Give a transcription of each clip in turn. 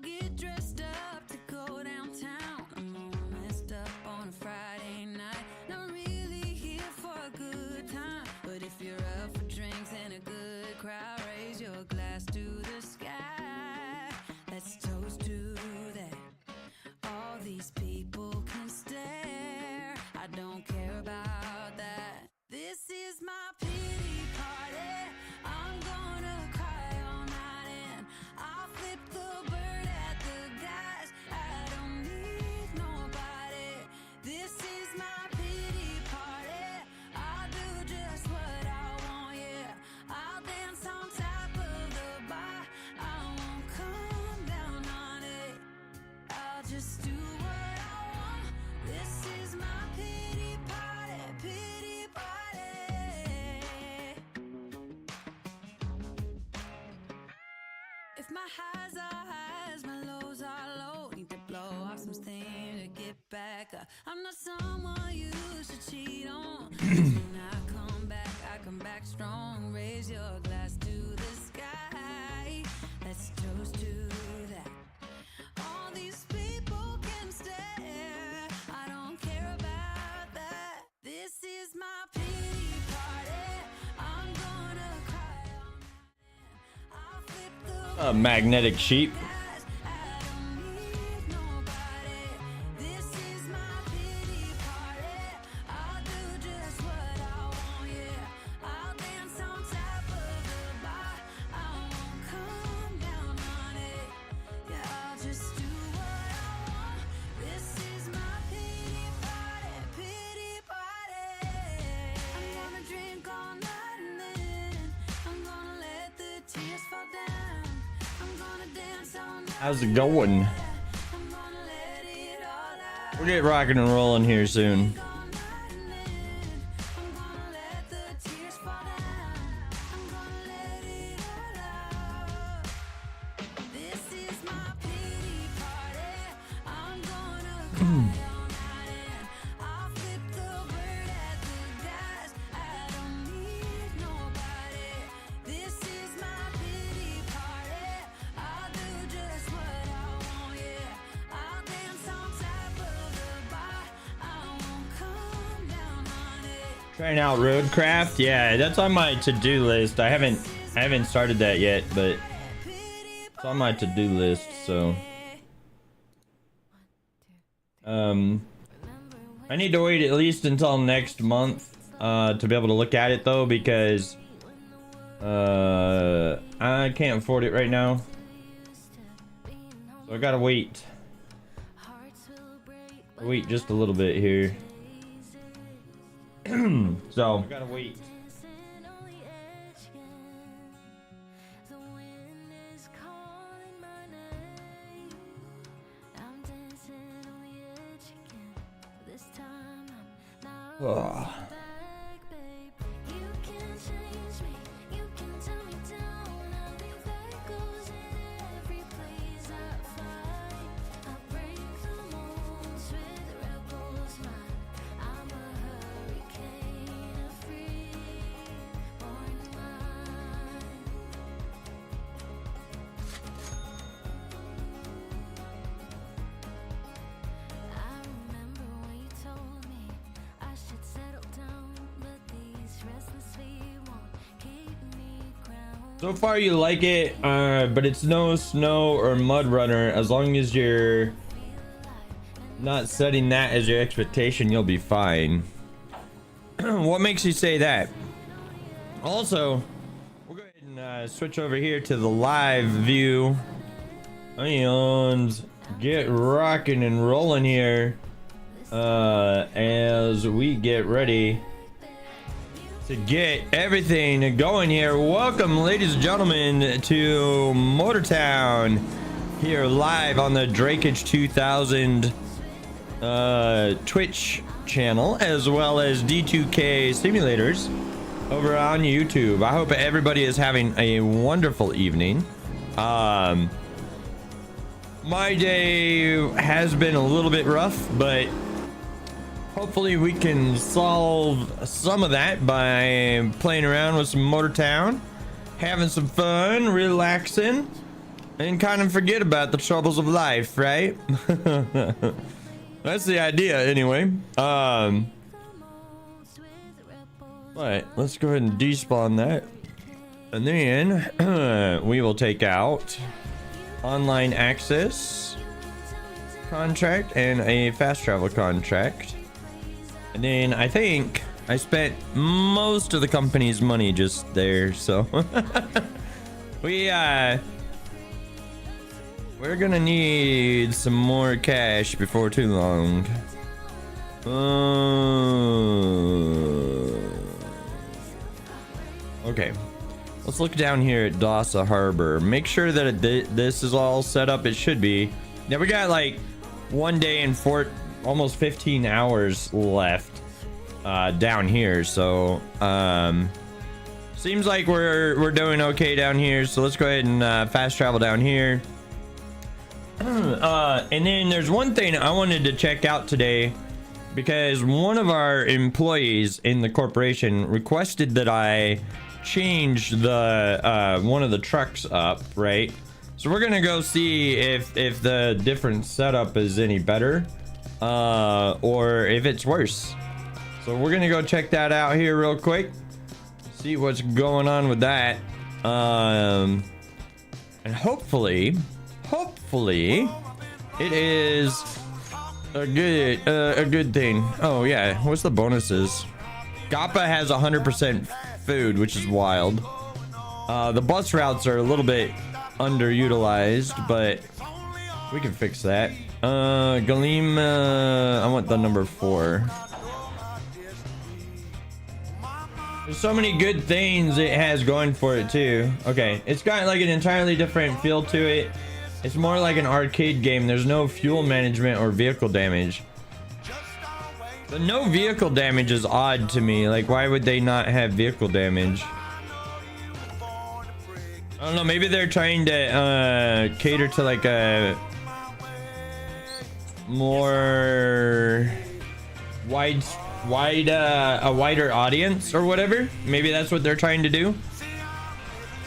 get dressed up to go downtown. I'm all messed up on a Friday night. Not really here for a good time, but if you're up for drinks and a good crowd, raise your glass to the sky. Let's toast to that. All these people can stare. I don't care about that. This is my pity party. I'm gonna cry all night and I'll flip the bird at the guys. I don't need nobody. This is my pity party. I'll do just what I want, yeah. I'll dance on top of the bar. I won't come down on it. I'll just do what I want. This is my pity party, pity party. If my highs are highs, my lows are low. Need to blow off some steam to get back up. I'm not someone you should cheat on. When I come back strong. Raise your glass to the sky. Let's toast to that. All these people can stare. I don't care about that. This is my pity party. I'm gonna cry all night. I'll flip the A magnetic sheep. guys. I don't need nobody. This is my pity party. I'll do just what I want, yeah. I'll dance on top of the bar. I won't come down on it. Yeah, I'll just do what I want. This is my pity party, pity party. I'm gonna drink all night and then I'm gonna let the tears fall down. I'm gonna dance all night. How's it going? I'm gonna let it all out. We'll get rocking and rolling here soon. All night and then I'm gonna let the tears fall down. I'm gonna let it all out. This is my pity party. I'm gonna cry all night and I'll flip the bird at the guys. I don't need nobody. This is my pity party. I'll do just what I want, yeah. I'll dance on top of the bar. I won't come down on it. Trying out roadcraft. Yeah, that's on my to-do list. I haven't started that yet, but it's on my to-do list, so I need to wait at least until next month to be able to look at it though, because I can't afford it right now. So I gotta wait. Wait just a little bit here. So I gotta wait. The wind is calling my name. I'm dancing on the edge again. This time I'm not Ugh. back, babe. You can change me. You can tell me down. I'll be that goes in every place I find. I break the molds with rebels mind. I'm a hurricane of free born mind. I remember when you told me I should settle down, but these restless feet won't keep me grounded. So far you like it, but it's no snow or mud runner. As long as you're not setting that as your expectation, you'll be fine. What makes you say that? Also, we'll go ahead and switch over here to the live view and get rocking and rolling here as we get ready to get everything going here. Welcome, ladies and gentlemen, to Motortown here live on the Drakeage 2000 Twitch channel, as well as D2K Simulators over on YouTube. I hope everybody is having a wonderful evening. My day has been a little bit rough, but hopefully we can solve some of that by playing around with some Motortown, having some fun, relaxing, and kind of forget about the troubles of life, right? That's the idea anyway. But let's go ahead and despawn that. And then we will take out online access contract and a fast travel contract. And then I think I spent most of the company's money just there, so we're gonna need some more cash before too long. Okay, let's look down here at Dawsa Harbor. Make sure that this is all set up. It should be. Yeah, we got like 1 day and almost 15 hours left down here, so seems like we're doing okay down here. So let's go ahead and fast travel down here. And then there's one thing I wanted to check out today, because one of our employees in the corporation requested that I change the one of the trucks up, right? So we're gonna go see if the different setup is any better or if it's worse. So we're gonna go check that out here real quick, see what's going on with that, and hopefully it is a good thing. Oh yeah, what's the bonuses? Gappa has 100% food, which is wild. The bus routes are a little bit underutilized, but we can fix that. Galim, I want the number 4. There's so many good things it has going for it too. Okay, it's got like an entirely different feel to it. It's more like an arcade game. There's no fuel management or vehicle damage. The no vehicle damage is odd to me. Like, why would they not have vehicle damage? I don't know, maybe they're trying to cater to like a more a wider audience or whatever. Maybe that's what they're trying to do.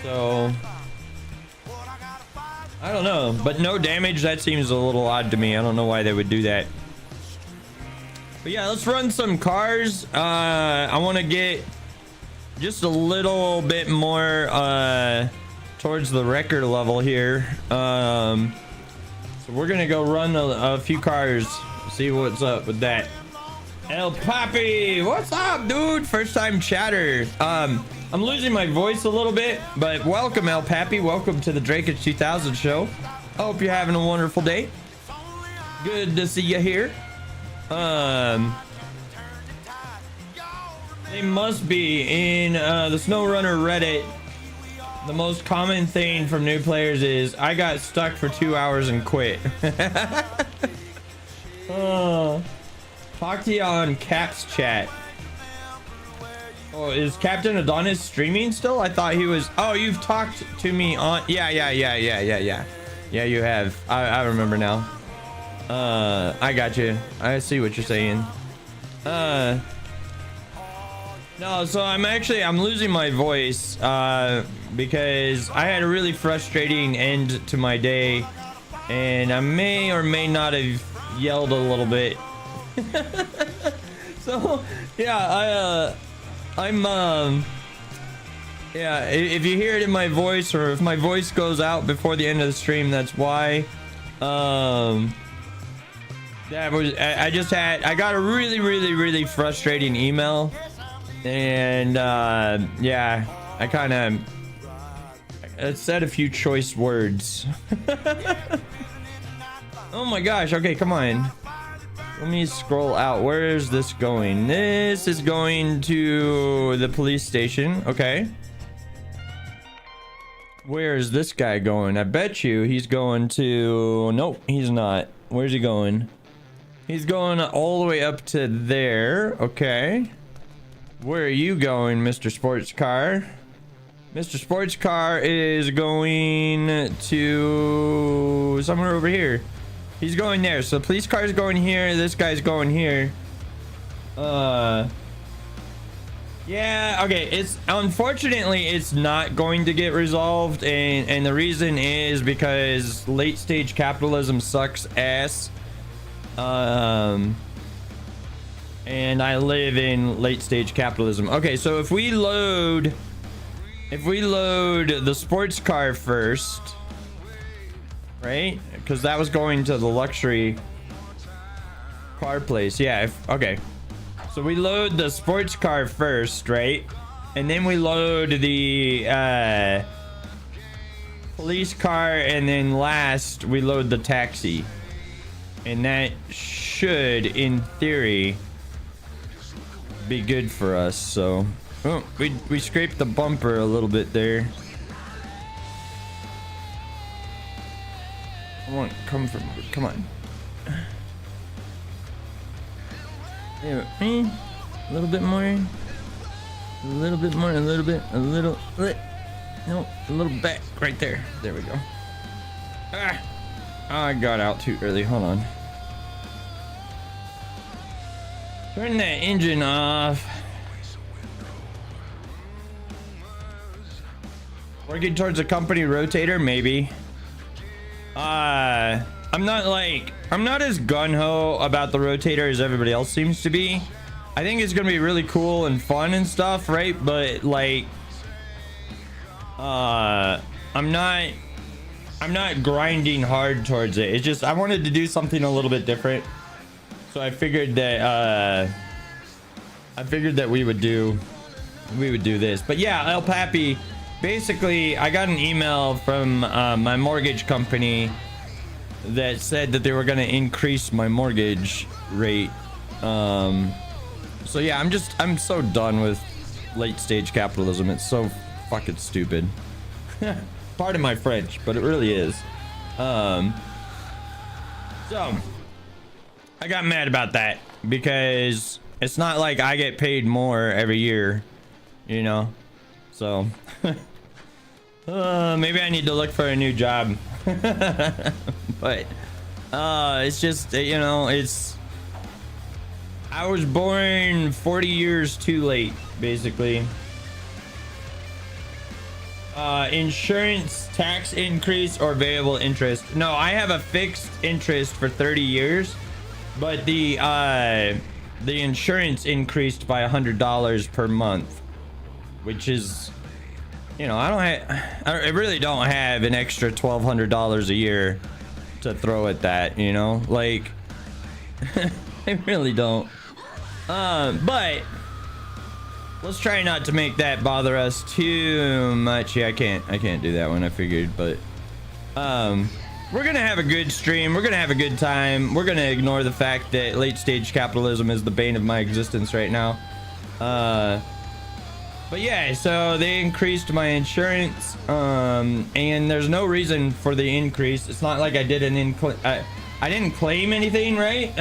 So I don't know, but no damage, that seems a little odd to me. I don't know why they would do that. But yeah, let's run some cars. I want to get just a little bit more towards the record level here. So we're gonna go run a few cars, see what's up with that. El Papi, what's up, dude? First time chatter. I'm losing my voice a little bit, but welcome, El Papi. Welcome to the Drakage 2000 show. I hope you're having a wonderful day. Good to see you here. They must be in the SnowRunner Reddit. The most common thing from new players is I got stuck for 2 hours and quit. Talk to you on Caps chat. Oh, is Captain Adonis streaming still? I thought he was. Oh, you've talked to me on. Yeah, you have. I remember now. I got you. I see what you're saying. No, so I'm losing my voice because I had a really frustrating end to my day, and I may or may not have yelled a little bit. So yeah, yeah, if you hear it in my voice, or if my voice goes out before the end of the stream, that's why. That was, I got a really frustrating email, and yeah, I kind of said a few choice words. Oh my gosh, okay, come on. Let me scroll out. Where is this going? This is going to the police station. Okay. Where is this guy going? I bet you he's going to... Nope, he's not. Where's he going? He's going all the way up to there. Okay. Where are you going, Mr. Sports Car? Mr. Sports Car is going to somewhere over here. He's going there. So police car's going here. This guy's going here. Yeah, okay, it's unfortunately it's not going to get resolved, and the reason is because late stage capitalism sucks ass. And I live in late stage capitalism. Okay, so if we load the sports car first, right? Because that was going to the luxury car place. Yeah, okay. So we load the sports car first, right? And then we load the police car, and then last we load the taxi. And that should, in theory, be good for us. So oh, we scraped the bumper a little bit there. Come on, come on. There, a little bit more, a little bit more, a little bit, no, a little back right there. There we go. Ah, I got out too early. Hold on. Turn that engine off. Working towards a company rotator, maybe. I'm not as gun-ho about the rotator as everybody else seems to be. I think it's gonna be really cool and fun and stuff, right? But like, I'm not grinding hard towards it. It's just I wanted to do something a little bit different, so I figured that we would do this. But yeah, El Papi, basically I got an email from my mortgage company that said that they were going to increase my mortgage rate. So yeah, I'm so done with late stage capitalism. It's so fucking stupid. Pardon my French, but it really is. So I got mad about that because it's not like I get paid more every year, you know. So maybe I need to look for a new job. But it's just, you know, I was born 40 years too late, basically. Insurance tax increase or variable interest? No, I have a fixed interest for 30 years, but the insurance increased by $100 per month, which is, you know, I really don't have an extra $1,200 a year to throw at that, you know, like I really don't. But let's try not to make that bother us too much. Yeah, I can't do that one, I figured. But we're gonna have a good stream, we're gonna have a good time, we're gonna ignore the fact that late stage capitalism is the bane of my existence right now. But yeah, so they increased my insurance, and there's no reason for the increase. It's not like I did I didn't claim anything, right?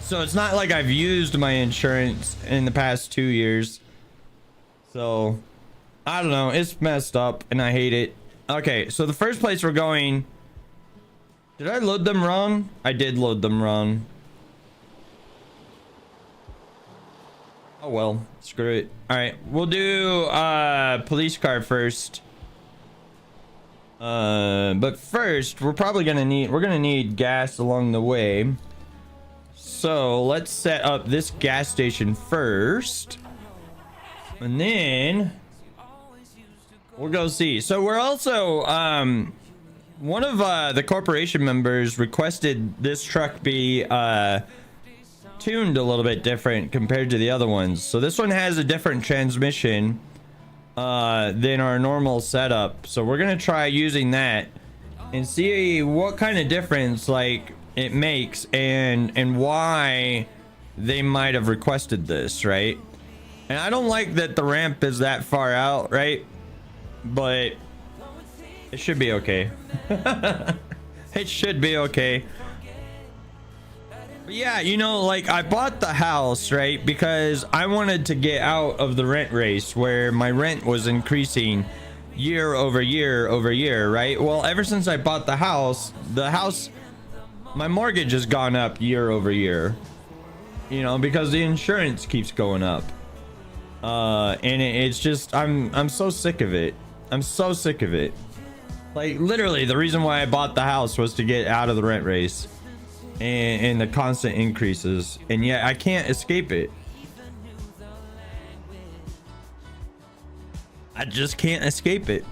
So it's not like I've used my insurance in the past 2 years. So I don't know, it's messed up and I hate it. Okay, so the first place we're going, did I load them wrong? I did load them wrong. Oh well, screw it. All right, we'll do police car first. But first we're gonna need gas along the way. So let's set up this gas station first, and then we'll go see. So we're also one of the corporation members requested this truck be tuned a little bit different compared to the other ones. So this one has a different transmission than our normal setup. So we're gonna try using that and see what kind of difference like it makes and why they might have requested this, right? And I don't like that the ramp is that far out, right? But it should be okay. It should be okay. But yeah, you know, like I bought the house, right, because I wanted to get out of the rent race where my rent was increasing year over year over year, right? Well, ever since I bought the house, my mortgage has gone up year over year, you know, because the insurance keeps going up. And it's just I'm so sick of it. I'm so sick of it. Like literally the reason why I bought the house was to get out of the rent race and the constant increases, and yet I can't escape it. I just can't escape it.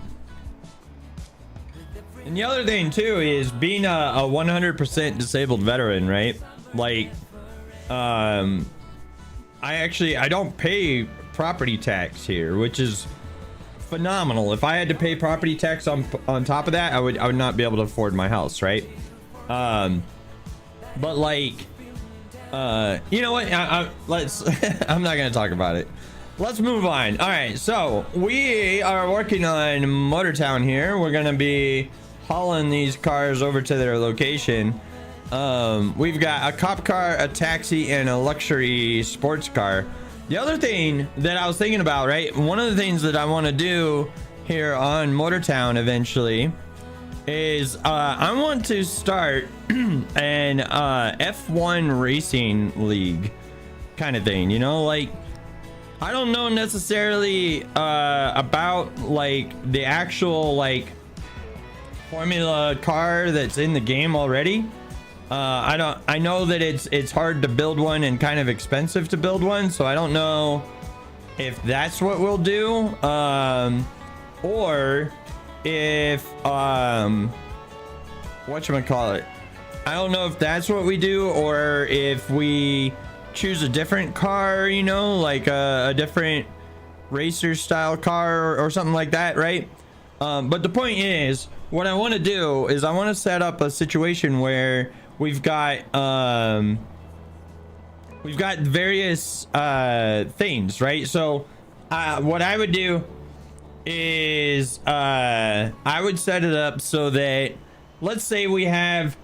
And the other thing too is being a 100% disabled veteran, right? Like I don't pay property tax here, which is phenomenal. If I had to pay property tax on top of that, I would not be able to afford my house, right? But like you know what, let's I'm not gonna talk about it. Let's move on. All right, so we are working on Motortown here. We're gonna be hauling these cars over to their location. We've got a cop car, a taxi, and a luxury sports car. The other thing that I was thinking about, right, one of the things that I want to do here on Motortown eventually is I want to start an F1 racing league kind of thing, you know? Like I don't know necessarily about like the actual like formula car that's in the game already. I know that it's hard to build one and kind of expensive to build one, so I don't know if that's what we'll do, or if whatchamacallit, I don't know if that's what we do, or if we choose a different car, you know, like a different racer style car or something like that, right? But the point is, what I want to do is I want to set up a situation where we've got various things, right? So what I would do is I would set it up so that, let's say we have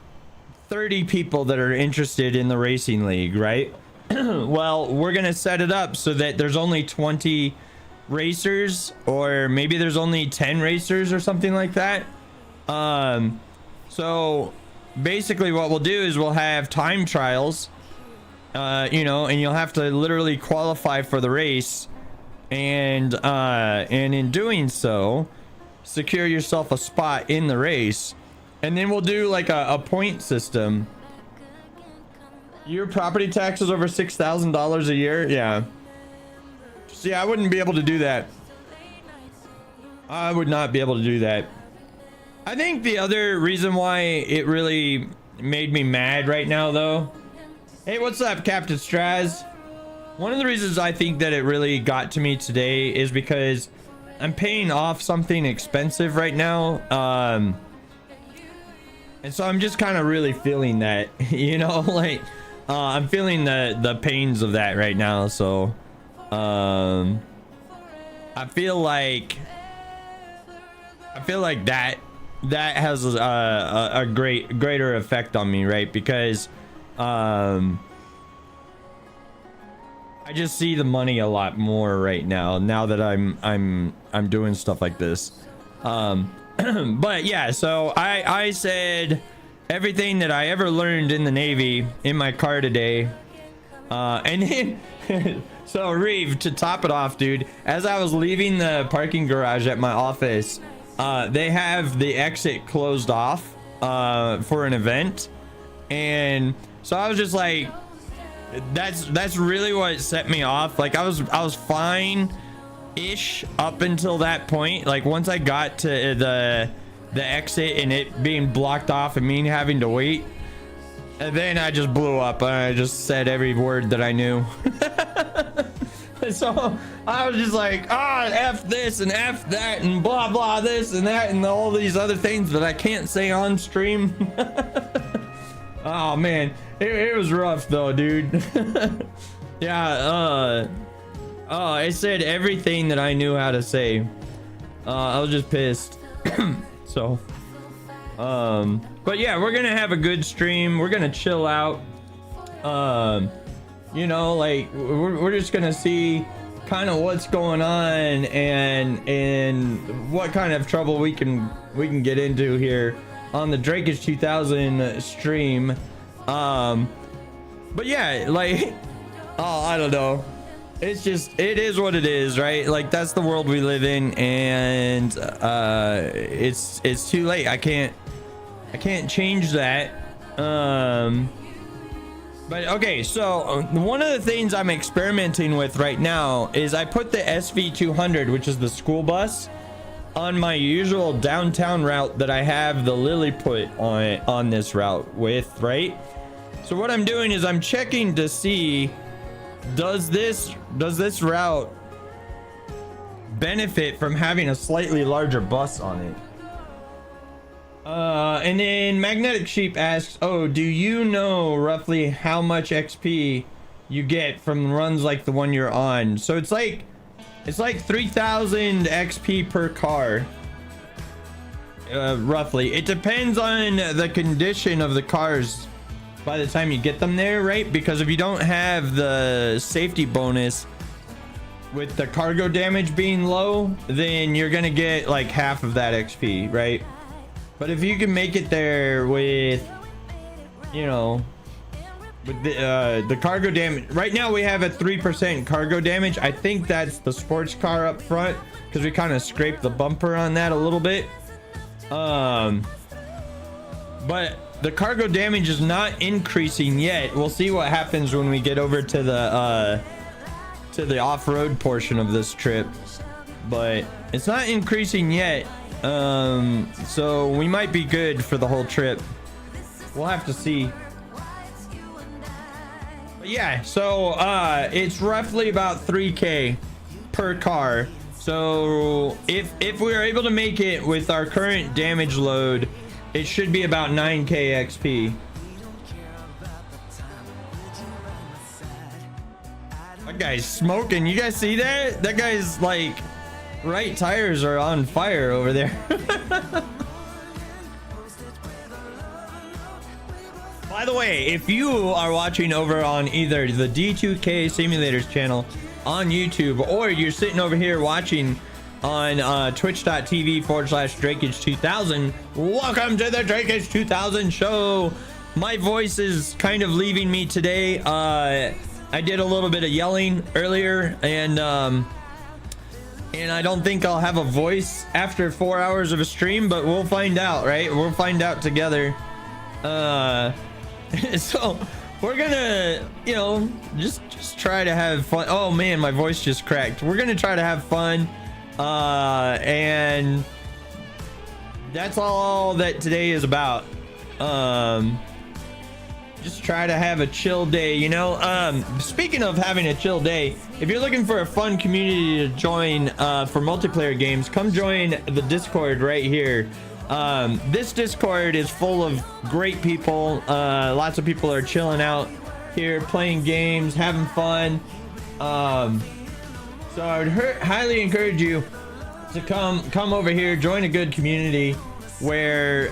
30 people that are interested in the racing league, right? Well, we're gonna set it up so that there's only 20 racers, or maybe there's only 10 racers or something like that. So basically what we'll do is we'll have time trials, you know, and you'll have to literally qualify for the race, and in doing so secure yourself a spot in the race. And then we'll do like a point system. Your property tax is over $6,000 a year. Yeah. See, I wouldn't be able to do that. I would not be able to do that. I think the other reason why it really made me mad right now, though. Hey, what's up, Captain Straz? One of the reasons I think that it really got to me today is because I'm paying off something expensive right now. And so I'm just kind of really feeling that, you know, like I'm feeling the pains of that right now. So I feel like that has a greater effect on me, right? Because I just see the money a lot more right now that I'm doing stuff like this. But yeah, so I said everything that I ever learned in the Navy in my car today. And then so Reeve, to top it off, dude, as I was leaving the parking garage at my office, they have the exit closed off for an event. And so I was just like, that's really what set me off. Like I was fine ish up until that point. Like once I got to the exit and it being blocked off and me having to wait, and then I just blew up and I just said every word that I knew. So I was just like, F this and F that and blah blah this and that and all these other things that I can't say on stream. Oh man, it was rough though, dude. Yeah, I said everything that I knew how to say. I was just pissed. So but yeah, we're gonna have a good stream. We're gonna chill out. You know, like we're just gonna see kind of what's going on and what kind of trouble we can get into here on the Drakeish 2000 stream. But yeah, like I don't know. it's just, it is what it is, right? Like, that's the world we live in, and it's too late. I can't change that. But okay, so one of the things I'm experimenting with right now is I put the SV200, which is the school bus, on my usual downtown route that I have the Lilliput on this route with, right? So what I'm doing is I'm checking to see, does this route benefit from having a slightly larger bus on it? And then Magnetic Sheep asks, oh, do you know roughly how much XP you get from runs like the one you're on? So it's like 3,000 XP per car, roughly. It depends on the condition of the cars by the time you get them there, right? Because if you don't have the safety bonus with the cargo damage being low, then you're gonna get like half of that XP, right? But if you can make it there with, you know, with the cargo damage, right now we have a 3% cargo damage. I think that's the sports car up front, because we kind of scraped the bumper on that a little bit. But the cargo damage is not increasing yet. We'll see what happens when we get over to the off-road portion of this trip, but it's not increasing yet. So we might be good for the whole trip. We'll have to see. But yeah, so it's roughly about 3K per car. So if we're able to make it with our current damage load, it should be about 9K XP. That guy's smoking. You guys see that? That guy's like, right tires are on fire over there. By the way, if you are watching over on either the D2K Simulators channel on YouTube, or you're sitting over here watching on twitch.tv/Drakeage2000, welcome to the Drakeage2000 show. My voice is kind of leaving me today. I did a little bit of yelling earlier, and I don't think I'll have a voice after 4 hours of a stream, but we'll find out, right? We'll find out together. So we're gonna, you know, just try to have fun. Oh man, my voice just cracked. We're gonna try to have fun, and that's all that today is about. Just try to have a chill day, you know. Speaking of having a chill day, if you're looking for a fun community to join for multiplayer games, come join the Discord right here. This Discord is full of great people. Lots of people are chilling out here, playing games, having fun. So I would highly encourage you to come over here, join a good community, where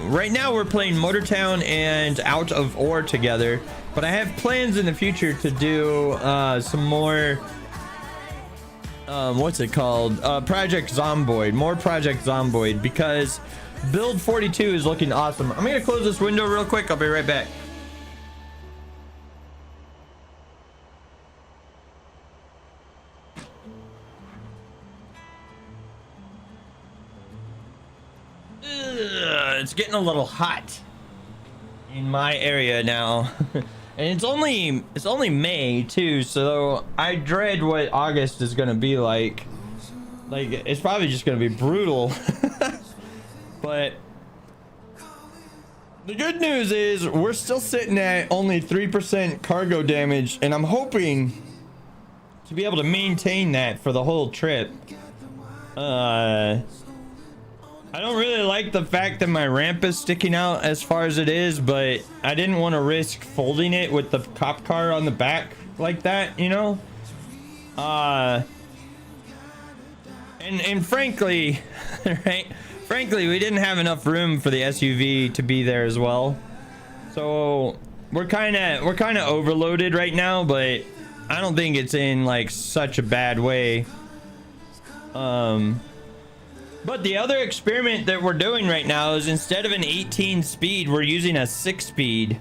right now we're playing Motortown and Out of Ore together, but I have plans in the future to do some more what's it called, Project Zomboid, more Project Zomboid, because build 42 is looking awesome. I'm gonna close this window real quick. I'll be right back. It's getting a little hot in my area now. And it's only May too, so I dread what August is gonna be like. Like, it's probably just gonna be brutal. But the good news is we're still sitting at only 3% cargo damage, and I'm hoping to be able to maintain that for the whole trip. I don't really like the fact that my ramp is sticking out as far as it is, but I didn't want to risk folding it with the cop car on the back like that, you know? And frankly, right? Frankly, we didn't have enough room for the SUV to be there as well. So we're kind of overloaded right now, but I don't think it's in like such a bad way. But the other experiment that we're doing right now is, instead of an 18 speed, we're using a 6 speed.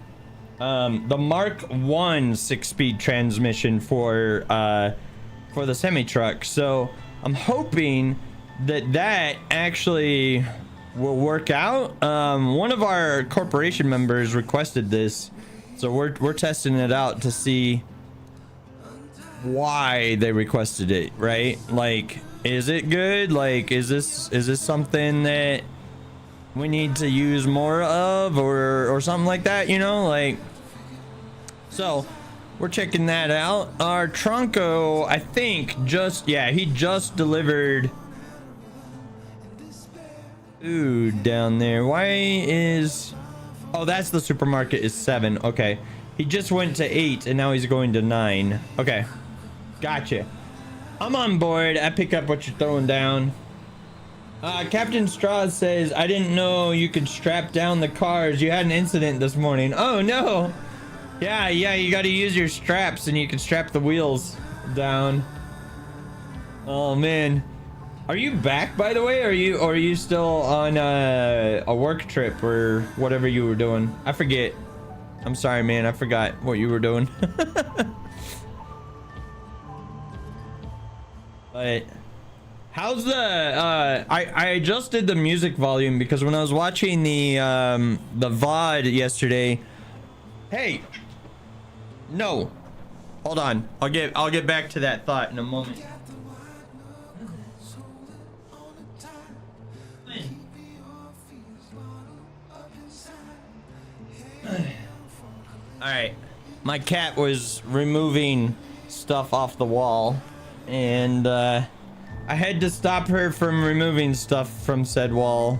the Mark 1 6-speed transmission for the semi truck. So I'm hoping that actually will work out. One of our corporation members requested this, so we're testing it out to see why they requested it, right? Like, is it good? Like, is this something that we need to use more of, or something like that, you know? Like, so we're checking that out. Our Tronco, I think, he just delivered food down there. Why is... Oh, that's the supermarket is 7. Okay. He just went to 8 and now he's going to 9. Okay. Gotcha. I'm on board. I pick up what you're throwing down. Captain Strauss says, I didn't know you could strap down the cars. You had an incident this morning. Oh, no. Yeah, you got to use your straps and you can strap the wheels down. Oh, man. Are you back, by the way? Or are you still on a work trip or whatever you were doing? I forget. I'm sorry, man. I forgot what you were doing. But how's the I adjusted the music volume because when I was watching the VOD yesterday. Hey, no, hold on. I'll get back to that thought in a moment. All right, my cat was removing stuff off the wall, and I had to stop her from removing stuff from said wall.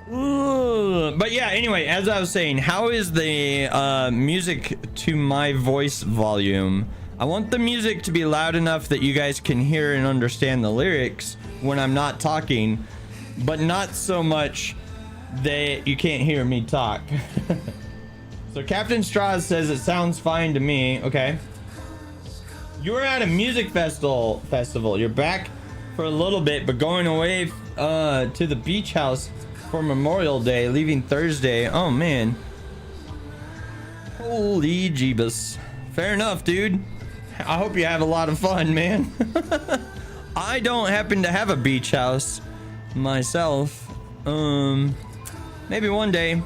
Ooh. But yeah, anyway, as I was saying, how is the music to my voice volume? I want the music to be loud enough that you guys can hear and understand the lyrics when I'm not talking, but not so much that you can't hear me talk. So Captain Strauss says it sounds fine to me. Okay. You were at a music festival. You're back for a little bit, but going away to the beach house for Memorial Day, leaving Thursday. Oh man. Holy jeebus. Fair enough, dude. I hope you have a lot of fun, man. I don't happen to have a beach house myself. Maybe one day.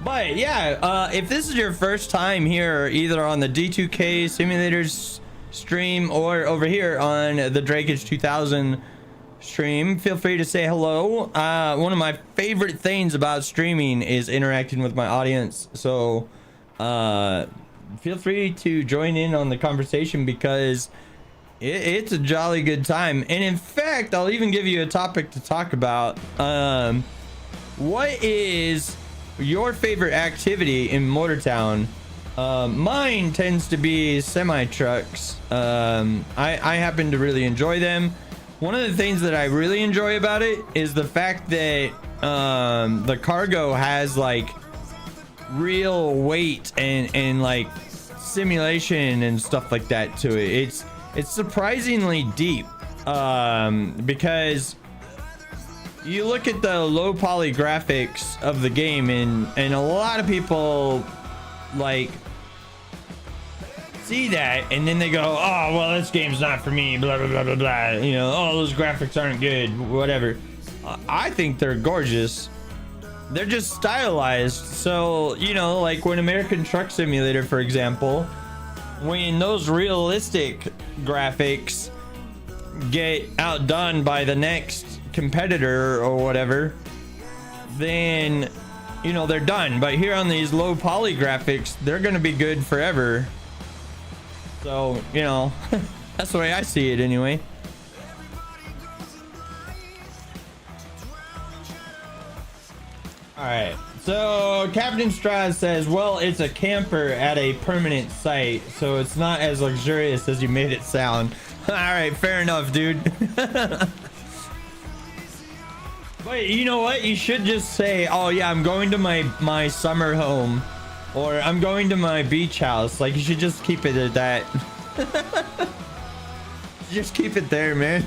But yeah, if this is your first time here, either on the D2K Simulators stream or over here on the Drakeage 2000 stream, feel free to say hello. One of my favorite things about streaming is interacting with my audience, so feel free to join in on the conversation because it's a jolly good time. And in fact, I'll even give you a topic to talk about. What is your favorite activity in Motortown? Mine tends to be semi trucks. I happen to really enjoy them. One of the things that I really enjoy about it is the fact that the cargo has like real weight and like simulation and stuff like that to it. It's surprisingly deep, because you look at the low poly graphics of the game and a lot of people like see that and then they go, oh well, this game's not for me, blah blah blah blah blah, you know, oh those graphics aren't good, whatever. I think they're gorgeous. They're just stylized. So, you know, like when American Truck Simulator, for example, when those realistic graphics get outdone by the next competitor or whatever, then, you know, they're done. But here on these low poly graphics, they're gonna be good forever. So, you know, that's the way I see it anyway. All right, so Captain Strauss says, well, it's a camper at a permanent site, so it's not as luxurious as you made it sound. All right, fair enough, dude. But you know what? You should just say, oh yeah, I'm going to my summer home, or I'm going to my beach house. Like, you should just keep it at that. Just keep it there, man.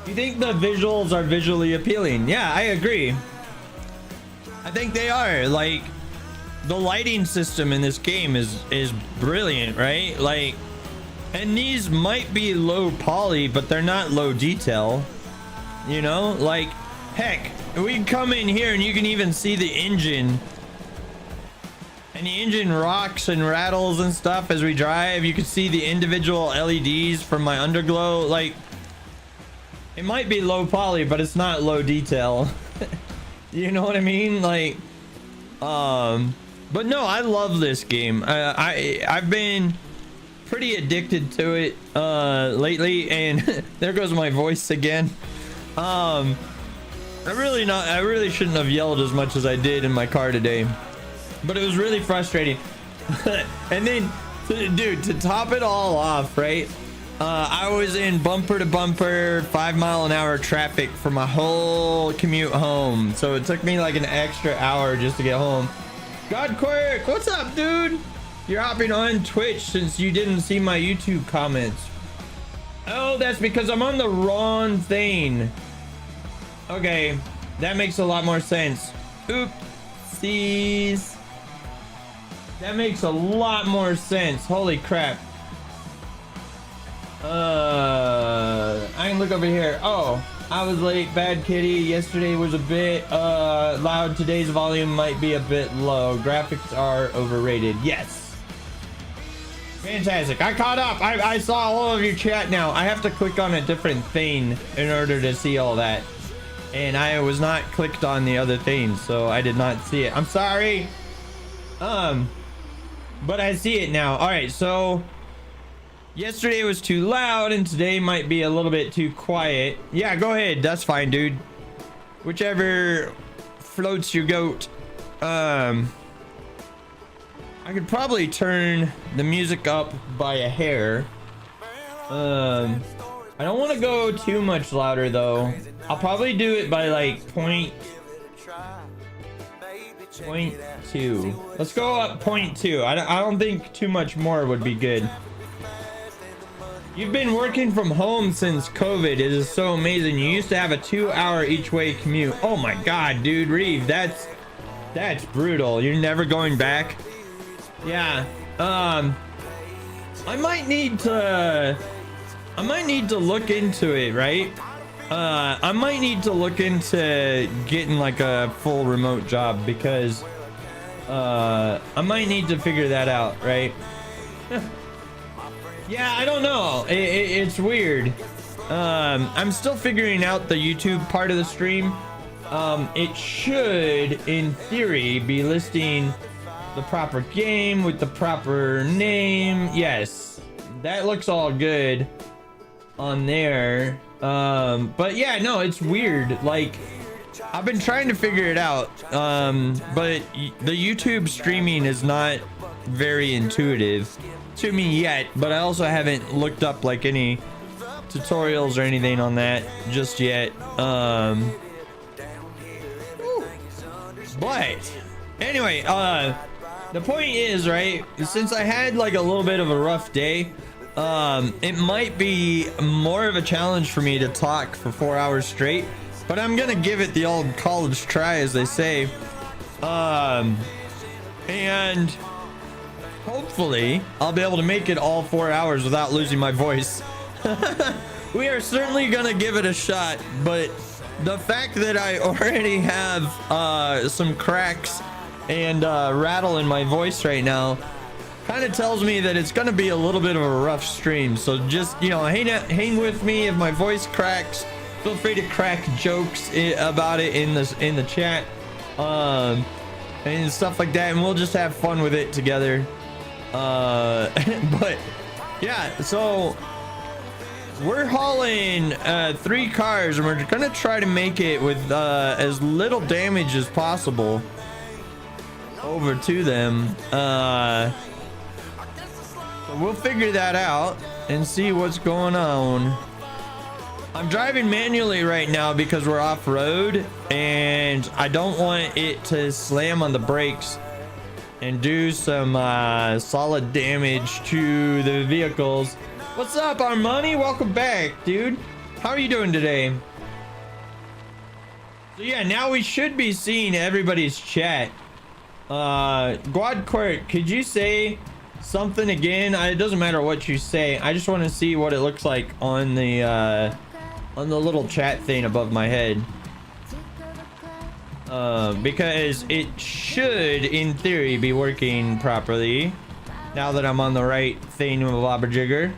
You think the visuals are visually appealing? Yeah, I agree. I think they are. Like, the lighting system in this game is brilliant, right? Like, and these might be low poly, but they're not low detail. You know, like, heck, we can come in here and you can even see the engine. And the engine rocks and rattles and stuff as we drive. You can see the individual LEDs from my underglow. Like, it might be low poly, but it's not low detail. You know what I mean? Like, but no, I love this game. I've been pretty addicted to it lately, and there goes my voice again. I really shouldn't have yelled as much as I did in my car today, but it was really frustrating. And then, dude, to top it all off, right? I was in bumper to bumper 5-mile-an-hour traffic for my whole commute home, so it took me like an extra hour just to get home. Godquirk, what's up, dude? You're hopping on Twitch since you didn't see my YouTube comments. Oh, that's because I'm on the wrong thing. Okay, that makes a lot more sense. Oopsies. That makes a lot more sense. Holy crap. I can look over here. Oh, I was late. Bad kitty. Yesterday was a bit loud. Today's volume might be a bit low. Graphics are overrated. Yes. Fantastic. I caught up. I saw all of your chat now. I have to click on a different thing in order to see all that. And I was not clicked on the other thing, so I did not see it. I'm sorry. But I see it now. All right, so yesterday was too loud and today might be a little bit too quiet. Yeah, go ahead. That's fine, dude. Whichever floats your goat. I could probably turn the music up by a hair. I don't want to go too much louder though. I'll probably do it by like point 0.2. Let's go up 0.2. I don't think too much more would be good. You've been working from home since COVID. It is so amazing. You used to have a 2-hour each way commute. Oh my god, dude. Reeve, that's brutal. You're never going back. Yeah. I might need to look into it, right? I might need to look into getting like a full remote job, because I might need to figure that out, right? Yeah, I don't know. It's weird. I'm still figuring out the YouTube part of the stream. It should, in theory, be listing the proper game with the proper name. Yes, that looks all good on there. But yeah, no, it's weird. Like, I've been trying to figure it out, but the YouTube streaming is not very intuitive to me yet. But I also haven't looked up like any tutorials or anything on that just yet. But anyway, the point is, right, since I had like a little bit of a rough day, it might be more of a challenge for me to talk for 4 hours straight, but I'm gonna give it the old college try, as they say. And hopefully I'll be able to make it all 4 hours without losing my voice. We are certainly gonna give it a shot, but the fact that I already have some cracks and rattle in my voice right now kind of tells me that it's gonna be a little bit of a rough stream. So just, you know, hang with me. If my voice cracks, feel free to crack jokes about it in the chat, and stuff like that, and we'll just have fun with it together. But yeah, so we're hauling 3 cars, and we're gonna try to make it with as little damage as possible over to them. So we'll figure that out and see what's going on. I'm driving manually right now because we're off-road, and I don't want it to slam on the brakes and do some solid damage to the vehicles. What's up, Armani? Welcome back, dude. How are you doing today? So yeah, now we should be seeing everybody's chat. Guad Quirk, could you say something again? It doesn't matter what you say. I just want to see what it looks like on the little chat thing above my head. Because it should, in theory, be working properly now that I'm on the right thing with Jigger.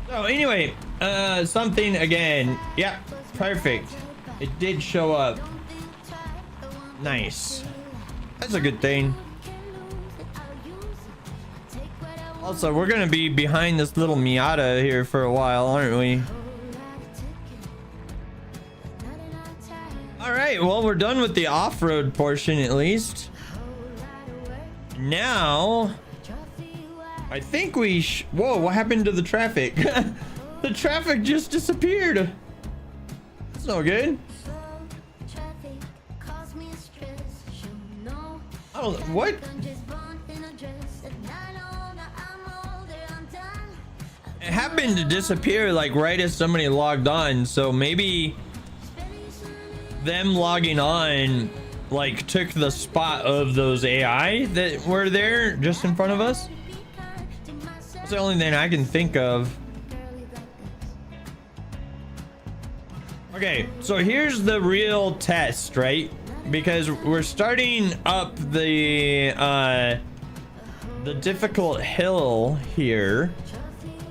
So anyway, something again. Yeah, perfect. It did show up. Nice. That's a good thing. Also, we're gonna be behind this little Miata here for a while, aren't we? All right, well, we're done with the off-road portion at least. Now, I think we whoa, what happened to the traffic? The traffic just disappeared. That's no good. Oh, what? It happened to disappear like right as somebody logged on, so maybe them logging on like took the spot of those AI that were there just in front of us. That's the only thing I can think of. Okay, so here's the real test, right? Because we're starting up the difficult hill here.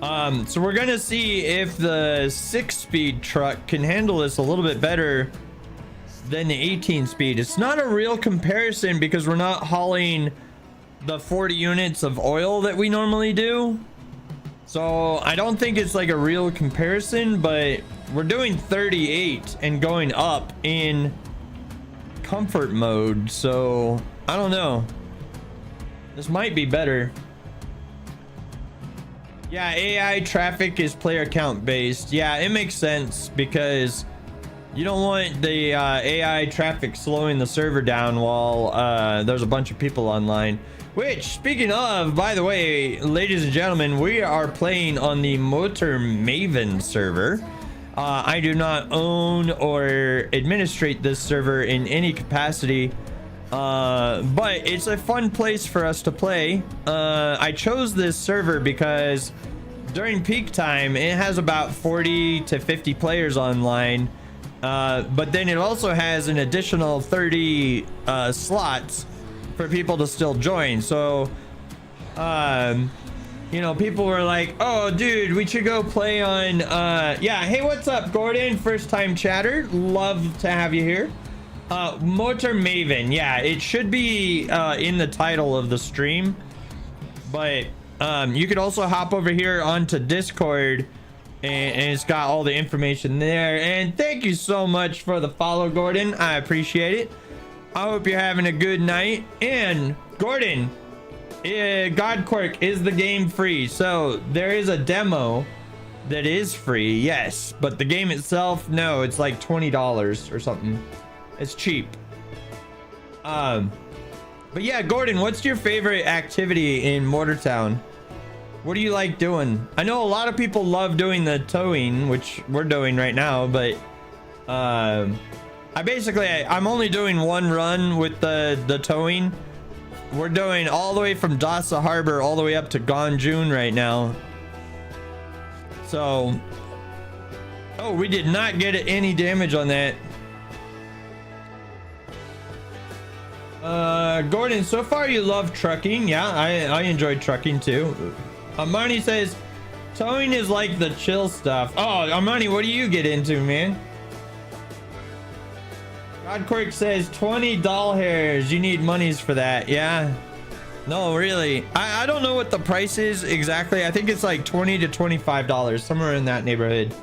So we're gonna see if the 6-speed truck can handle this a little bit better than the 18-speed. It's not a real comparison because we're not hauling the 40 units of oil that we normally do. So I don't think it's like a real comparison, but we're doing 38 and going up in comfort mode. So I don't know. This might be better. Yeah, AI traffic is player count based. Yeah, it makes sense because you don't want the AI traffic slowing the server down while there's a bunch of people online. Which, speaking of, by the way, ladies and gentlemen, we are playing on the Motor Maven server. I do not own or administrate this server in any capacity, but it's a fun place for us to play. I chose this server because during peak time, it has about 40 to 50 players online. But then it also has an additional 30 slots for people to still join. So, you know, people were like, oh, dude, we should go play on, yeah. Hey, what's up, Gordon? First time chatter. Love to have you here. Motor Maven. Yeah, it should be in the title of the stream. But you could also hop over here onto Discord. And it's got all the information there. And thank you so much for the follow, Gordon. I appreciate it. I hope you're having a good night. And Gordon, Godquark, is the game free? So there is a demo that is free, yes, but the game itself, no, it's like $20 or something. It's cheap. But yeah, Gordon, what's your favorite activity in Mortartown? What do you like doing? I know a lot of people love doing the towing, which we're doing right now, but I'm only doing one run with the towing. We're doing all the way from Dasa Harbor all the way up to Ganjun right now. So, oh, we did not get any damage on that. Gordon, so far you love trucking. Yeah, I enjoy trucking too. Armani says towing is like the chill stuff. Oh, Armani, what do you get into, man? Godquark says 20 doll hairs. You need monies for that. Yeah. No, really. I don't know what the price is exactly. I think it's like $20 to $25, somewhere in that neighborhood.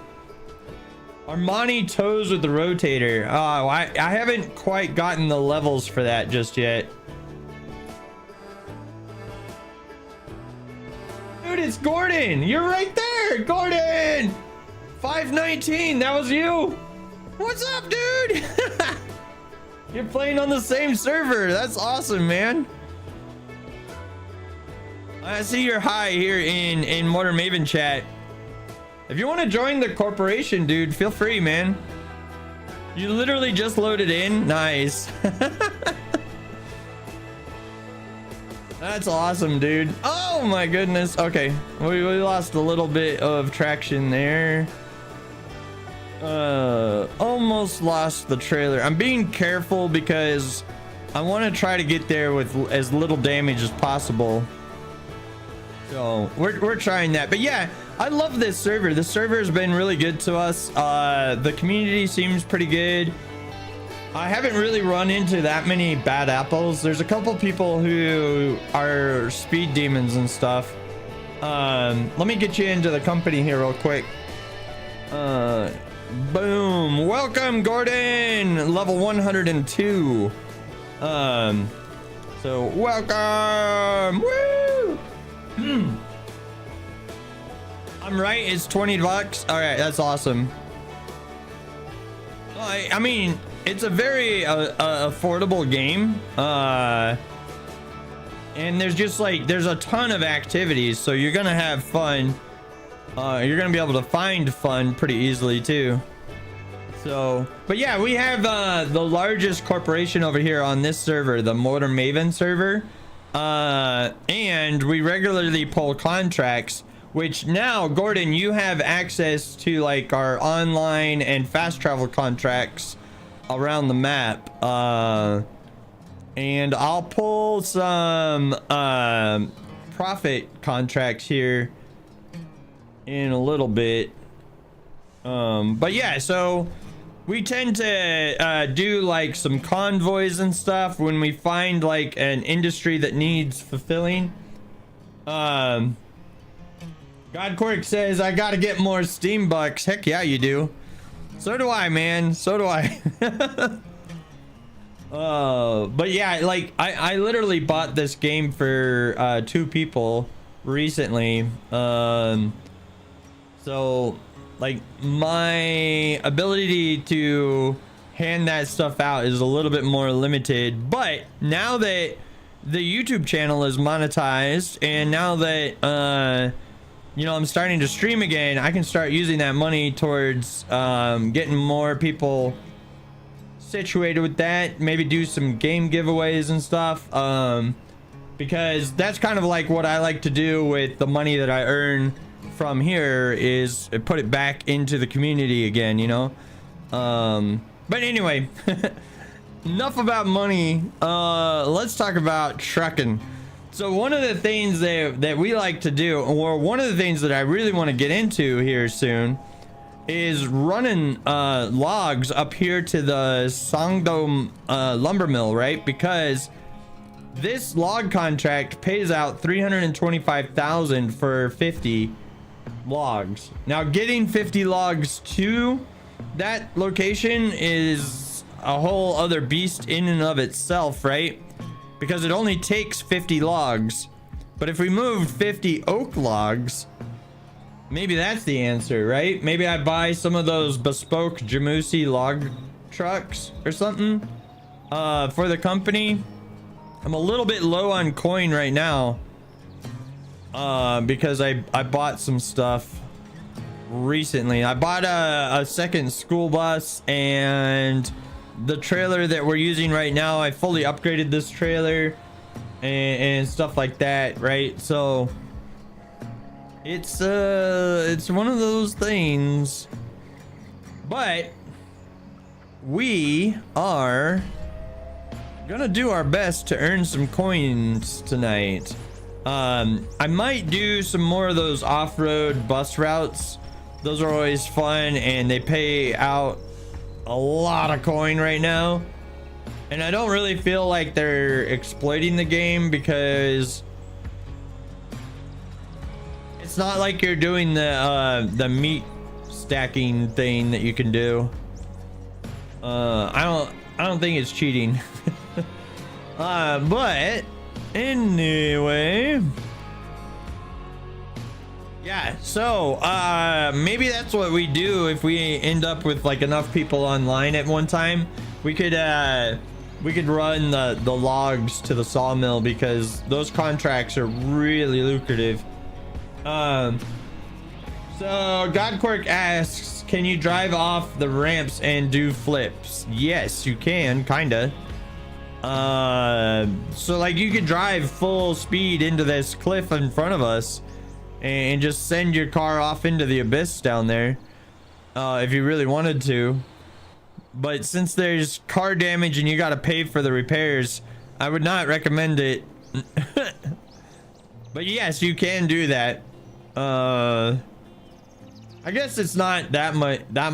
Armani tows with the rotator. Oh, I haven't quite gotten the levels for that just yet. Dude, it's Gordon. You're right there. Gordon. 519. That was you. What's up, dude? You're playing on the same server. That's awesome, man. I see you're high here in Modern Maven chat. If you want to join the corporation, dude, feel free, man. You literally just loaded in. Nice. That's awesome, dude. Oh my goodness. Okay, we lost a little bit of traction there. Almost lost the trailer. I'm being careful because I want to try to get there with as little damage as possible. So we're trying that. But yeah, I love this server. This server has been really good to us. The community seems pretty good. I haven't really run into that many bad apples. There's a couple people who are speed demons and stuff. Let me get you into the company here real quick. Boom. Welcome, Gordon. Level 102. So welcome. Woo! I'm right, it's $20. All right, that's awesome. I mean, it's a very affordable game. And there's just like, there's a ton of activities, so you're gonna have fun. You're gonna be able to find fun pretty easily too. So, but yeah, we have the largest corporation over here on this server, the Modern Maven server. And we regularly pull contracts, which now, Gordon, you have access to like our online and fast travel contracts around the map. And I'll pull some profit contracts here in a little bit. But yeah, so we tend to do like some convoys and stuff when we find like an industry that needs fulfilling. Godquark says, I gotta get more Steam bucks. Heck yeah, you do. So do I, man. So do I. But yeah, like I literally bought this game for 2 people recently. So like my ability to hand that stuff out is a little bit more limited, but now that the YouTube channel is monetized and now that you know, I'm starting to stream again, I can start using that money towards getting more people situated with that, maybe do some game giveaways and stuff, because that's kind of like what I like to do with the money that I earn from here, is put it back into the community again, you know. But anyway, enough about money. Let's talk about trucking. So one of the things that we like to do, or one of the things that I really want to get into here soon, is running logs up here to the Sangdom lumber mill, right? Because this log contract pays out 325,000 for 50 logs. Now getting 50 logs to that location is a whole other beast in and of itself, right? Because it only takes 50 logs. But if we moved 50 oak logs, maybe that's the answer, right? Maybe I buy some of those bespoke Jamusi log trucks or something for the company. I'm a little bit low on coin right now because I bought some stuff recently. I bought a second school bus, and the trailer that we're using right now, I fully upgraded this trailer and stuff like that, right? So it's one of those things, but we are gonna do our best to earn some coins tonight. I might do some more of those off-road bus routes. Those are always fun, and they pay out a lot of coin right now, and I don't really feel like they're exploiting the game, because it's not like you're doing the meat stacking thing that you can do. I don't think it's cheating. But anyway, yeah, so maybe that's what we do if we end up with like enough people online at one time. We could we could run the logs to the sawmill because those contracts are really lucrative. So Godquirk asks, can you drive off the ramps and do flips? Yes, you can, kinda. So like you could drive full speed into this cliff in front of us and just send your car off into the abyss down there, if you really wanted to. But since there's car damage and you got to pay for the repairs, I would not recommend it. But yes, you can do that. I guess it's not that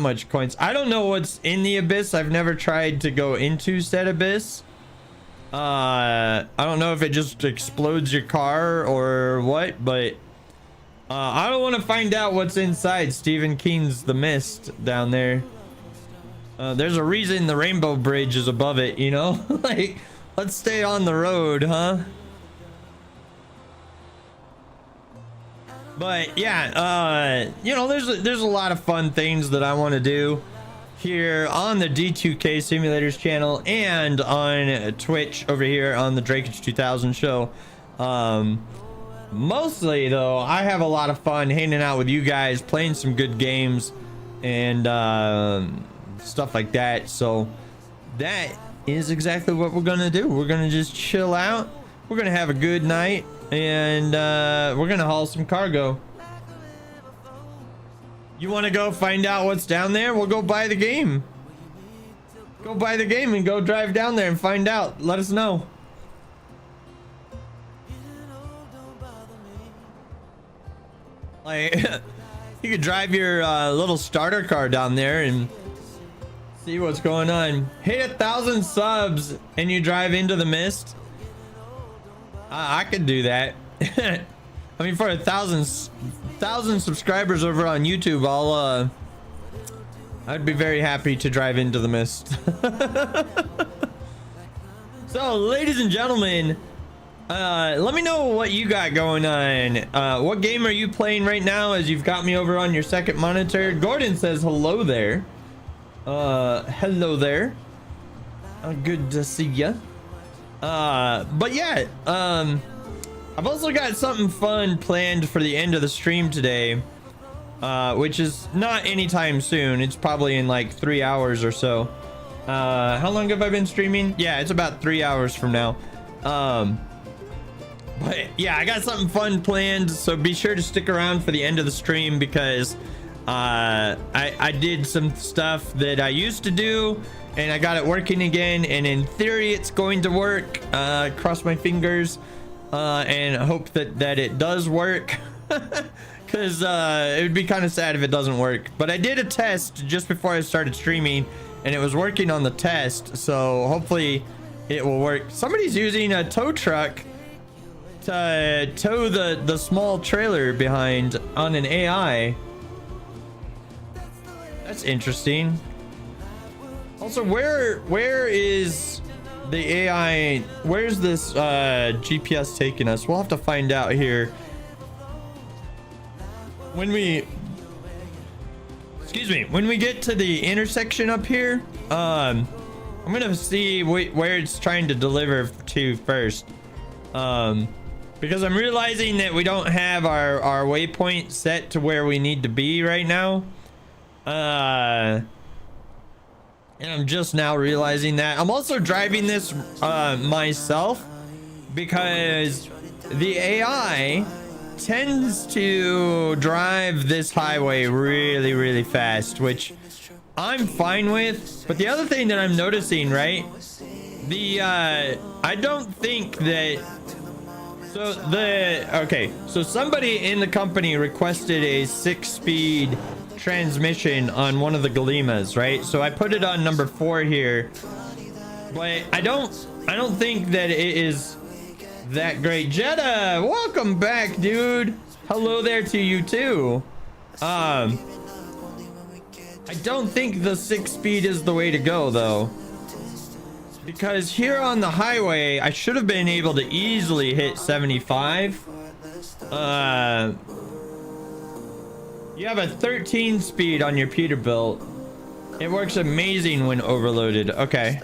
much coins. I don't know what's in the abyss. I've never tried to go into said abyss. I don't know if it just explodes your car or what, but I don't want to find out what's inside Stephen King's The Mist down there. There's a reason the Rainbow Bridge is above it, you know? Like, let's stay on the road, huh? But yeah, you know, there's a lot of fun things that I want to do here on the D2K Simulators channel and on Twitch over here on the Drakage 2000 show. Mostly though, I have a lot of fun hanging out with you guys, playing some good games and stuff like that. So that is exactly what we're gonna do. We're gonna just chill out, we're gonna have a good night, and we're gonna haul some cargo. You want to go find out what's down there? We'll go buy the game. Go buy the game and go drive down there and find out. Let us know. Like, you could drive your little starter car down there and see what's going on. Hit 1,000 subs and you drive into the mist. I could do that. I mean, for 1,000 subscribers over on YouTube, I'd be very happy to drive into the mist. So, ladies and gentlemen, let me know what you got going on. What game are you playing right now as you've got me over on your second monitor? Gordon says hello there. Hello there. Good to see ya. But yeah, I've also got something fun planned for the end of the stream today, which is not anytime soon. It's probably in like 3 hours or so. How long have I been streaming? Yeah, it's about 3 hours from now. But yeah, I got something fun planned, so be sure to stick around for the end of the stream because I did some stuff that I used to do and I got it working again, and in theory it's going to work. Cross my fingers and hope that it does work, because it would be kind of sad if it doesn't work. But I did a test just before I started streaming and it was working on the test, so hopefully it will work. Somebody's using a tow truck to tow the small trailer behind on an AI. That's interesting. Also, where is the AI? Where's this GPS taking us? We'll have to find out here when we get to the intersection up here. I'm gonna see where it's trying to deliver to first, because I'm realizing that we don't have our waypoint set to where we need to be right now. And I'm just now realizing that. I'm also driving this myself because the AI tends to drive this highway really fast, which I'm fine with. But the other thing that I'm noticing, right, I don't think that, so somebody in the company requested a 6-speed transmission on one of the Galimas, right? So I put it on number 4 here, but I don't think that it is that great. Jetta, welcome back, dude. Hello there to you too. I don't think the 6-speed is the way to go though, because here on the highway I should have been able to easily hit 75. You have a 13 speed on your Peterbilt. It works amazing when overloaded. Okay.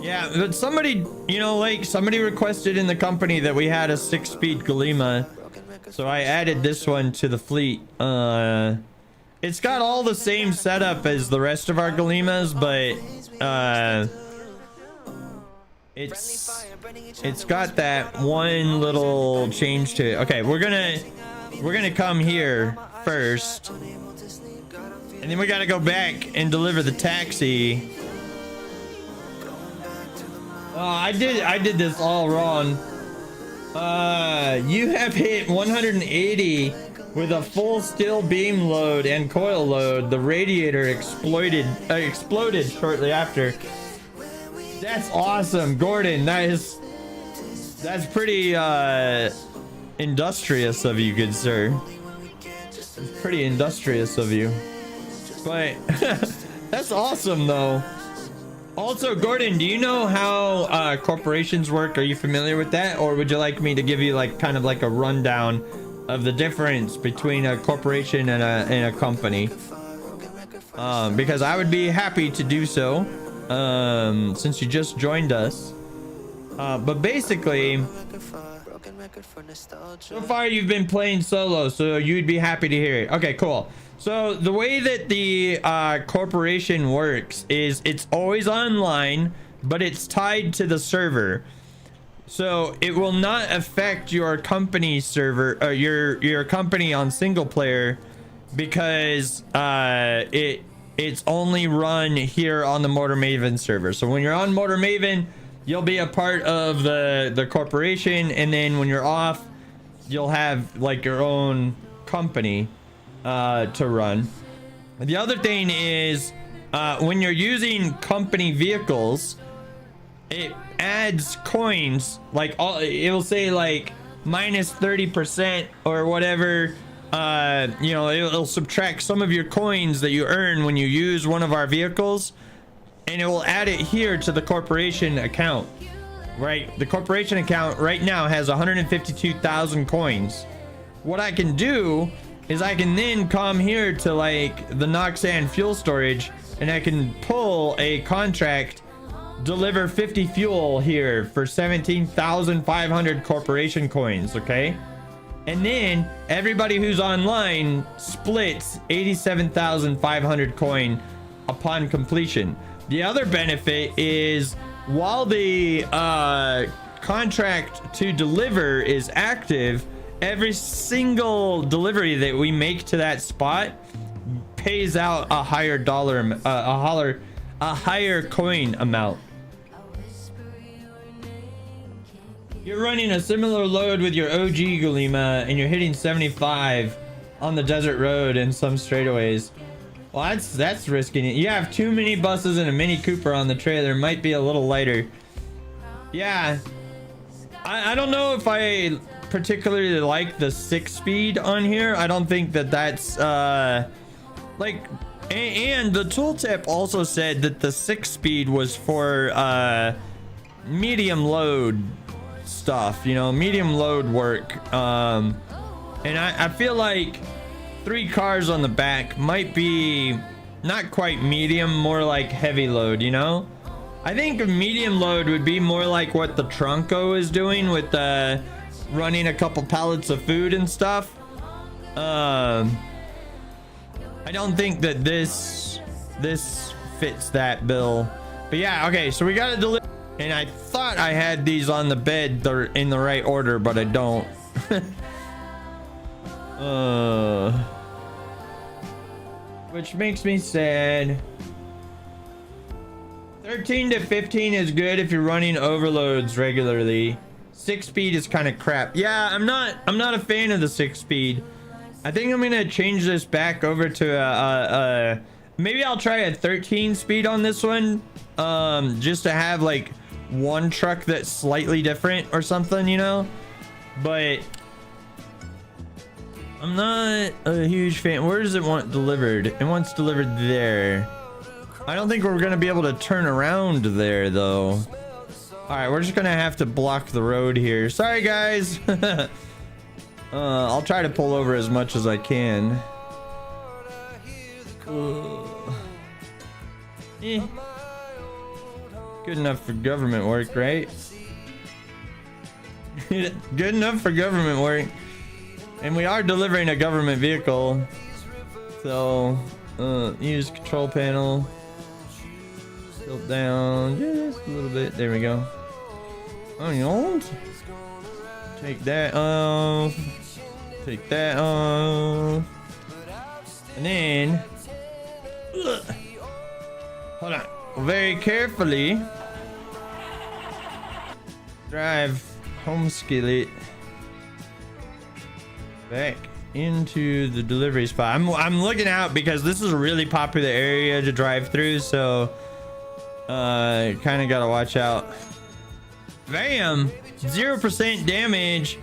Yeah, but somebody, you know, like somebody requested in the company that we had a 6-speed Galima, so I added this one to the fleet. It's got all the same setup as the rest of our Galimas, but it's got that one little change to it. Okay, we're gonna come here first, and then we gotta go back and deliver the taxi. Oh, I did this all wrong. You have hit 180 with a full steel beam load and coil load. The radiator exploded shortly after. That's awesome, Gordon. That's pretty industrious of you, good sir. It's pretty industrious of you. But that's awesome though. Also, Gordon, do you know how corporations work? Are you familiar with that? Or would you like me to give you like kind of like a rundown of the difference between a corporation and a company? Because I would be happy to do so, since you just joined us. But basically, so far you've been playing solo, so you'd be happy to hear it. Okay, cool. So the way that the corporation works is it's always online, but it's tied to the server. So it will not affect your company server or your company on single player, because it's only run here on the Motor Maven server. So when you're on Motor Maven, you'll be a part of the corporation, and then when you're off, you'll have like your own company to run. The other thing is when you're using company vehicles, it adds coins, like it will say like minus 30% or whatever. You know, it'll subtract some of your coins that you earn when you use one of our vehicles, and it will add it here to the corporation account. Right, the corporation account right now has 152,000 coins. What I can do is I can then come here to like the Noxan fuel storage, and I can pull a contract, deliver 50 fuel here for 17,500 corporation coins. Okay, and then everybody who's online splits 87,500 coin upon completion. The other benefit is, while the contract to deliver is active, every single delivery that we make to that spot pays out a higher a higher coin amount. You're running a similar load with your OG Gulima, and you're hitting 75 on the desert road and some straightaways. Well, that's risking it. You have 2 mini buses and a Mini Cooper on the trailer. Might be a little lighter. Yeah, I don't know if I particularly like the 6-speed on here. I don't think that that's like, and the tooltip also said that the 6-speed was for medium load stuff, you know, medium load work. And I feel like 3 cars on the back might be not quite medium, more like heavy load, you know? I think a medium load would be more like what the Tronco is doing with running a couple pallets of food and stuff. I don't think that this fits that bill. But yeah, okay, so we gotta deliver. And I thought I had these on the bed in the right order, but I don't. Which makes me sad. 13 to 15 is good if you're running overloads regularly. 6-speed is kind of crap. Yeah, I'm not a fan of the 6-speed. I think I'm gonna change this back over to maybe I'll try a 13-speed on this one, just to have like one truck that's slightly different or something, you know. But I'm not a huge fan. Where does it want delivered? It wants delivered there. I don't think we're gonna be able to turn around there though. All right, we're just gonna have to block the road here. Sorry guys. I'll try to pull over as much as I can. Good enough for government work, right? Good enough for government work. And we are delivering a government vehicle. So, use control panel. Tilt down just a little bit. There we go. Onions. Take that off. Take that off. And then, hold on. Very carefully drive home skillet back into the delivery spot. I'm looking out because this is a really popular area to drive through, so kind of gotta watch out. Bam! 0% damage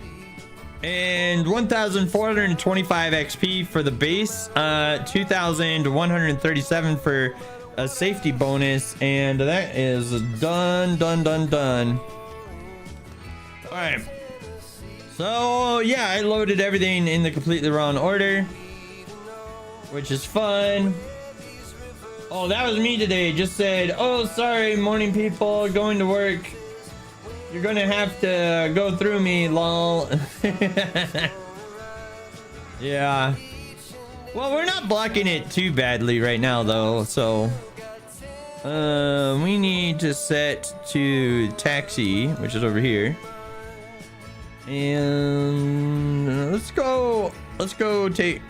and 1,425 XP for the base, 2,137 for a safety bonus, and that is done. All right, so yeah, I loaded everything in the completely wrong order, which is fun. Oh, that was me today. Just said, oh, sorry, morning people, going to work. You're gonna have to go through me, lol. Yeah. Well, we're not blocking it too badly right now, though, so we need to set to taxi, which is over here, and let's go take,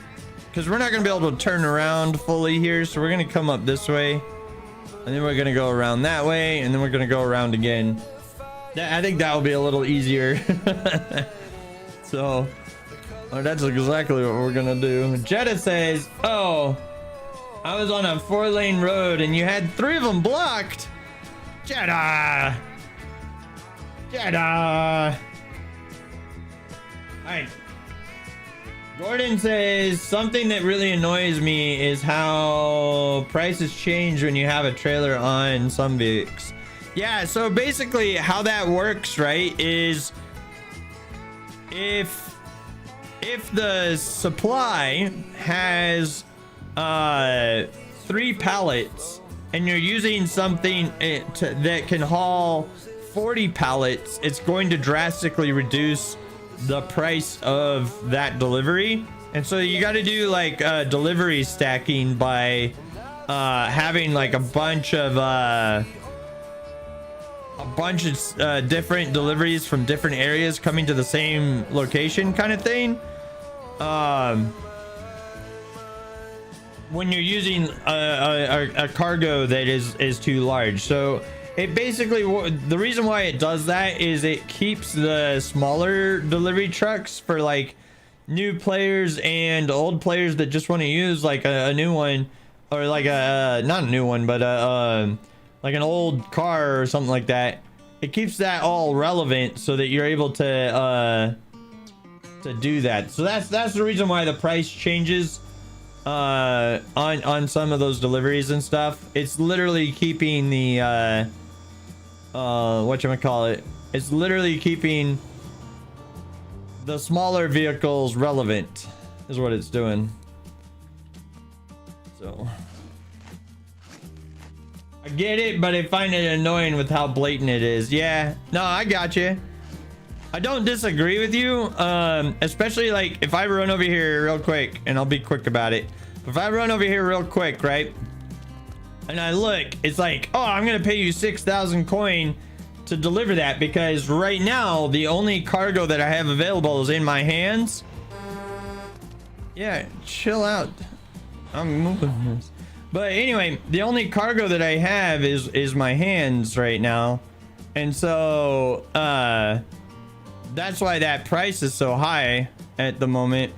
because we're not gonna be able to turn around fully here, so we're gonna come up this way, and then we're gonna go around that way, and then we're gonna go around again. I think that will be a little easier. So that's exactly what we're gonna do. Jetta says, oh, I was on a 4-lane road and you had 3 of them blocked. Jetta. All right. Gordon says, something that really annoys me is how prices change when you have a trailer on some Vics. Yeah, so basically how that works, right, is if the supply has 3 pallets and you're using something that can haul 40 pallets, it's going to drastically reduce the price of that delivery. And so you got to do like delivery stacking by having like a bunch of different deliveries from different areas coming to the same location, kind of thing. When you're using a cargo that is too large, so it basically, the reason why it does that is it keeps the smaller delivery trucks for like new players and old players that just want to use like a new one, or like a not a new one, but like an old car or something like that. It keeps that all relevant so that you're able to do that. So that's the reason why the price changes on some of those deliveries and stuff. It's literally keeping the whatchamacallit, it's literally keeping the smaller vehicles relevant is what it's doing. So I get it, but I find it annoying with how blatant it is. Yeah, no, I got you. I don't disagree with you, especially like if I run over here real quick, and I'll be quick about it. If I run over here real quick, right, and I look, it's like, oh, I'm gonna pay you 6,000 coin to deliver that, because right now the only cargo that I have available is in my hands. Yeah, chill out. I'm moving this. But anyway, the only cargo that I have is my hands right now, and so that's why that price is so high at the moment.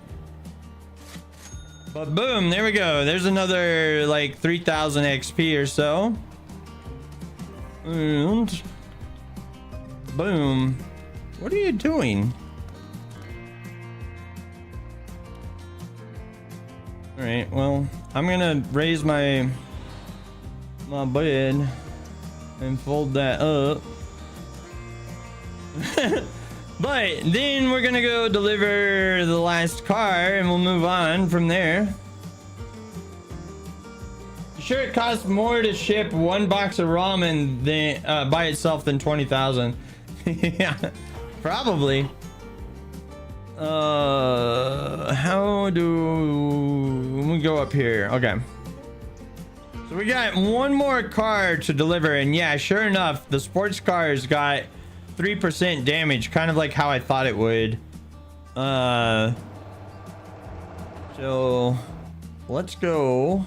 But boom, there we go. There's another like 3,000 XP or so. And boom. What are you doing? All right, well, I'm gonna raise my bed and fold that up. But then we're gonna go deliver the last car and we'll move on from there. Sure, it costs more to ship one box of ramen than by itself than 20,000. Yeah, probably. How do we go up here? Okay. So we got one more car to deliver, and yeah, sure enough, the sports car's got 3% damage, kind of like how I thought it would. So let's go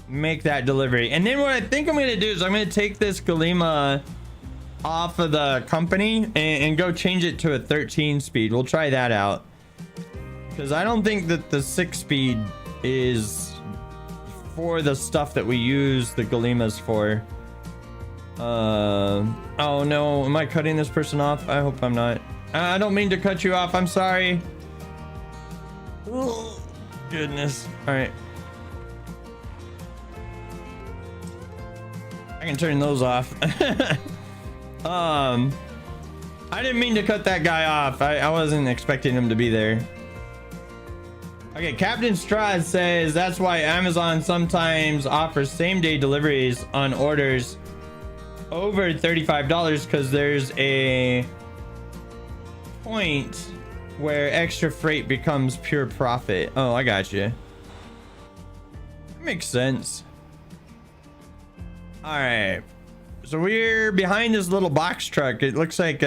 make that delivery, and then what I think I'm gonna do is I'm gonna take this Galima off of the company and go change it to a 13 speed. We'll try that out, because I don't think that the 6 speed is for the stuff that we use the Galimas for. Oh no, am I cutting this person off? I hope I'm not. I don't mean to cut you off, I'm sorry. Oh, goodness. All right, I can turn those off. I didn't mean to cut that guy off. I wasn't expecting him to be there. Okay, Captain Strahd says that's why Amazon sometimes offers same-day deliveries on orders over $35, because there's a point where extra freight becomes pure profit. Oh, I got you. That makes sense. All right. So we're behind this little box truck. It looks like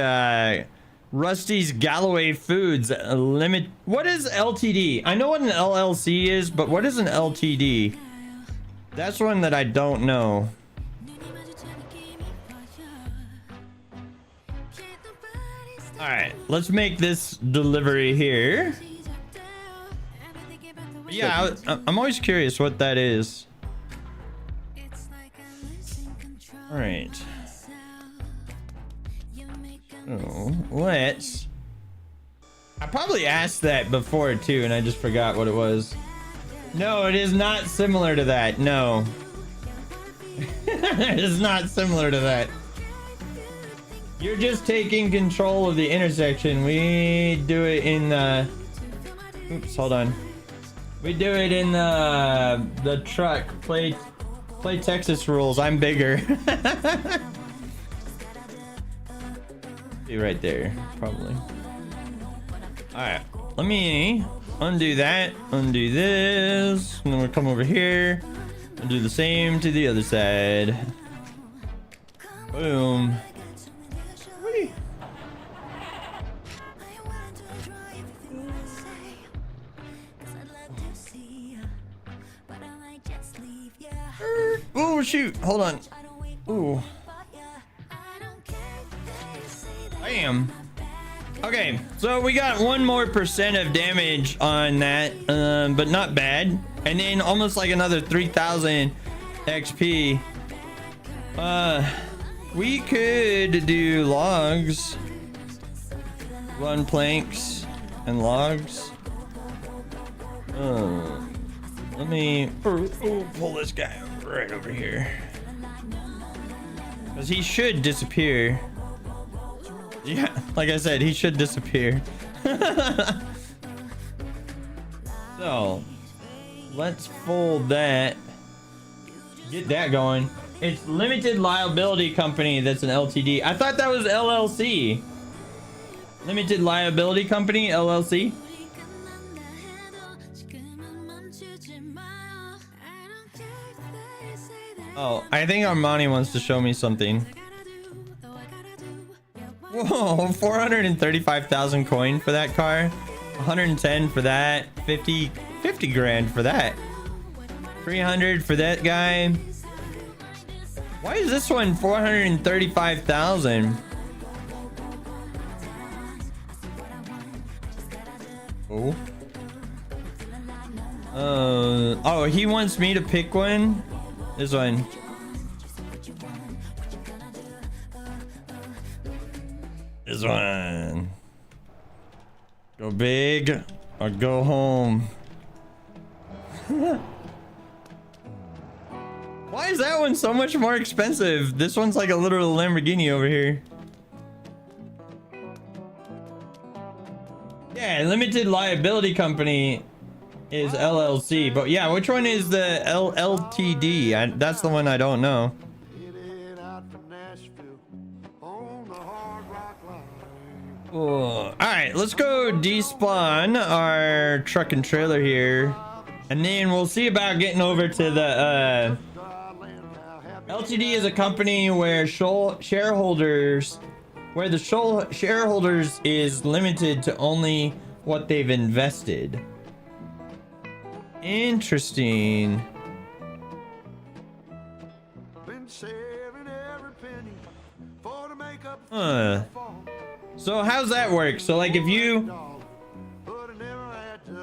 Rusty's Galloway Foods limit. What is LTD? I know what an LLC is, but what is an LTD? That's one that I don't know. All right, let's make this delivery here. Yeah, I'm always curious what that is. All right. So let's. I probably asked that before too, and I just forgot what it was. No, it is not similar to that. No. It is not similar to that. You're just taking control of the intersection. We do it in the. Oops, hold on. We do it in the truck. Play Texas rules. I'm bigger. Be right there, probably. All right, let me undo that. Undo this, and then we'll come over here and do the same to the other side. Boom. Whee. Oh shoot, hold on. Ooh. Bam. Okay, so we got 1% more of damage on that, but not bad. And then almost like another 3,000 XP. We could do logs, run planks and logs. Let me pull this guy right over here, because he should disappear. Yeah, like I said, he should disappear. So let's fold that, get that going. It's limited liability company. That's an LTD. I thought that was LLC. Limited liability company, LLC. Oh, I think Armani wants to show me something. Whoa, 435,000 coin for that car. 110 for that. 50 grand for that. 300 for that guy. Why is this one 435,000? Oh. Oh, he wants me to pick one. This one. This one. Go big or go home. Why is that one so much more expensive? This one's like a literal Lamborghini over here. Yeah, limited liability company. is LLC, but yeah, which one is the LTD? That's the one I don't know. All right, let's go despawn our truck and trailer here, and then we'll see about getting over to the LTD is a company where shareholders is limited to only what they've invested. Interesting. So how's that work? So like if you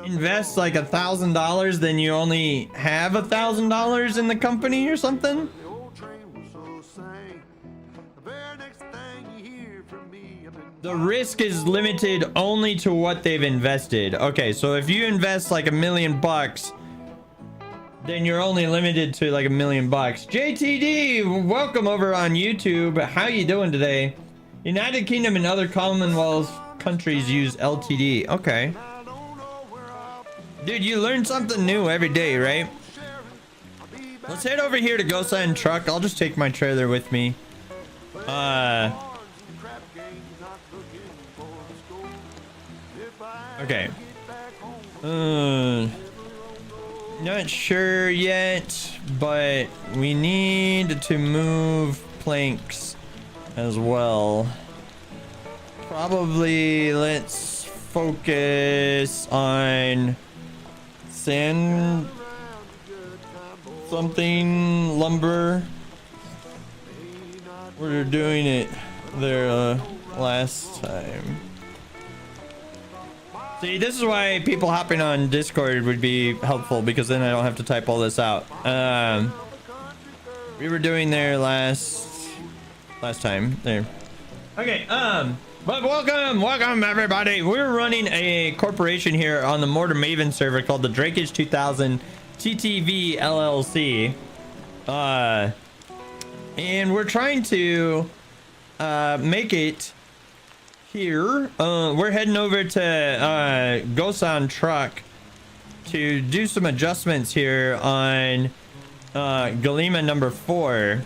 invest like $1,000, then you only have $1,000 in the company or something? The risk is limited only to what they've invested. Okay, so if you invest like $1 million, then you're only limited to like $1 million. JTD, welcome over on YouTube. How you doing today? United Kingdom and other Commonwealth countries use LTD. Okay. Dude, you learn something new every day, right? Let's head over here to Gosa and Truck. I'll just take my trailer with me. Okay. Not sure yet, but we need to move planks as well. Probably let's focus on sand something lumber. We're doing it there last time. See, this is why people hopping on Discord would be helpful, because then I don't have to type all this out. We were doing there last time there. Okay, but welcome everybody. We're running a corporation here on the Mortar Maven server called the Drakage 2000 TTV LLC. And we're trying to make it here. We're heading over to Gosan Truck to do some adjustments here on Galima number 4,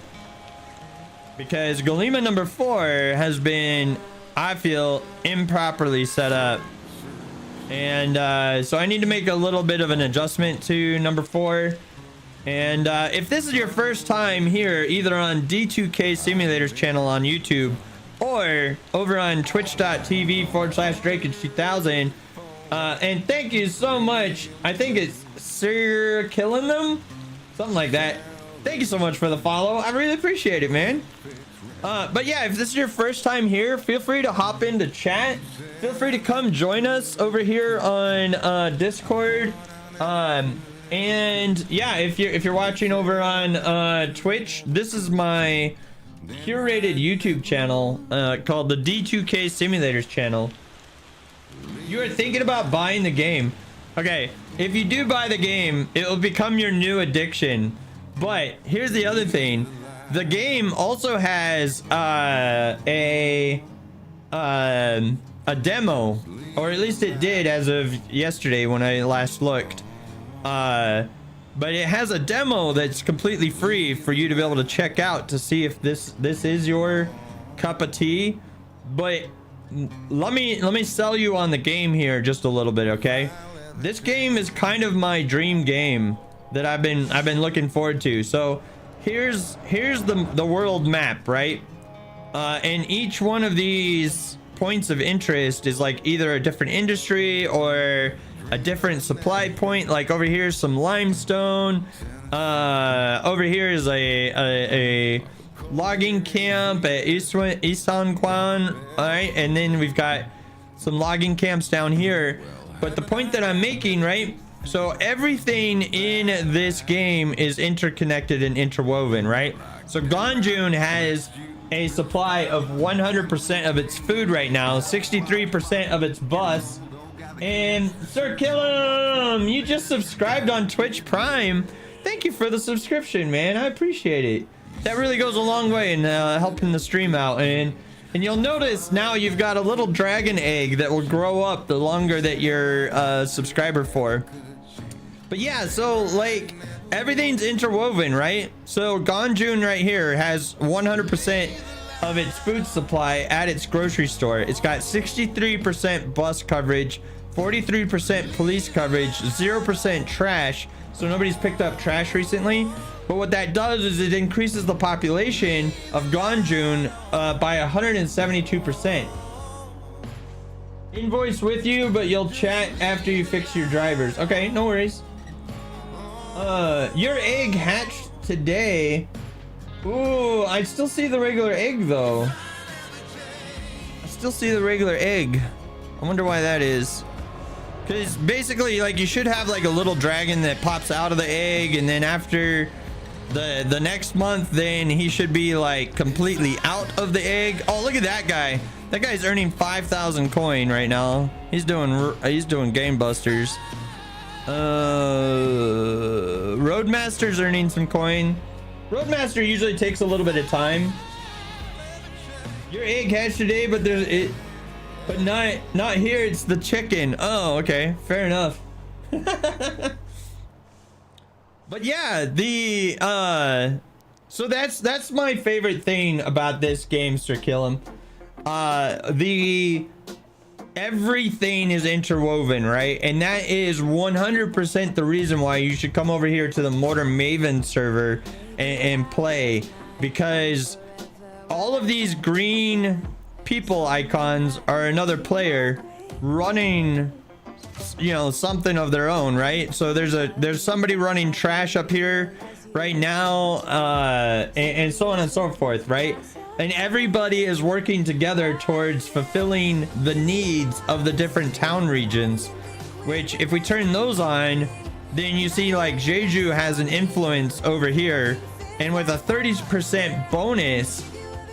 because Galima number 4 has been, I feel, improperly set up, and so I need to make a little bit of an adjustment to number 4. And if this is your first time here, either on D2K Simulators channel on YouTube or over on twitch.tv/Drakage2000, and thank you so much. I think it's Sir Killing Them, something like that. Thank you so much for the follow. I really appreciate it, man. But yeah, if this is your first time here, feel free to hop into chat. Feel free to come join us over here on Discord. And yeah, if you're watching over on Twitch, this is my curated YouTube channel called the D2K Simulators channel. You are thinking about buying the game. Okay, if you do buy the game, it will become your new addiction. But here's the other thing. The game also has a demo, or at least it did as of yesterday when I last looked. But it has a demo that's completely free for you to be able to check out to see if this is your cup of tea. But let me sell you on the game here just a little bit, okay? This game is kind of my dream game that I've been looking forward to. So here's the world map, right? And each one of these points of interest is like either a different industry or a different supply point. Like over here is some limestone. Over here is a logging camp at Isanquan. All right, and then we've got some logging camps down here. But the point that I'm making, right? So everything in this game is interconnected and interwoven, right? So Ganjun has a supply of 100% of its food right now, 63% of its bus. And Sir Killam, you just subscribed on Twitch Prime. Thank you for the subscription, man. I appreciate it. That really goes a long way in helping the stream out. And you'll notice now you've got a little dragon egg that will grow up the longer that you're a subscriber for. But yeah, so like everything's interwoven, right? So Ganjun right here has 100% of its food supply at its grocery store. It's got 63% bus coverage, 43% police coverage, 0% trash. So nobody's picked up trash recently. But what that does is it increases the population of Ganjun by 172%. Invoice with you, but you'll chat after you fix your drivers. Okay, no worries. Your egg hatched today. Ooh, I still see the regular egg though. I still see the regular egg. I wonder why that is. Because basically, like, you should have like a little dragon that pops out of the egg, and then after the next month, then he should be like completely out of the egg. Oh, look at that guy. That guy's earning 5,000 coin right now. He's doing game busters. Roadmaster's earning some coin. Roadmaster usually takes a little bit of time. Your egg hatched today, but but not here. It's the chicken. Oh, okay, fair enough. But yeah, so that's my favorite thing about this game, Sir Killam. Everything is interwoven, right? And that is 100% the reason why you should come over here to the Mortar Maven server and play, because all of these green people icons are another player running, you know, something of their own, right? So there's somebody running trash up here right now, and so on and so forth, right? And everybody is working together towards fulfilling the needs of the different town regions, which if we turn those on, then you see like Jeju has an influence over here, and with a 30% bonus,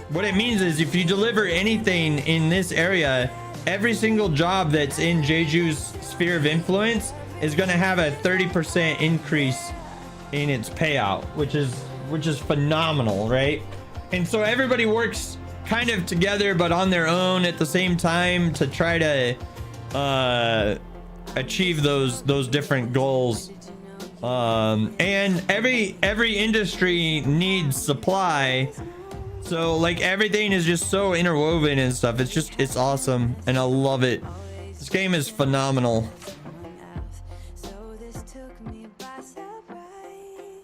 what it means is if you deliver anything in this area, every single job that's in Jeju's sphere of influence is going to have a 30% increase in its payout, which is phenomenal, right? And so everybody works kind of together, but on their own at the same time to try to achieve those different goals. And every industry needs supply. So like everything is just so interwoven and stuff. It's awesome. And I love it. This game is phenomenal.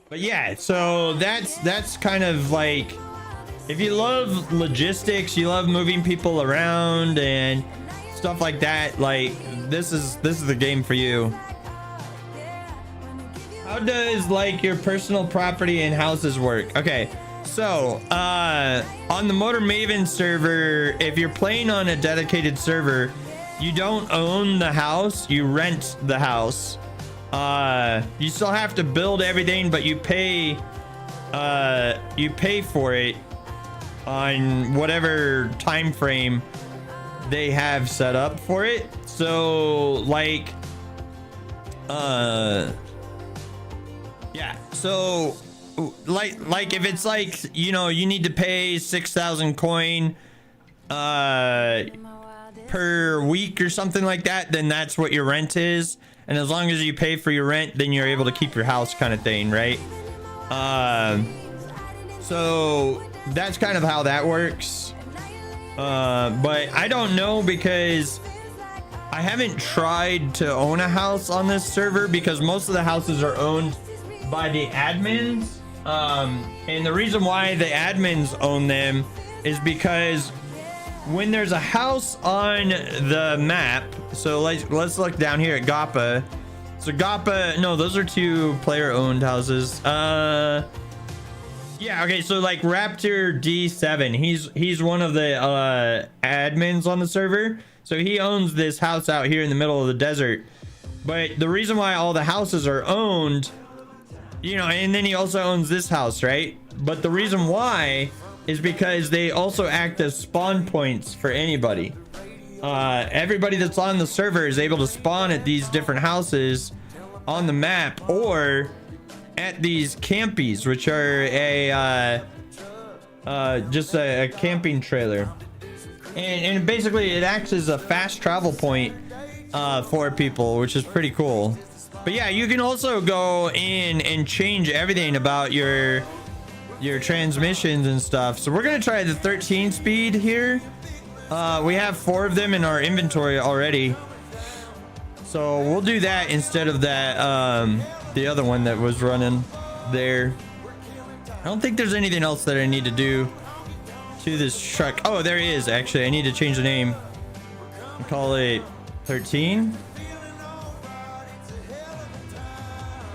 But yeah, so that's kind of like, if you love logistics, you love moving people around and stuff like that, like this is the game for you. How does like your personal property and houses work? Okay, so on the Motor Maven server, if you're playing on a dedicated server, you don't own the house, you rent the house. You still have to build everything, but you pay for it on whatever time frame they have set up for it. So like yeah, so like if it's like, you know, you need to pay 6,000 coin per week or something like that, then that's what your rent is. And as long as you pay for your rent, then you're able to keep your house, kind of thing, right? So that's kind of how that works. But I don't know, because I haven't tried to own a house on this server, because most of the houses are owned by the admins. And the reason why the admins own them is because when there's a house on the map, so let's look down here at Gappa. So Gappa, no, those are two player owned houses. Yeah, okay, so like Raptor D7, he's one of the admins on the server. So he owns this house out here in the middle of the desert. But the reason why all the houses are owned, you know, and then he also owns this house, right? But the reason why is because they also act as spawn points for anybody. Everybody that's on the server is able to spawn at these different houses on the map, or at these campies, which are just a camping trailer, and basically it acts as a fast travel point for people, which is pretty cool. But yeah, you can also go in and change everything about your transmissions and stuff. So we're gonna try the 13 speed here. We have 4 of them in our inventory already, so we'll do that instead of that the other one that was running there. I don't think there's anything else that I need to do to this truck. Oh, there he is. Actually, I need to change the name and call it 13.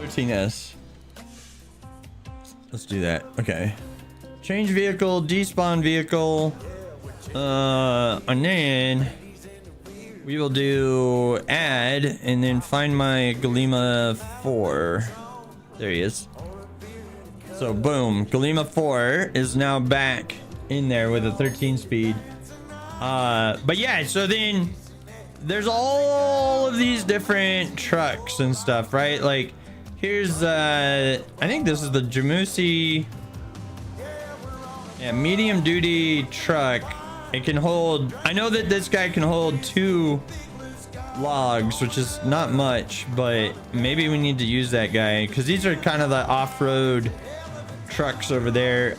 13S. Let's do that. Okay. Change vehicle, despawn vehicle. And then we will do add and then find my Galima 4. There he is. So boom, Galima 4 is now back in there with a 13 speed. But yeah, so then there's all of these different trucks and stuff, right? Like here's I think this is the Jamusi, yeah, medium duty truck. It can hold, I know that this guy can hold 2 logs, which is not much, but maybe we need to use that guy because these are kind of the off-road trucks over there.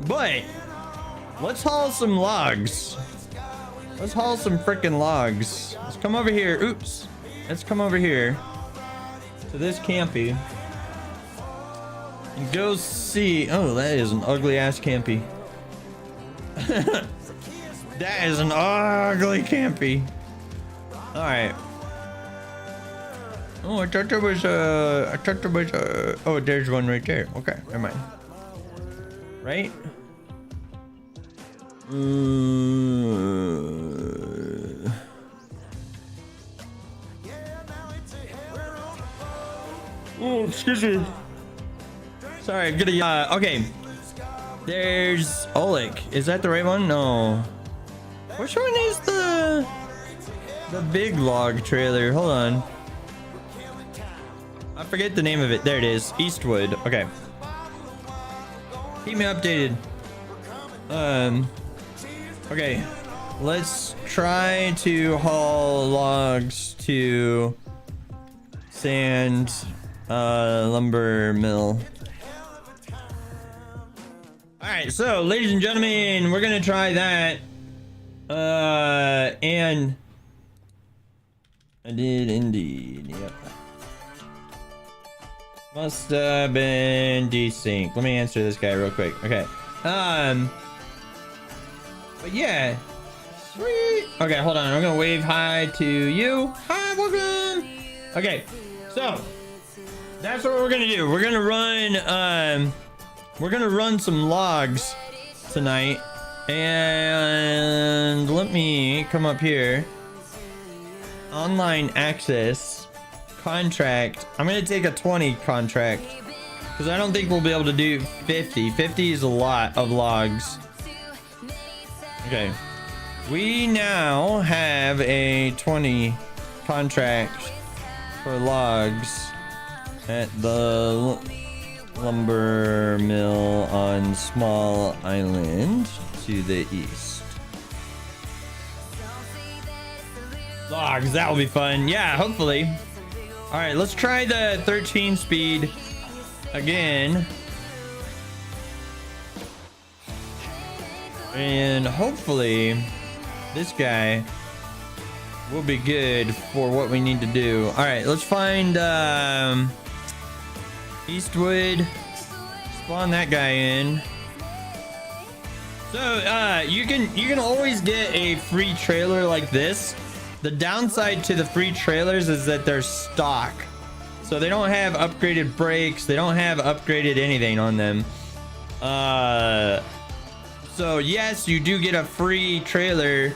But let's haul some logs. Let's haul some freaking logs. Let's come over here. Oops. Let's come over here to this campy and go see. Oh, that is an ugly ass campy. That is an ugly campy. All right. Oh, I thought there was a. Oh, there's one right there. Okay, never mind. Right? Oh, excuse me. Sorry, I'm gonna. Okay. There's Oleg. Is that the right one? No. Which one is the big log trailer? Hold on. I forget the name of it. There it is. Eastwood. Okay. Keep me updated. Okay. Let's try to haul logs to sand lumber mill. All right, so ladies and gentlemen, we're gonna try that. And I did indeed. Yep. Must have been desync. Let me answer this guy real quick. Okay. But yeah. Sweet. Okay, hold on. I'm gonna wave hi to you. Hi, welcome. Okay, so that's what we're gonna do. We're gonna run some logs tonight. And let me come up here. Online access contract. I'm gonna take a 20 contract because I don't think we'll be able to do 50. 50 is a lot of logs. Okay, we now have a 20 contract for logs at the lumber mill on Small Island to the east. Logs, that will be fun. Yeah, hopefully. All right, let's try the 13 speed again. And hopefully this guy will be good for what we need to do. All right, let's find Eastwood. Spawn that guy in. So you can always get a free trailer like this. The downside to the free trailers is that they're stock, so they don't have upgraded brakes, they don't have upgraded anything on them. So yes, you do get a free trailer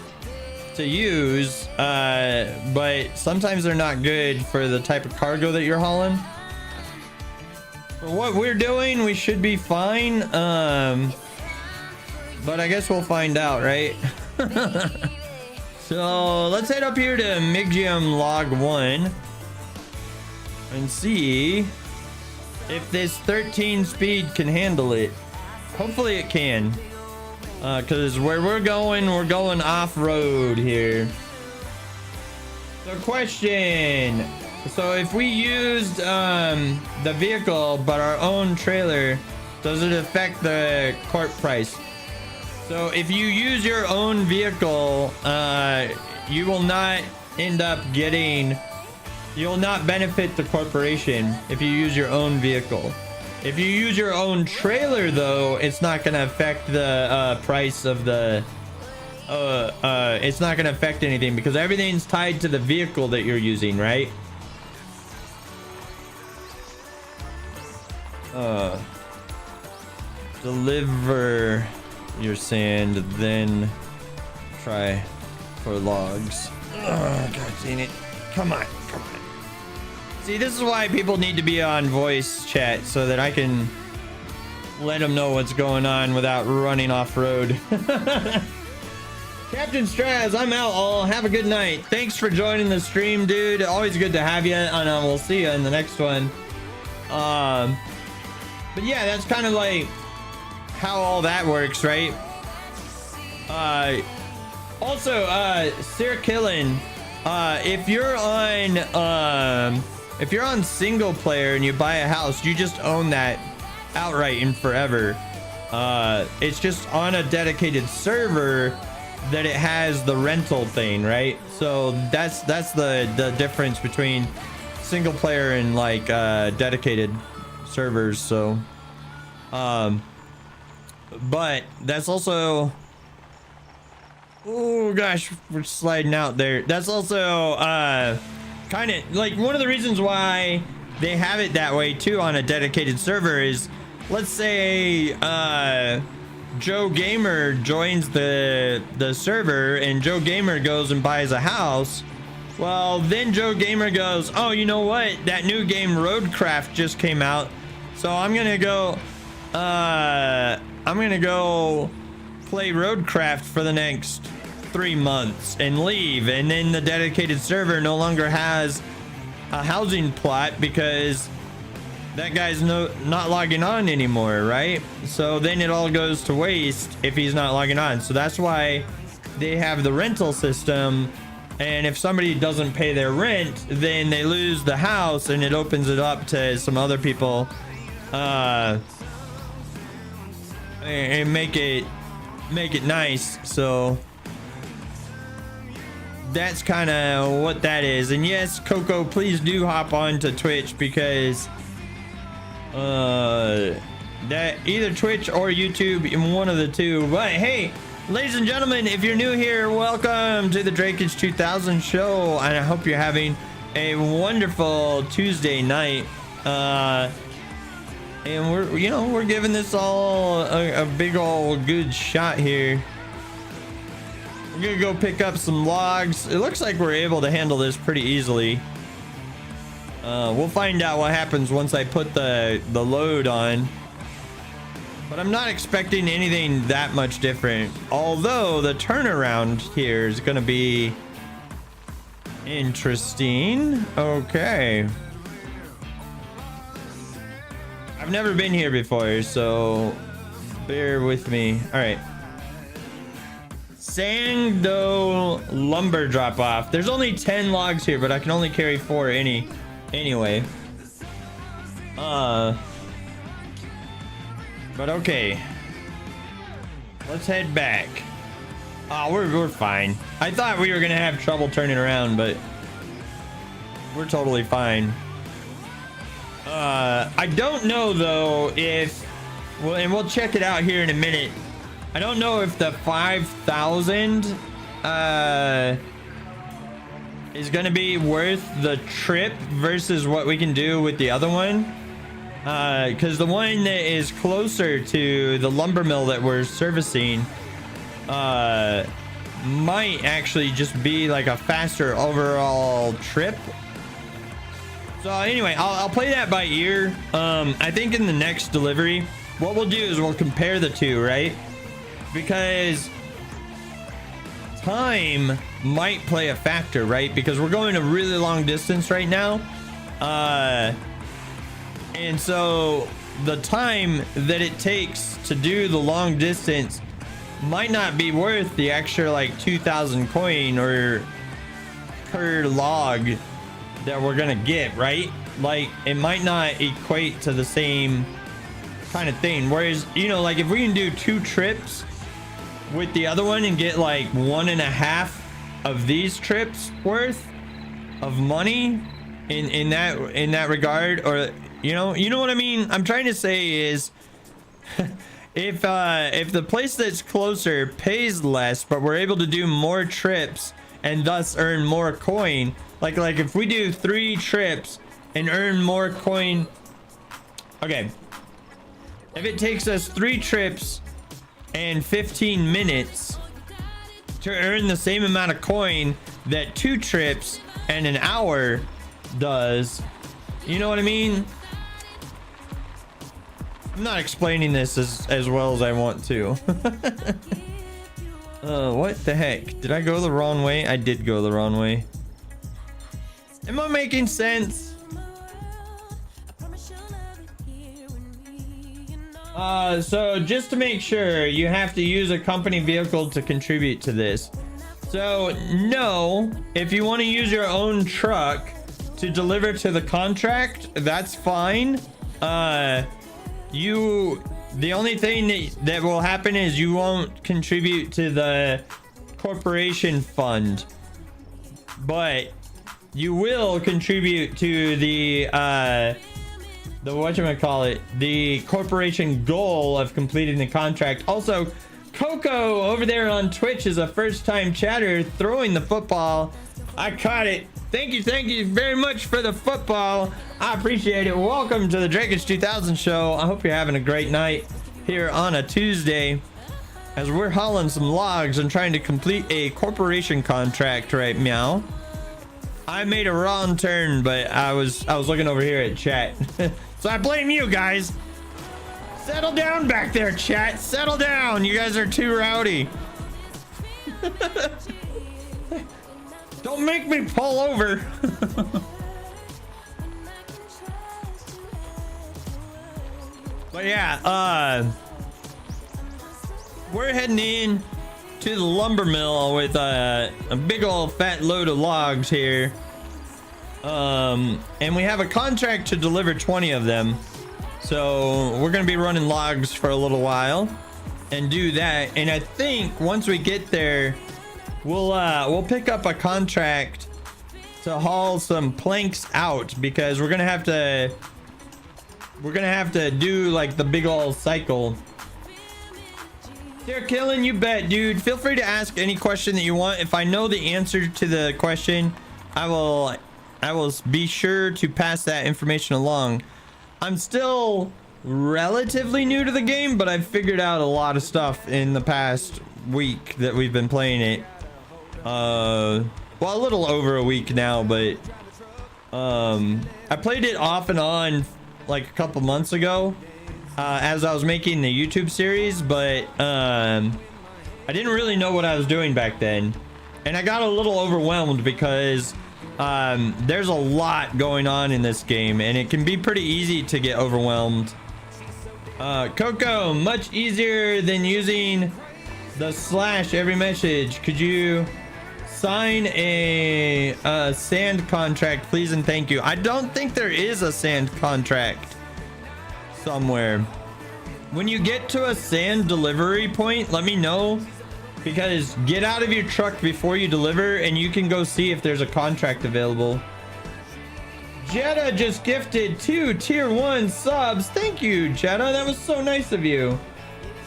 to use, but sometimes they're not good for the type of cargo that you're hauling. For what we're doing, we should be fine. But I guess we'll find out, right? So let's head up here to Migium Log 1 and see if this 13 speed can handle it. Hopefully it can. Because where we're going off-road here. The question. So if we used the vehicle but our own trailer, does it affect the corp price? So if you use your own vehicle, you will not end up getting, you'll not benefit the corporation if you use your own vehicle. If you use your own trailer though, it's not going to affect the price of the it's not going to affect anything because everything's tied to the vehicle that you're using, right? Deliver your sand, then try for logs. Oh, God dang it. Come on. See, this is why people need to be on voice chat so that I can let them know what's going on without running off road. Captain Straz, I'm out all. Have a good night. Thanks for joining the stream, dude. Always good to have you. And we'll see you in the next one. But yeah, that's kind of like how all that works, right? Also, Sir Killin, if you're on single player and you buy a house, you just own that outright and forever. It's just on a dedicated server that it has the rental thing, right? So that's the difference between single player and like dedicated servers. So but that's also, oh gosh, we're sliding out there. That's also kind of like one of the reasons why they have it that way too on a dedicated server is, let's say Joe Gamer joins the server and Joe Gamer goes and buys a house. Well, then Joe Gamer goes, oh, you know what, that new game Roadcraft just came out, so I'm gonna go play Roadcraft for the next 3 months and leave, and then the dedicated server no longer has a housing plot because that guy's not logging on anymore, right? So then it all goes to waste if he's not logging on. So that's why they have the rental system, and if somebody doesn't pay their rent, then they lose the house and it opens it up to some other people and make it nice. So that's kind of what that is. And yes, Coco, please do hop on to Twitch because that either Twitch or YouTube, one of the two. But hey, ladies and gentlemen, if you're new here, welcome to the Drakeage 2000 show, and I hope you're having a wonderful Tuesday night. And we're giving this all a big old good shot here. We're gonna go pick up some logs. It looks like we're able to handle this pretty easily. We'll find out what happens once I put the load on. But I'm not expecting anything that much different. Although the turnaround here is gonna be interesting. Okay. I've never been here before, so bear with me. All right. Sando lumber drop off. There's only 10 logs here, but I can only carry 4 anyway. But okay. Let's head back. Oh, we're fine. I thought we were gonna have trouble turning around, but we're totally fine. I don't know though if, well, and we'll check it out here in a minute. I don't know if the 5,000 is gonna be worth the trip versus what we can do with the other one, because the one that is closer to the lumber mill that we're servicing might actually just be like a faster overall trip. So anyway, I'll play that by ear. I think in the next delivery, what we'll do is we'll compare the two, right? Because time might play a factor, right? Because we're going a really long distance right now. And so the time that it takes to do the long distance might not be worth the extra like 2,000 coin or per log that we're gonna get, right? Like it might not equate to the same kind of thing. Whereas, you know, like if we can do 2 trips with the other one and get like 1.5 of these trips worth of money in that regard, or you know what I mean? I'm trying to say is if the place that's closer pays less, but we're able to do more trips and thus earn more coin, like if we do 3 trips and earn more coin. Okay, if it takes us 3 trips and 15 minutes to earn the same amount of coin that 2 trips and an hour does, you know what I mean? I'm not explaining this as well as I want to. What the heck? Did I go the wrong way? I did go the wrong way. Am I making sense? So just to make sure, you have to use a company vehicle to contribute to this. So no, if you want to use your own truck to deliver to the contract, that's fine. The only thing that will happen is you won't contribute to the corporation fund, but you will contribute to the whatchamacallit, the corporation goal of completing the contract. Also, Coco over there on Twitch is a first-time chatter throwing the football. I caught it. Thank you very much for the football. I appreciate it. Welcome to the Drakage 2000 show. I hope you're having a great night here on a Tuesday as we're hauling some logs and trying to complete a corporation contract right now. I made a wrong turn, but I was looking over here at chat. So I blame you guys. Settle down back there, chat. Settle down. You guys are too rowdy. Don't make me pull over. But yeah, we're heading in to the lumber mill with a big old fat load of logs here. And we have a contract to deliver 20 of them. So we're gonna be running logs for a little while and do that. And I think once we get there, we'll pick up a contract to haul some planks out, because we're gonna have to do like the big old cycle. They're killing you, bet, dude. Feel free to ask any question that you want. If I know the answer to the question, I will be sure to pass that information along. I'm still relatively new to the game, but I've figured out a lot of stuff in the past week that we've been playing it. Well, a little over a week now, but I played it off and on like a couple months ago as I was making the YouTube series, but I didn't really know what I was doing back then, and I got a little overwhelmed because there's a lot going on in this game, and it can be pretty easy to get overwhelmed. Coco, much easier than using the / every message. Could you sign a sand contract, please and thank you? I don't think there is a sand contract somewhere. When you get to a sand delivery point, let me know, because get out of your truck before you deliver and you can go see if there's a contract available. Jetta just gifted 2 tier 1 subs. Thank you, Jetta. That was so nice of you.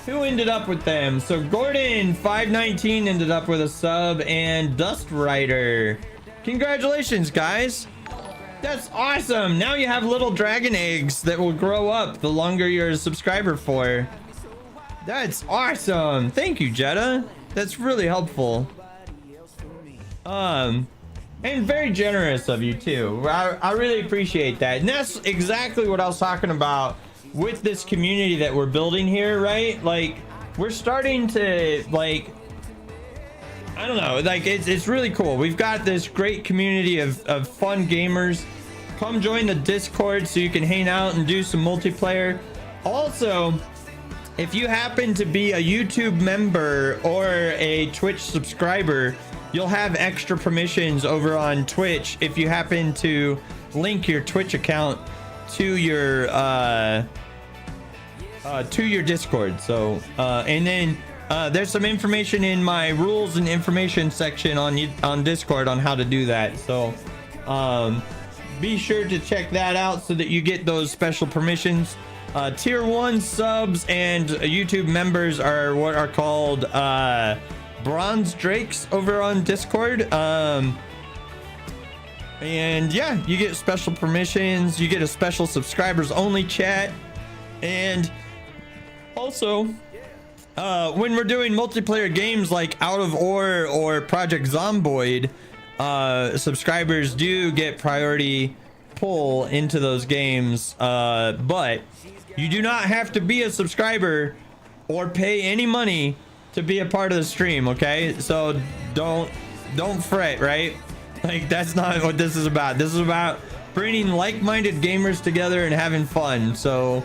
Who ended up with them? So Gordon 519 ended up with a sub, and Dust Rider. Congratulations, guys. That's awesome. Now you have little dragon eggs that will grow up the longer you're a subscriber for. That's awesome. Thank you, Jetta. That's really helpful. And very generous of you too. I really appreciate that. And that's exactly what I was talking about with this community that we're building here, right? Like, we're starting to, like, I don't know, like it's really cool. We've got this great community of fun gamers. Come join the Discord so you can hang out and do some multiplayer. Also, if you happen to be a YouTube member or a Twitch subscriber you'll have extra permissions over on Twitch if you happen to link your Twitch account to your Discord. So and then there's some information in my rules and information section on Discord on how to do that. So be sure to check that out so that you get those special permissions. Tier 1 subs and YouTube members are what are called Bronze Drakes over on Discord. And yeah, you get special permissions, you get a special subscribers only chat, and also when we're doing multiplayer games like Out of Ore or Project Zomboid, subscribers do get priority pull into those games, but you do not have to be a subscriber or pay any money to be a part of the stream, okay? So don't fret, right? Like, that's not what this is about. This is about bringing like-minded gamers together and having fun. So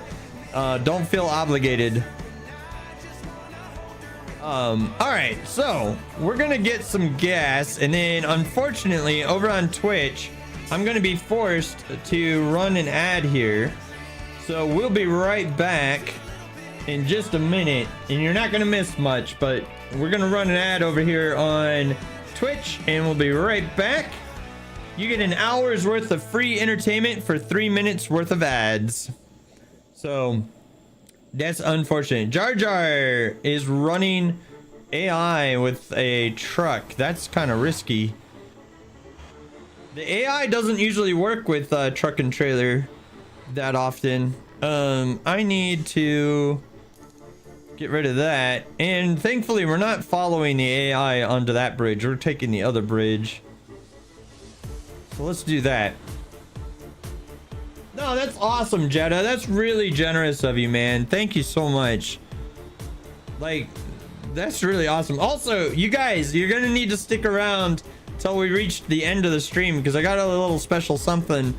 don't feel obligated. All right, so we're gonna get some gas, and then unfortunately over on Twitch I'm gonna be forced to run an ad here. So we'll be right back in just a minute, and you're not gonna miss much, but we're gonna run an ad over here on Twitch, and we'll be right back. You get an hour's worth of free entertainment for 3 minutes worth of ads. So that's unfortunate. Jar Jar is running AI with a truck. That's kind of risky. The AI doesn't usually work with truck and trailer that often. I need to get rid of that, and thankfully we're not following the AI onto that bridge. We're taking the other bridge, so let's do that. No, that's awesome, Jetta. That's really generous of you, man. Thank you so much. Like, that's really awesome. Also, you guys, you're gonna need to stick around till we reach the end of the stream, because I got a little special something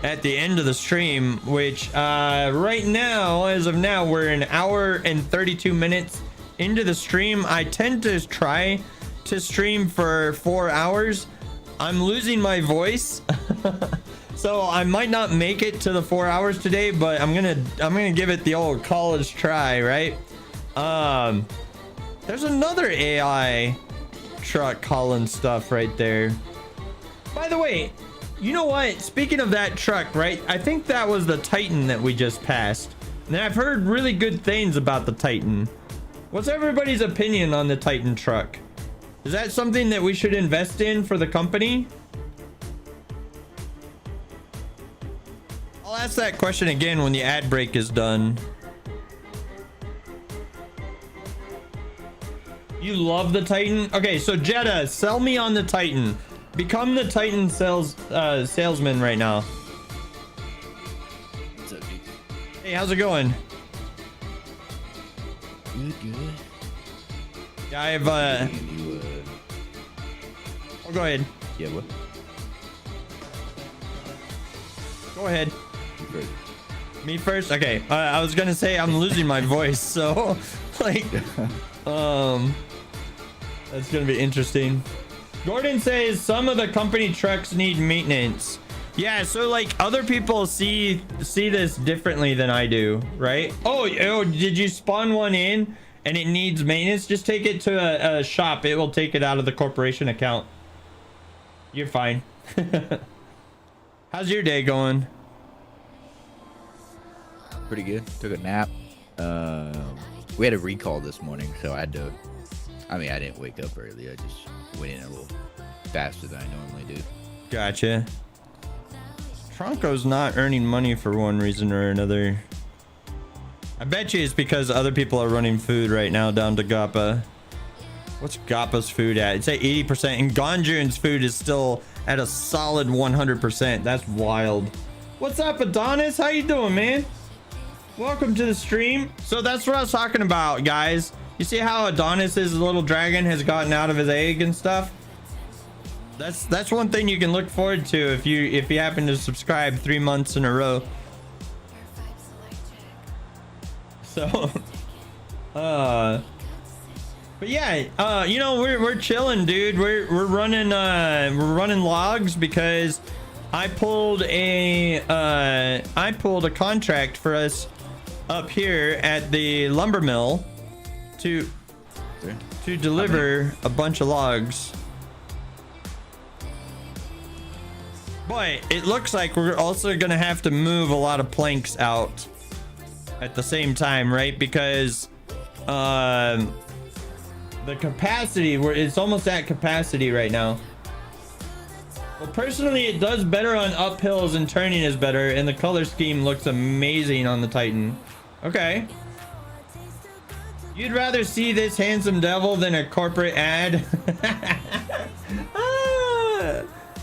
at the end of the stream, which right now, as of now, we're an hour and 32 minutes into the stream. I tend to try to stream for 4 hours. I'm losing my voice. So I might not make it to the 4 hours today, but I'm gonna give it the old college try, right? There's another AI truck hauling stuff right there. By the way, you know what? Speaking of that truck, right? I think that was the Titan that we just passed. And I've heard really good things about the Titan. What's everybody's opinion on the Titan truck? Is that something that we should invest in for the company? I'll ask that question again when the ad break is done. You love the Titan? Okay, so Jetta, sell me on the Titan. Become the Titan salesman right now. What's up, dude? Hey, how's it going? Good. Yeah, I have oh, go ahead. Yeah, what? Go ahead. You first. Me first? Okay. I was gonna say I'm losing my voice, so like that's gonna be interesting. Gordon says some of the company trucks need maintenance. Yeah, so like other people see this differently than I do, right? Oh, did you spawn one in and it needs maintenance? Just take it to a shop. It will take it out of the corporation account. You're fine. How's your day going? Pretty good. Took a nap. We had a recall this morning, so I had to. I mean, I didn't wake up early. I just went in a little faster than I normally do. Gotcha. Tronco's not earning money for one reason or another. I bet you it's because other people are running food right now down to Gappa. What's Gappa's food at? It's at 80%, and Gonjun's food is still at a solid 100%. That's wild. What's up, Adonis? How you doing, man? Welcome to the stream. So that's what I was talking about, guys. You see how Adonis's little dragon has gotten out of his egg and stuff? That's one thing you can look forward to if you happen to subscribe 3 months in a row. So But yeah, you know, we're chilling, dude. We're running logs because I pulled a contract for us up here at the lumber mill to deliver a bunch of logs. But it looks like we're also gonna have to move a lot of planks out at the same time, right? Because the capacity, it's almost at capacity right now. Well, personally, it does better on uphills and turning is better, and the color scheme looks amazing on the Titan. Okay. You'd rather see this handsome devil than a corporate ad?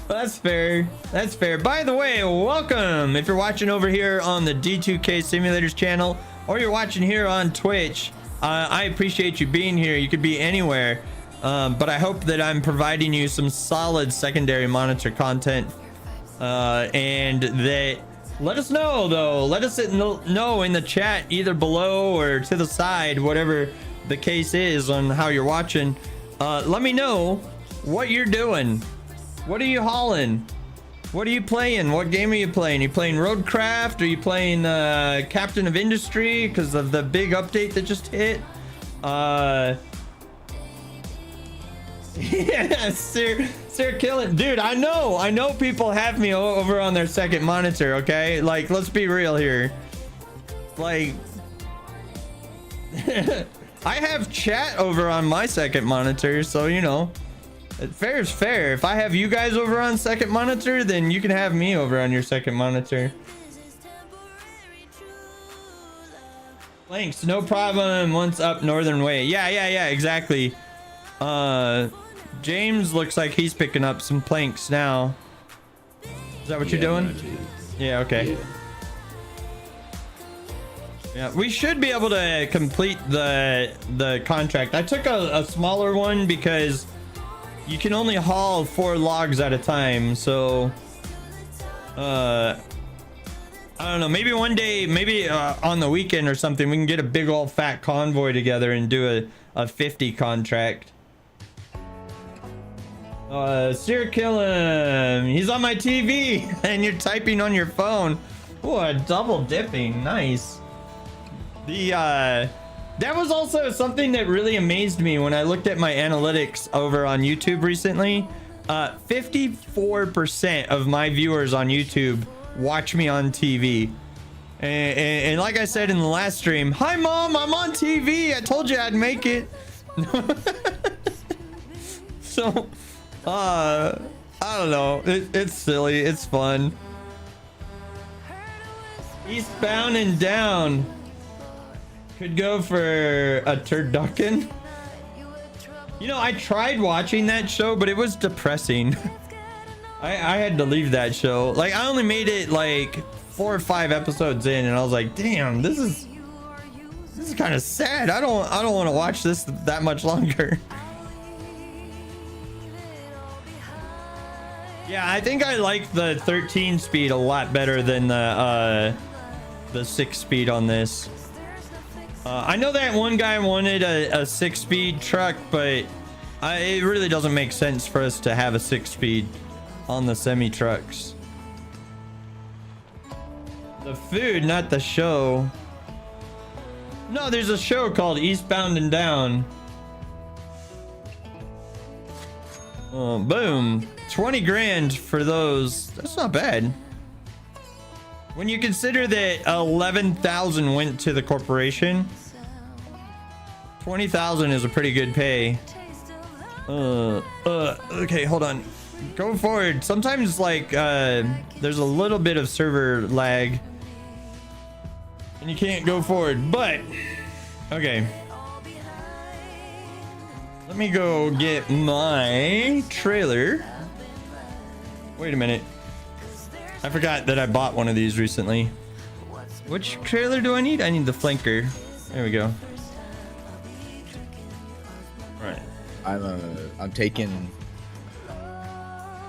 That's fair. That's fair. By the way, welcome. If you're watching over here on the D2K Simulators channel, or you're watching here on Twitch, I appreciate you being here. You could be anywhere, but I hope that I'm providing you some solid secondary monitor content, and that let us know, though. Let us know in the chat, either below or to the side, whatever the case is on how you're watching. Let me know what you're doing. What are you hauling? What are you playing? What game are you playing? Are you playing Roadcraft? Are you playing Captain of Industry because of the big update that just hit? Yeah, Sir Killing. Dude, I know people have me over on their second monitor, okay? Like, let's be real here. Like, I have chat over on my second monitor, so, you know. Fair is fair. If I have you guys over on second monitor, then you can have me over on your second monitor. Thanks, no problem. Once up Northern Way. Yeah, exactly. James looks like he's picking up some planks now. Is that what you're doing? Yeah, okay. Yeah, we should be able to complete the contract. I took a smaller one because you can only haul 4 logs at a time, so I don't know, maybe one day, maybe on the weekend or something, we can get a big old fat convoy together and do a 50 contract. Sir Killim, he's on my TV and you're typing on your phone. Oh, double dipping, nice. That was also something that really amazed me when I looked at my analytics over on YouTube recently. 54% of my viewers on YouTube watch me on TV. And like I said in the last stream, hi mom, I'm on TV. I told you I'd make it. So, I don't know. It's silly. It's fun. Eastbound and Down. Could go for a turducken. You know, I tried watching that show, but it was depressing. I had to leave that show. Like, I only made it like 4 or 5 episodes in, and I was like, damn, this is kind of sad. I don't want to watch this that much longer. Yeah, I think I like the 13 speed a lot better than the 6 speed on this. I know that one guy wanted a 6-speed truck, but it really doesn't make sense for us to have a 6-speed on the semi trucks. The food, not the show. No, there's a show called Eastbound and Down. Boom. 20 grand for those. That's not bad. When you consider that 11,000 went to the corporation, 20,000 is a pretty good pay. Okay, hold on. Go forward. Sometimes, like, there's a little bit of server lag, and you can't go forward. But okay, let me go get my trailer. Wait a minute. I forgot that I bought one of these recently. Which trailer do I need? I need the flanker. There we go. All right. I'm taking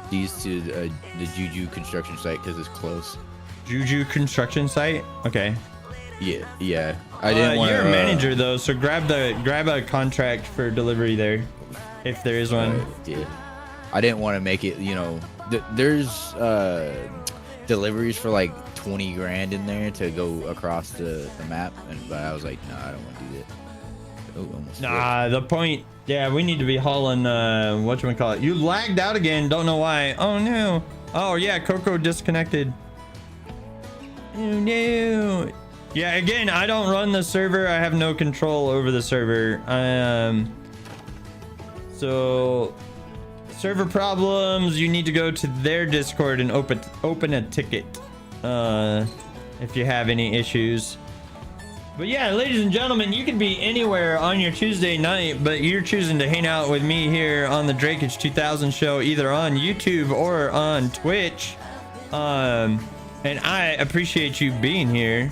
these to the Juju construction site because it's close. Juju construction site? Okay. Yeah. I didn't want to. You're a manager though, so grab a contract for delivery there, if there is one. Yeah. I didn't want to make it. There's deliveries for like 20 grand in there to go across the map, but I was like, no, I don't want to do that. Oh, almost. Nah, the point. Yeah, we need to be hauling. Whatchamacallit. You lagged out again. Don't know why. Oh no. Oh yeah, Coco disconnected. Oh no. Yeah, again, I don't run the server. I have no control over the server. So server problems, you need to go to their Discord and open a ticket if you have any issues. But yeah, ladies and gentlemen, you could be anywhere on your Tuesday night, but you're choosing to hang out with me here on the Drakeage 2000 show, either on YouTube or on Twitch. And I appreciate you being here.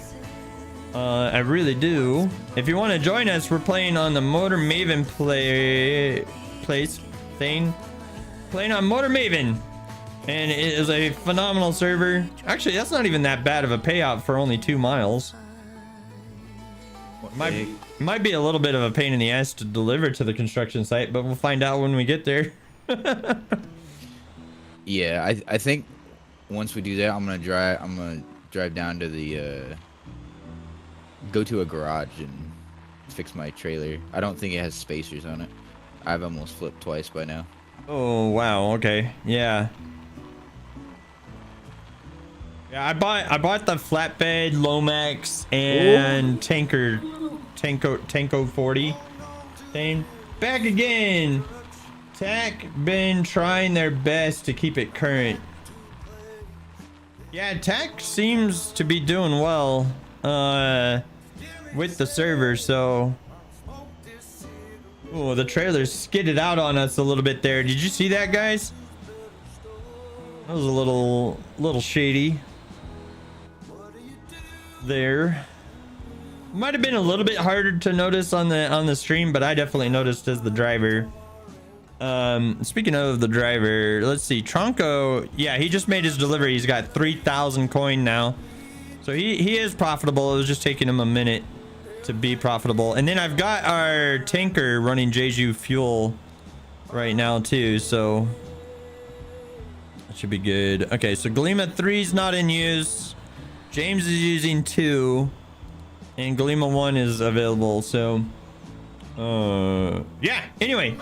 I really do. If you want to join us, we're playing on the Motor Maven playing on Motor Maven, and it is a phenomenal server. Actually, that's not even that bad of a payout for only 2 miles. Might be a little bit of a pain in the ass to deliver to the construction site, but we'll find out when we get there. Yeah, I think once we do that, I'm gonna drive down to the go to a garage and fix my trailer. I don't think it has spacers on it. I've almost flipped twice by now. Oh wow, okay. Yeah, I bought the flatbed Lomax and Tanko 40 thing back again. Tech been trying their best to keep it current. Yeah, Tech seems to be doing well with the server, so oh, the trailer skidded out on us a little bit there. Did you see that, guys? That was a little shady there. Might have been a little bit harder to notice on the stream, but I definitely noticed as the driver. Speaking of the driver, let's see. Tronco, yeah, he just made his delivery. He's got 3,000 coin now, so he is profitable. It was just taking him a minute to be profitable. And then I've got our tanker running Jeju fuel right now too, so that should be good. Okay, so Galima 3 is not in use. James is using 2, and Galima 1 is available. So yeah, anyway,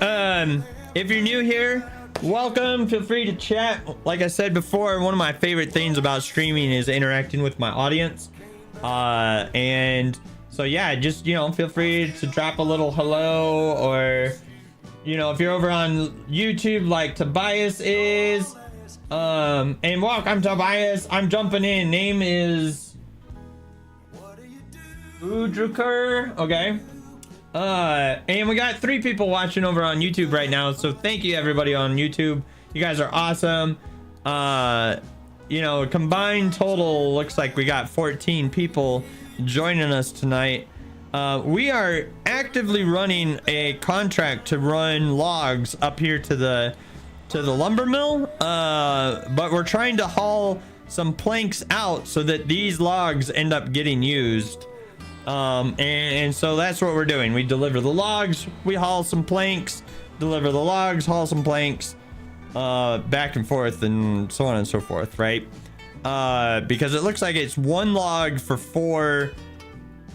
if you're new here, welcome. Feel free to chat. Like I said before, one of my favorite things about streaming is interacting with my audience, and so yeah, just feel free to drop a little hello, or if you're over on YouTube like Tobias is, and welcome Tobias. I'm jumping in. Name is Udruker. Okay. And we got 3 people watching over on YouTube right now, so thank you everybody on YouTube. You guys are awesome. Combined total looks like we got 14 people joining us tonight. We are actively running a contract to run logs up here to the lumber mill, but we're trying to haul some planks out so that these logs end up getting used. And so that's what we're doing. We deliver the logs, we haul some planks, deliver the logs, haul some planks, back and forth, and so on and so forth, right? Because it looks like it's 1 log for 4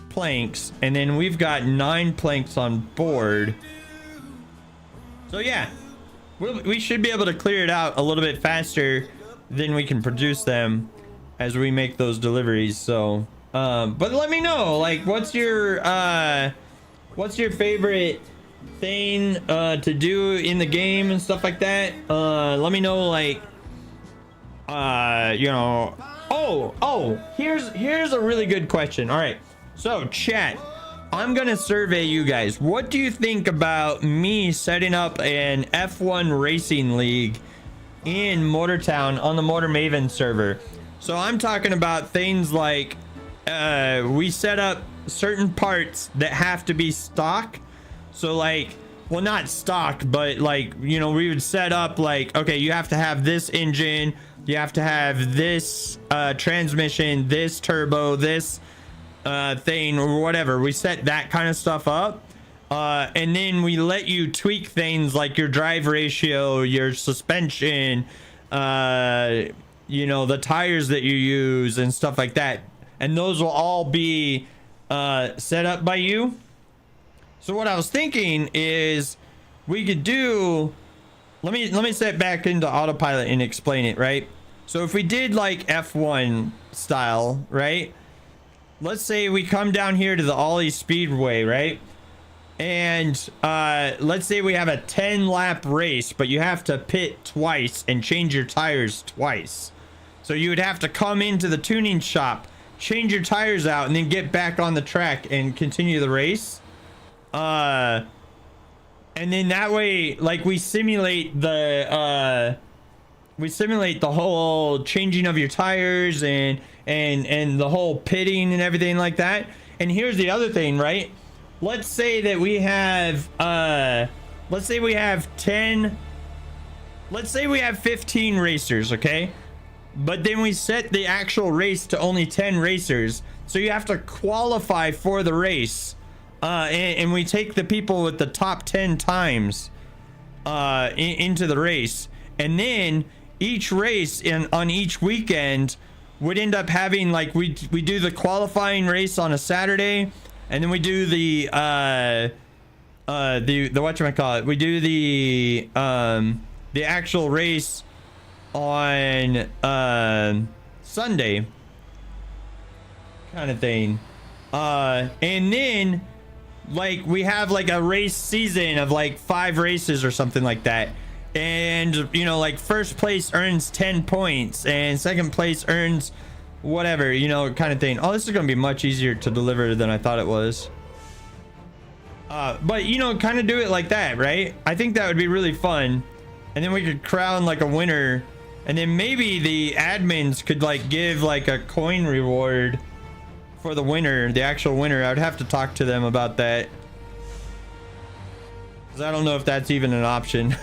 planks, and then we've got 9 planks on board. So yeah, we should be able to clear it out a little bit faster than we can produce them as we make those deliveries. So but let me know, like, what's your favorite thing to do in the game and stuff like that. Let me know, like, here's a really good question. All right, so chat, I'm gonna survey you guys. What do you think about me setting up an F1 racing league in Motortown on the Motor Maven server? So I'm talking about things like we set up certain parts that have to be stock. So like, well, not stock, but like, we would set up like, okay, you have to have this engine, you have to have this transmission, this turbo, this thing or whatever. We set that kind of stuff up. And then we let you tweak things like your drive ratio, your suspension, you know, the tires that you use and stuff like that. And those will all be set up by you. So what I was thinking is we could do, let me set back into autopilot and explain it, right? So if we did like F1 style, right? Let's say we come down here to the Ollie Speedway, right? And let's say we have a 10 lap race, but you have to pit twice and change your tires twice. So you would have to come into the tuning shop, change your tires out, and then get back on the track and continue the race. And then that way, like, we simulate the whole changing of your tires and the whole pitting and everything like that. And here's the other thing, right? Let's say that we have let's say we have 15 racers, okay? But then we set the actual race to only 10 racers, so you have to qualify for the race, and we take the people with the top 10 times into the race. And then each race on each weekend would end up having, like, we do the qualifying race on a Saturday, and then we do the whatchamacallit, we do the actual race on Sunday kind of thing. And then, like, we have like a race season of like 5 races or something like that. And, you know, like, first place earns 10 points and second place earns whatever, you know, kind of thing. Oh, this is gonna be much easier to deliver than I thought it was. But, you know, kind of do it like that, right? I think that would be really fun. And then we could crown like a winner, and then maybe the admins could like give like a coin reward for the winner, the actual winner. I would have to talk to them about that, because I don't know if that's even an option.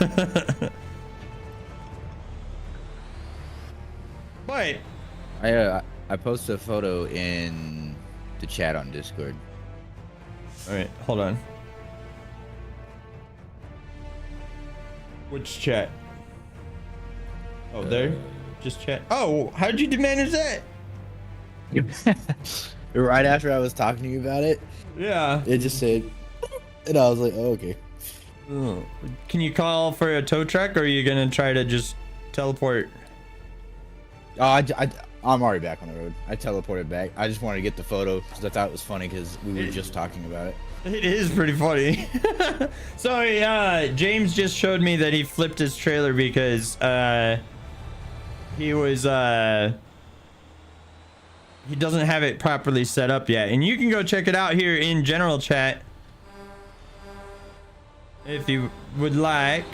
But I posted a photo in the chat on Discord. all right, hold on. Which chat? Oh, there? Just chat. Oh, how'd you manage that? Right after I was talking to you about it, Yeah. it just said, and I was like, oh, okay. Oh. Can you call for a tow truck, or are you gonna try to just teleport? Oh, I'm already back on the road. I teleported back. I just wanted to get the photo because I thought it was funny because we were just talking about it. It is pretty funny. So James just showed me that he flipped his trailer because he doesn't have it properly set up yet. And you can go check it out here in general chat if you would like.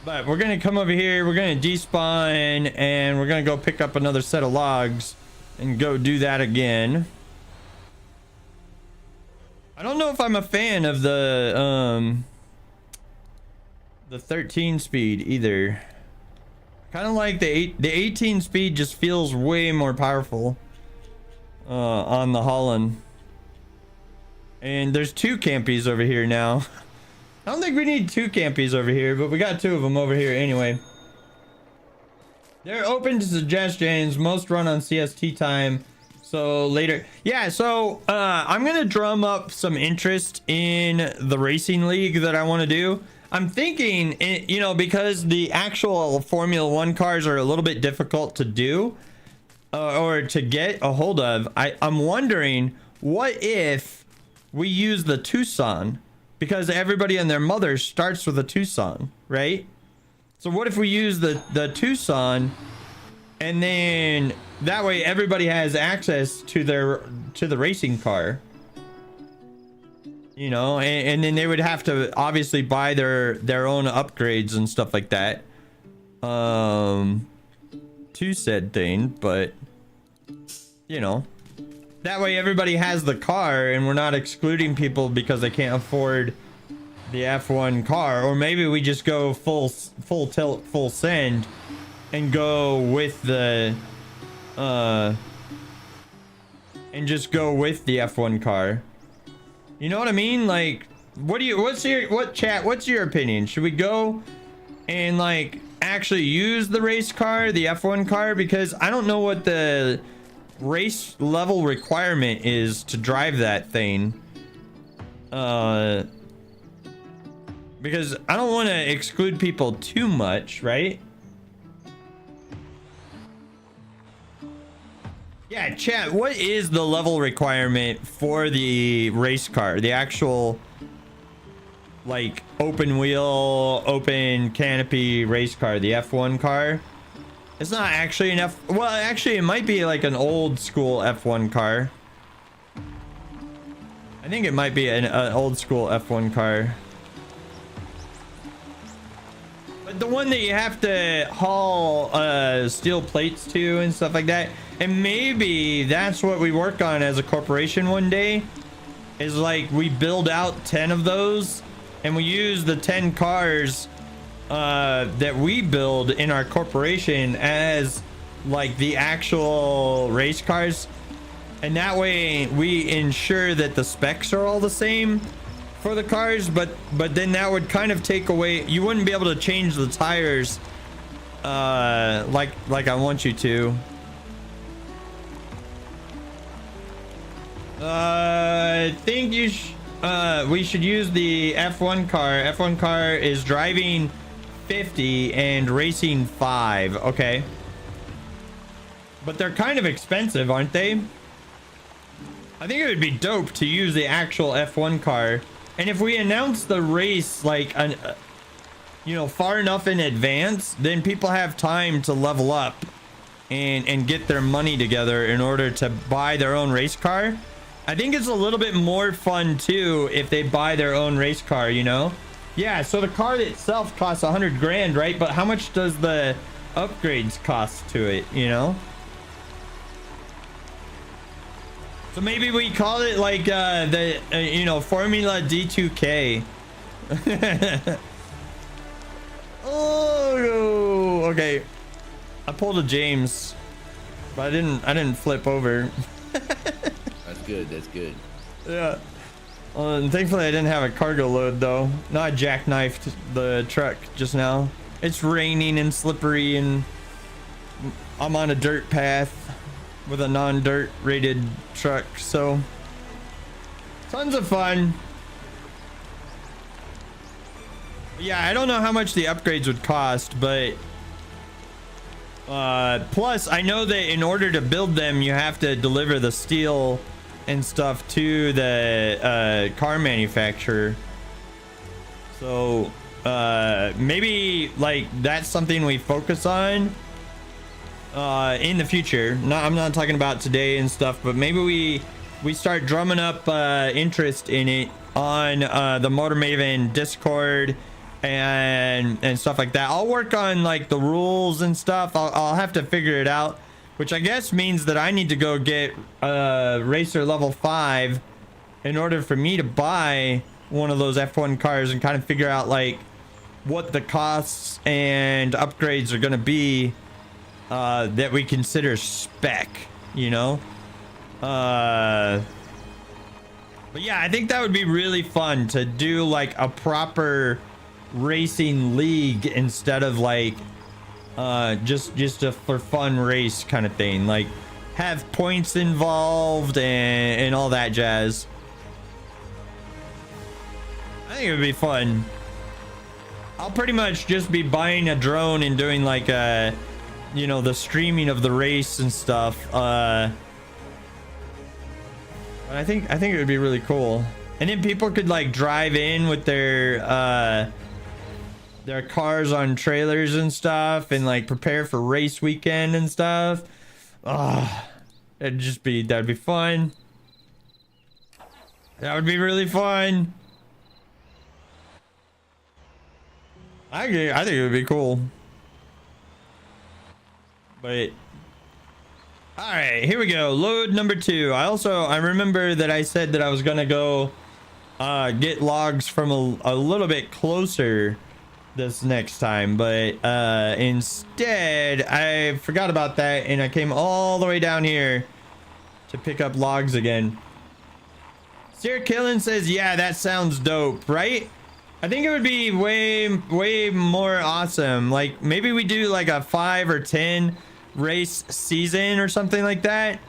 But we're gonna come over here, we're gonna despawn, and we're gonna go pick up another set of logs and go do that again. I don't know if I'm a fan of the 13 speed either. Kind of like the 18 speed just feels way more powerful on the Holland. And there's 2 campies over here now. I don't think we need 2 campies over here, but we got 2 of them over here anyway. They're open to suggestions. Most run on CST time. So later, yeah, so I'm gonna drum up some interest in the racing league that I want to do. I'm thinking, you know, because the actual Formula 1 cars are a little bit difficult to do or to get a hold of. I'm wondering, what if we use the Tucson, because everybody and their mother starts with a Tucson, right? So what if we use the Tucson, and then that way everybody has access to the racing car, you know, and then they would have to obviously buy their own upgrades and stuff like that to said thing. But you know, that way everybody has the car and we're not excluding people because they can't afford the F1 car. Or maybe we just go full tilt, full send, and go with the and just go with the F1 car. You know what I mean? Like, what's your opinion? Should we go and like actually use the race car, the F1 car? Because I don't know what the race level requirement is to drive that thing. Because I don't want to exclude people too much, right? Yeah, chat, what is the level requirement for the race car? The actual, like, open wheel, open canopy race car, the F1 car? It's not actually an well, actually, it might be like an old school F1 car. I think it might be an old school F1 car. But the one that you have to haul steel plates to and stuff like that. And maybe that's what we work on as a corporation one day. Is like we build out 10 of those. And we use the 10 cars that we build in our corporation as like the actual race cars. And that way we ensure that the specs are all the same for the cars, but then that would kind of take away, you wouldn't be able to change the tires like I want you to. I think we should use the F1 car. F1 car is driving 50 and racing 5. Okay. But they're kind of expensive, aren't they? I think it would be dope to use the actual F1 car. And if we announce the race like far enough in advance, then people have time to level up and get their money together in order to buy their own race car. I think it's a little bit more fun too if they buy their own race car, you know? Yeah, so the car itself costs 100 grand, right? But how much does the upgrades cost to it, you know? So maybe we call it like Formula D2K. Oh, okay. I pulled a James, but I didn't flip over. That's good. That's good. Yeah. And thankfully I didn't have a cargo load though. No, I jackknifed the truck just now. It's raining and slippery and I'm on a dirt path with a non-dirt rated truck, so tons of fun. Yeah, I don't know how much the upgrades would cost, but plus I know that in order to build them you have to deliver the steel and stuff to the car manufacturer, so maybe like that's something we focus on in the future. I'm not talking about today and stuff, but maybe we start drumming up interest in it on the Motor Maven Discord and stuff like that. I'll work on like the rules and stuff. I'll have to figure it out, which I guess means that I need to go get racer level 5 in order for me to buy one of those F1 cars and kind of figure out like what the costs and upgrades are going to be that we consider spec, you know? But yeah, I think that would be really fun to do like a proper racing league instead of like just a for fun race kind of thing, like have points involved and all that jazz. I think it would be fun. I'll pretty much just be buying a drone and doing like the streaming of the race and stuff. But I think it would be really cool. And then people could like drive in with their cars on trailers and stuff and like prepare for race weekend and stuff. That'd be fun. That would be really fun. I think it would be cool. But all right, here we go. Load number 2. I remember that I said that I was gonna go get logs from a little bit closer this next time, but instead I forgot about that and I came all the way down here to pick up logs again. Sir Killen says, yeah, that sounds dope, right? I think it would be way more awesome. Like maybe we do like a 5 or 10 race season or something like that.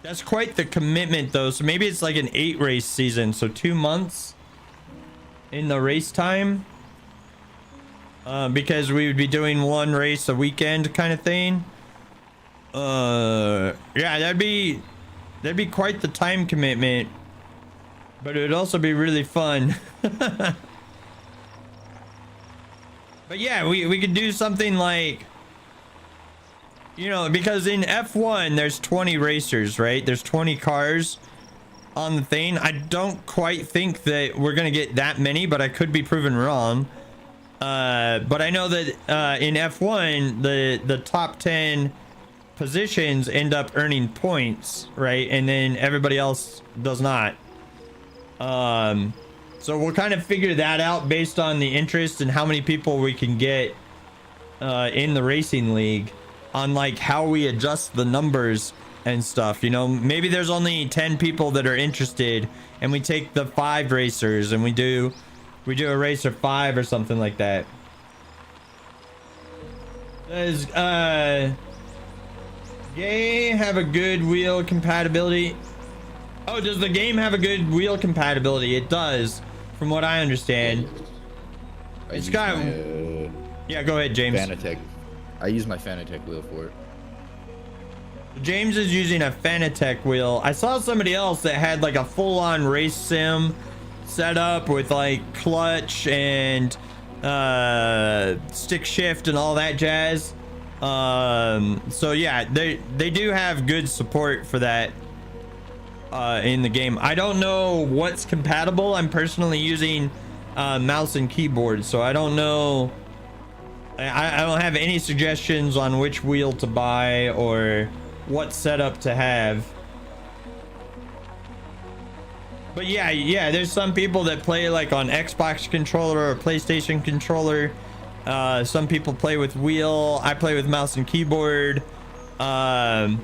That's quite the commitment though. So maybe it's like an 8 race season. So 2 months in the race time. Because we would be doing 1 race a weekend kind of thing. Yeah, that'd be quite the time commitment. But it would also be really fun. But yeah, we could do something like, you know, because in F1 there's 20 racers, right? There's 20 cars on the thing. I don't quite think that we're gonna get that many, but I could be proven wrong. But I know that in F1 the top 10 positions end up earning points, right? And then everybody else does not. So we'll kind of figure that out based on the interest and how many people we can get in the racing league, on like how we adjust the numbers and stuff. You know, maybe there's only 10 people that are interested and we take the 5 racers and we do a race of 5 or something like that. Does game have a good wheel compatibility? Oh, does the game have a good wheel compatibility? It does, from what I understand. It's got yeah, go ahead, James. Fanatec. I use my Fanatec wheel for it. James is using a Fanatec wheel. I saw somebody else that had like a full-on race sim set up with like clutch and stick shift and all that jazz. So yeah, they do have good support for that in the game. I don't know what's compatible. I'm personally using mouse and keyboard, so I don't know. I don't have any suggestions on which wheel to buy or what setup to have. But yeah, there's some people that play like on Xbox controller or PlayStation controller. Some people play with wheel. I play with mouse and keyboard. But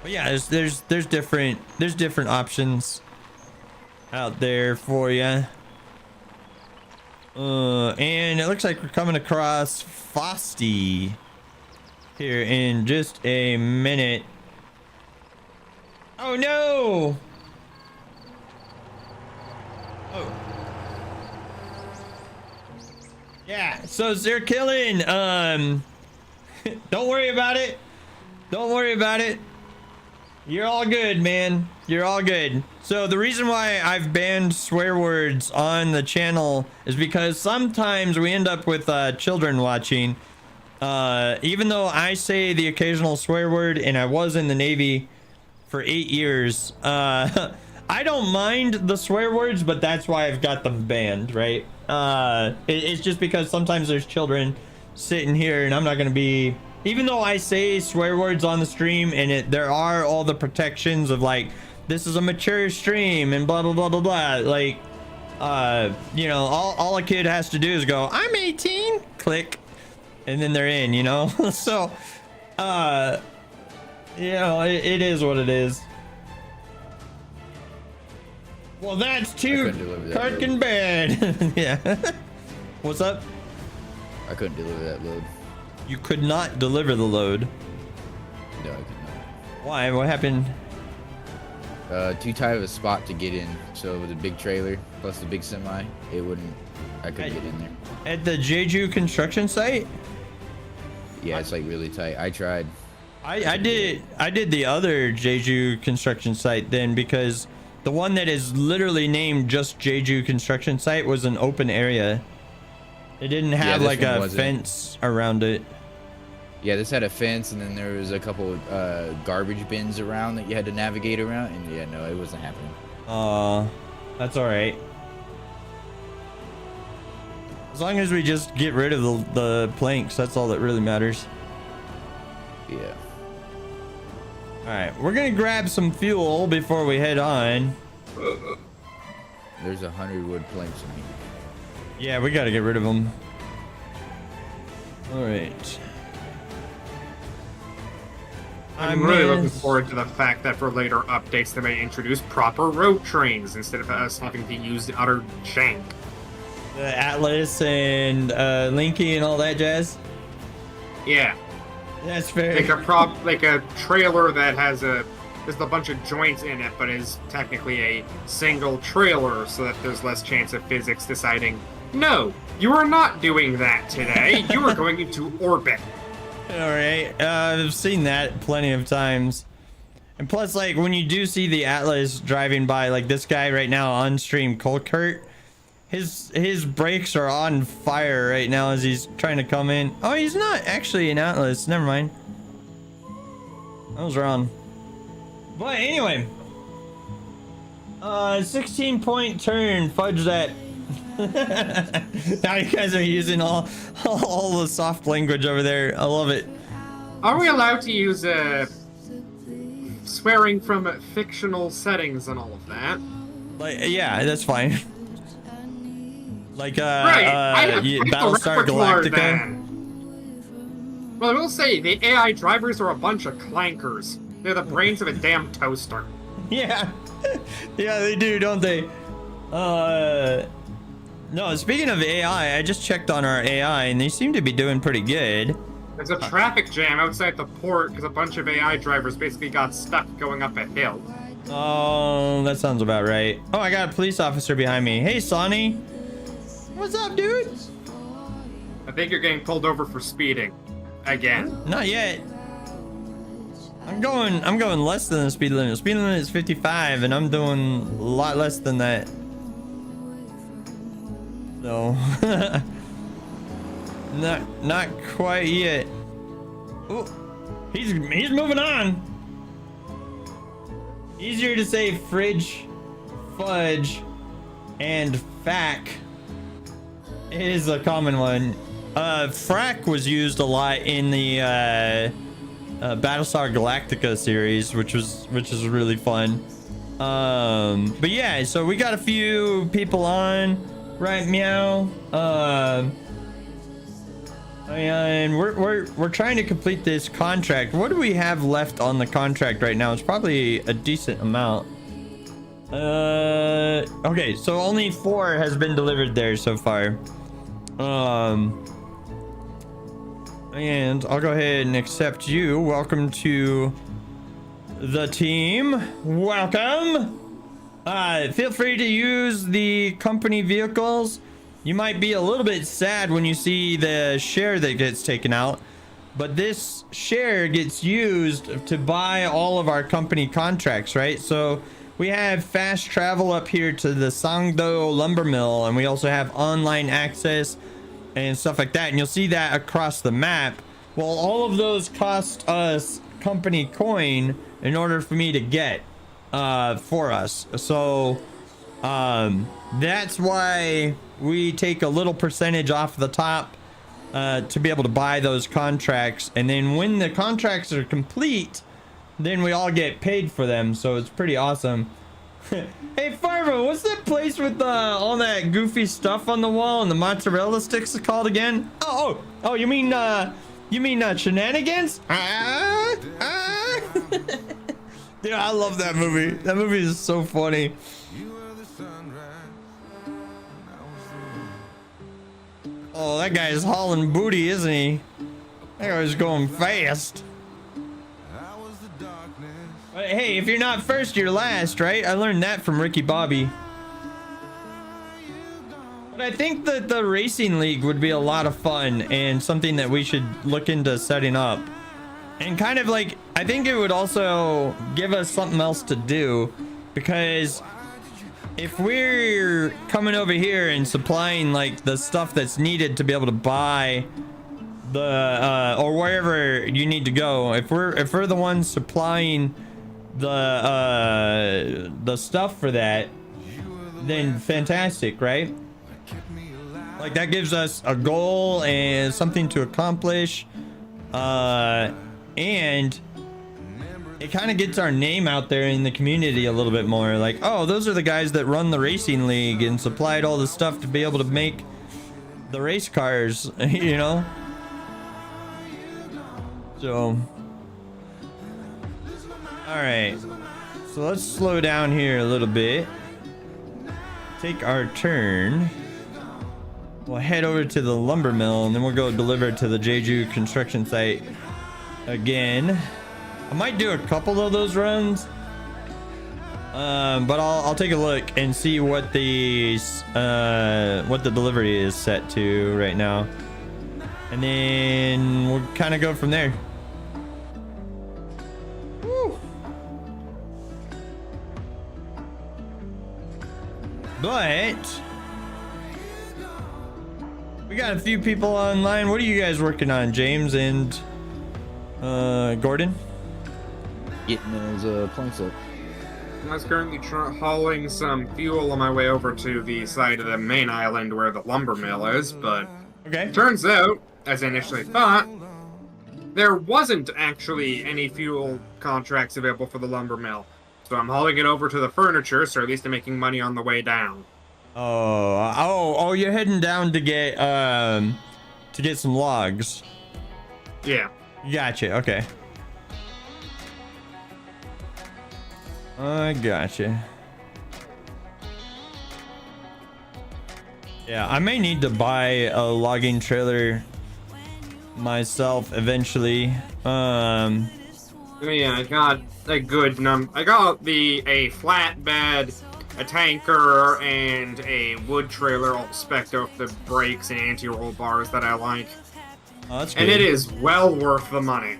yeah, there's different options out there for you. And it looks like we're coming across Frosty here in just a minute. Oh no! Oh. Yeah, so Sir Killing, don't worry about it. Don't worry about it. You're all good, man. You're all good. So the reason why I've banned swear words on the channel is because sometimes we end up with children watching. Even though I say the occasional swear word and I was in the Navy for 8 years, I don't mind the swear words, but that's why I've got them banned, right? It's just because sometimes there's children sitting here and I'm not going to be... Even though I say swear words on the stream and there are all the protections of like, this is a mature stream and blah, blah, blah, blah, blah. Like, you know, all a kid has to do is go, I'm 18, click, and then they're in, you know? So, you know, it is what it is. Well, that's too fucking bad. Yeah. What's up? I couldn't deliver that load. You could not deliver the load. No, I could not. Why? What happened? Too tight of a spot to get in. So with a big trailer plus the big semi, it wouldn't. I couldn't get in there. At the Jeju construction site? Yeah, it's like really tight. I tried. I did the other Jeju construction site then, because the one that is literally named just Jeju construction site was an open area. It didn't have like a fence around it. Yeah, this had a fence, and then there was a couple garbage bins around that you had to navigate around. And yeah, no, it wasn't happening. That's all right. As long as we just get rid of the planks, that's all that really matters. Yeah. All right, we're gonna grab some fuel before we head on. There's 100 wood planks in here. Yeah, we gotta get rid of them. All right. I'm really looking forward to the fact that for later updates they may introduce proper road trains instead of us having to use the utter jank. The Atlas and Linky and all that jazz. Yeah. That's fair. Like a trailer that has a bunch of joints in it, but is technically a single trailer, so that there's less chance of physics deciding, no, you are not doing that today. You are going into orbit. All right, I've seen that plenty of times. And plus, like, when you do see the Atlas driving by, like this guy right now on stream, Colkert, his brakes are on fire right now as he's trying to come in. Oh, he's not actually an Atlas. Never mind. I was wrong. But anyway, 16-point turn. Fudge that. Now you guys are using all the soft language over there. I love it. Are we allowed to use swearing from fictional settings and all of that? Like, yeah, that's fine. Like right. Battlestar Galactica. Then. Well, I will say the AI drivers are a bunch of clankers. They're the brains of a damn toaster. Yeah, yeah, they do, don't they? No, speaking of AI, I just checked on our AI and they seem to be doing pretty good. There's a traffic jam outside the port because a bunch of AI drivers basically got stuck going up a hill. Oh, that sounds about right. Oh, I got a police officer behind me. Hey, Sonny. What's up, dude? I think you're getting pulled over for speeding. Again. Not yet. I'm going less than the speed limit. The speed limit is 55 and I'm doing a lot less than that. So not quite yet. Oh, he's moving on. Easier to say fridge, fudge, and fack. It is a common one. Frack was used a lot in the Battlestar Galactica series, which is really fun. But yeah, so we got a few people on, right? Meow. And we're trying to complete this contract. What do we have left on the contract right now? It's probably a decent amount. Okay, so only 4 has been delivered there so far. And I'll go ahead and accept you. Welcome to the team. Welcome. Feel free to use the company vehicles. You might be a little bit sad when you see the share that gets taken out, but this share gets used to buy all of our company contracts, right? So we have fast travel up here to the Sangdo lumber mill, and we also have online access and stuff like that, and you'll see that across the map. Well, all of those cost us company coin in order for me to get for us. So that's why we take a little percentage off the top to be able to buy those contracts, and then when the contracts are complete, then we all get paid for them. So it's pretty awesome. Hey Farvo, what's that place with all that goofy stuff on the wall and the mozzarella sticks called again? Oh, you mean Shenanigans? Dude, I love that movie. That movie is so funny. Oh, that guy is hauling booty, isn't he? That guy's going fast. But hey, if you're not first, you're last, right? I learned that from Ricky Bobby. But I think that the racing league would be a lot of fun and something that we should look into setting up. And kind of like, I think it would also give us something else to do, because if we're coming over here and supplying like the stuff that's needed to be able to buy the or wherever you need to go, if we're the ones supplying the stuff for that, then fantastic, right? Like that gives us a goal and something to accomplish, and it kind of gets our name out there in the community a little bit more. Like, oh, those are the guys that run the racing league and supplied all the stuff to be able to make the race cars, you know? So All right. So let's slow down here a little bit. Take our turn. We'll head over to the lumber mill and then we'll go deliver to the Jeju construction site again. I might do a couple of those runs. But I'll take a look and see what the delivery is set to right now. And then we'll kind of go from there. Woo. But we got a few people online. What are you guys working on, James and Gordon? Getting those planks up. I was currently hauling some fuel on my way over to the side of the main island where the lumber mill is, but Okay. turns out, as I initially thought, there wasn't actually any fuel contracts available for the lumber mill. So I'm hauling it over to the furniture, so at least I'm making money on the way down. Oh, you're heading down to get some logs. Yeah. Gotcha. Okay. I gotcha. Yeah, I may need to buy a logging trailer myself eventually. Yeah, I got a good I got a flatbed, a tanker, and a wood trailer all spec'd out with the brakes and anti-roll bars that I like. Oh, that's good. And it is well worth the money.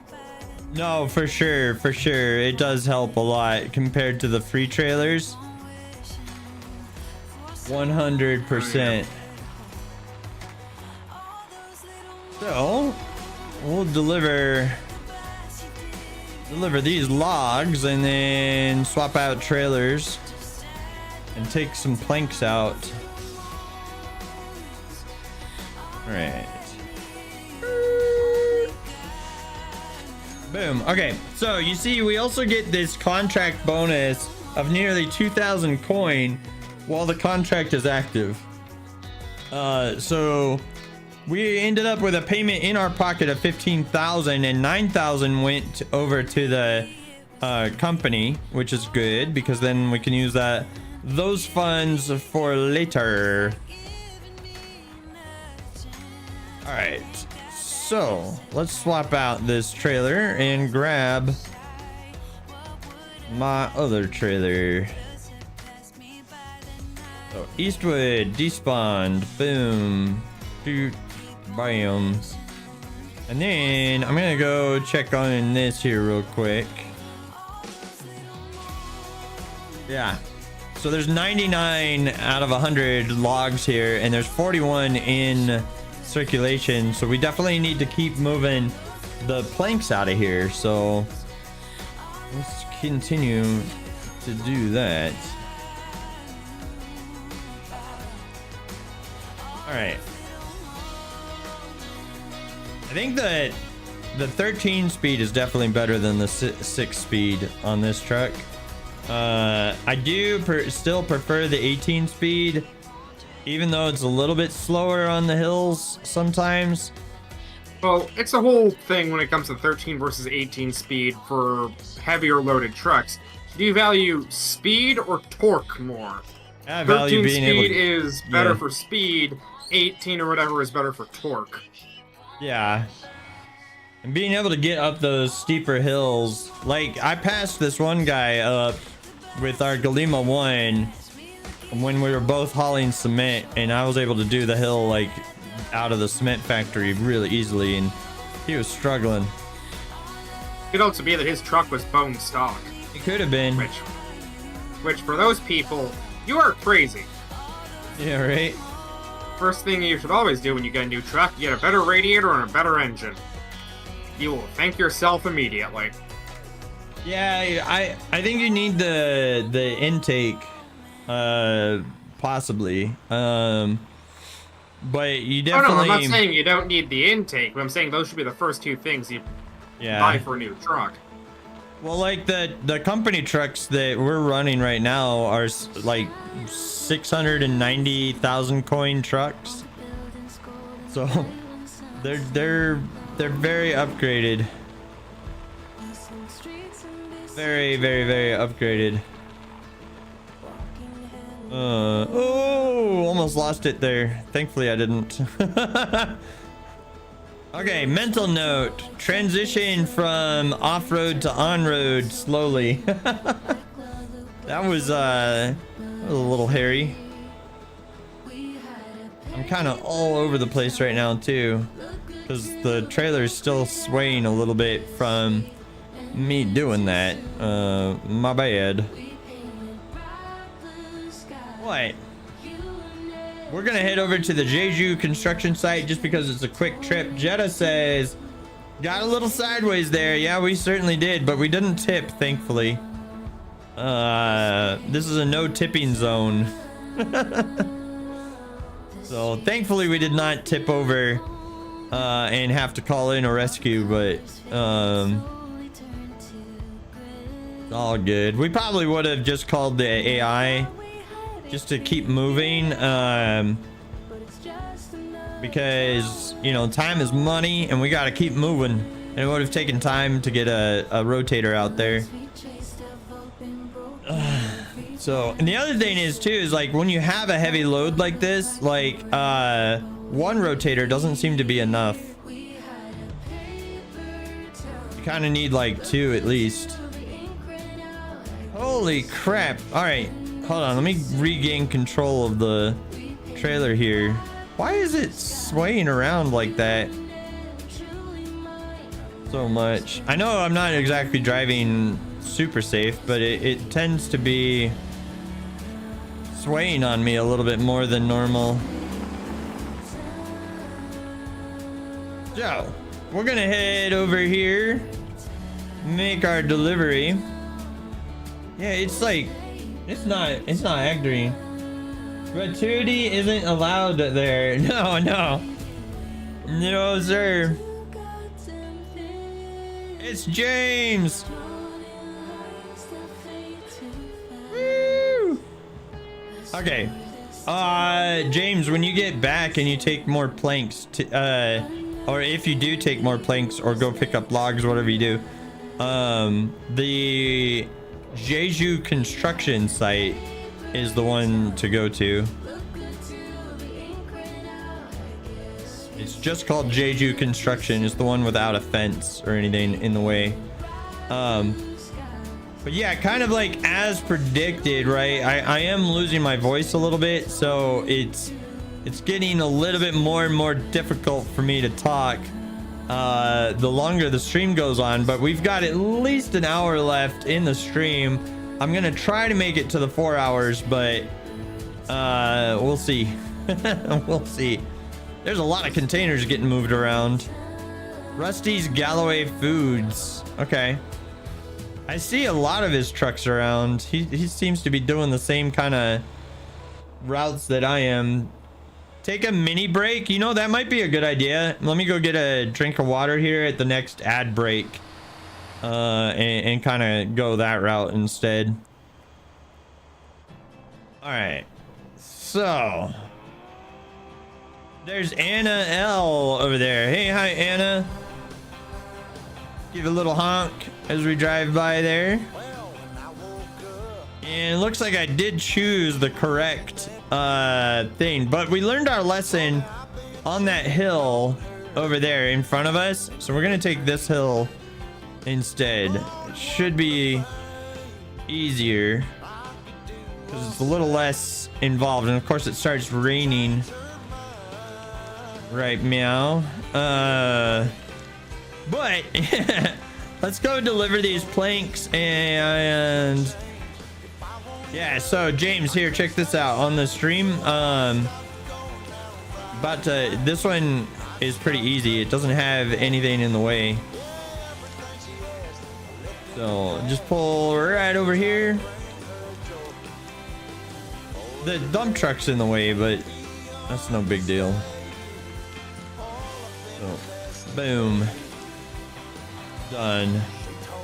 No, for sure, for sure. It does help a lot compared to the free trailers. 100%. So, we'll deliver these logs and then swap out trailers and take some planks out. All right. Boom. Okay, so you see we also get this contract bonus of nearly 2,000 coin while the contract is active. So we ended up with a payment in our pocket of 15,000 and 9,000 went over to the company, which is good because then we can use those funds for later. All right. So let's swap out this trailer and grab my other trailer. So Eastwood despawned, boom, doot, bam. And then I'm gonna go check on this here real quick. Yeah. So there's 99 out of 100 logs here, and there's 41 in circulation, so we definitely need to keep moving the planks out of here. So let's continue to do that. All right, I think that the 13 speed is definitely better than the 6 speed on this truck. I do still prefer the 18 speed, even though it's a little bit slower on the hills sometimes. Well, it's a whole thing when it comes to 13 versus 18 speed for heavier loaded trucks. Do you value speed or torque more? I value 13 being able speed to, is better for speed, 18 or whatever is better for torque. yeah. And being able to get up those steeper hills. Like, I passed this one guy up with our Galima 1 when we were both hauling cement, and I was able to do the hill like out of the cement factory really easily, and he was struggling. It could also be that his truck was bone stock. It could have been. Which for those people, you are crazy. Yeah, right? First thing you should always do when you get a new truck, you get a better radiator and a better engine. You will thank yourself immediately. Yeah, I think you need the intake, possibly. But you definitely. Oh no, I'm not saying you don't need the intake, but I'm saying those should be the first two things you buy for a new truck. Well, like the company trucks that we're running right now are like 690,000 coin trucks, so they're very upgraded. Very, very, very upgraded. Oh, almost lost it there. Thankfully I didn't. Okay, mental note. Transition from off-road to on-road slowly. That was a little hairy. I'm kind of all over the place right now too, because the trailer is still swaying a little bit from me doing that. My bad. What? We're gonna head over to the Jeju construction site just because it's a quick trip. Jetta says, got a little sideways there. Yeah, we certainly did, but we didn't tip, thankfully. This is a no tipping zone. So thankfully we did not tip over and have to call in a rescue, but it's all good. We probably would have just called the AI just to keep moving, because you know time is money and we got to keep moving, and it would have taken time to get a rotator out there. So, and the other thing is too is like when you have a heavy load like this, like one rotator doesn't seem to be enough. You kind of need like two at least. Holy crap. All right, hold on, let me regain control of the trailer here. Why is it swaying around like that so much? I know I'm not exactly driving super safe, but it tends to be swaying on me a little bit more than normal. So we're gonna head over here, make our delivery. Yeah, it's like it's not acting. Gratuity isn't allowed there. No, sir. It's James. Woo! Okay. James, when you get back and you take more planks, or if you do take more planks or go pick up logs, whatever you do, the Jeju construction site is the one to go to. It's just called Jeju Construction. It's the one without a fence or anything in the way. But yeah, kind of like as predicted, right? I am losing my voice a little bit, so it's getting a little bit more and more difficult for me to talk the longer the stream goes on. But we've got at least an hour left in the stream. I'm gonna try to make it to the 4 hours, but we'll see. We'll see. There's a lot of containers getting moved around. Rusty's Galloway Foods. Okay. I see a lot of his trucks around. He seems to be doing the same kind of routes that I am. Take a mini break. You know, that might be a good idea. Let me go get a drink of water here at the next ad break. And kind of go that route instead. All right. So there's Anna L over there. Hey, hi, Anna. Give a little honk as we drive by there. And it looks like I did choose the correct thing, but we learned our lesson on that hill over there in front of us. So we're gonna take this hill instead. It should be easier because it's a little less involved, and of course it starts raining right meow. But let's go deliver these planks. And yeah, so James, here, check this out on the stream. This one is pretty easy. It doesn't have anything in the way. So just pull right over here. The dump truck's in the way, but that's no big deal. So boom, done.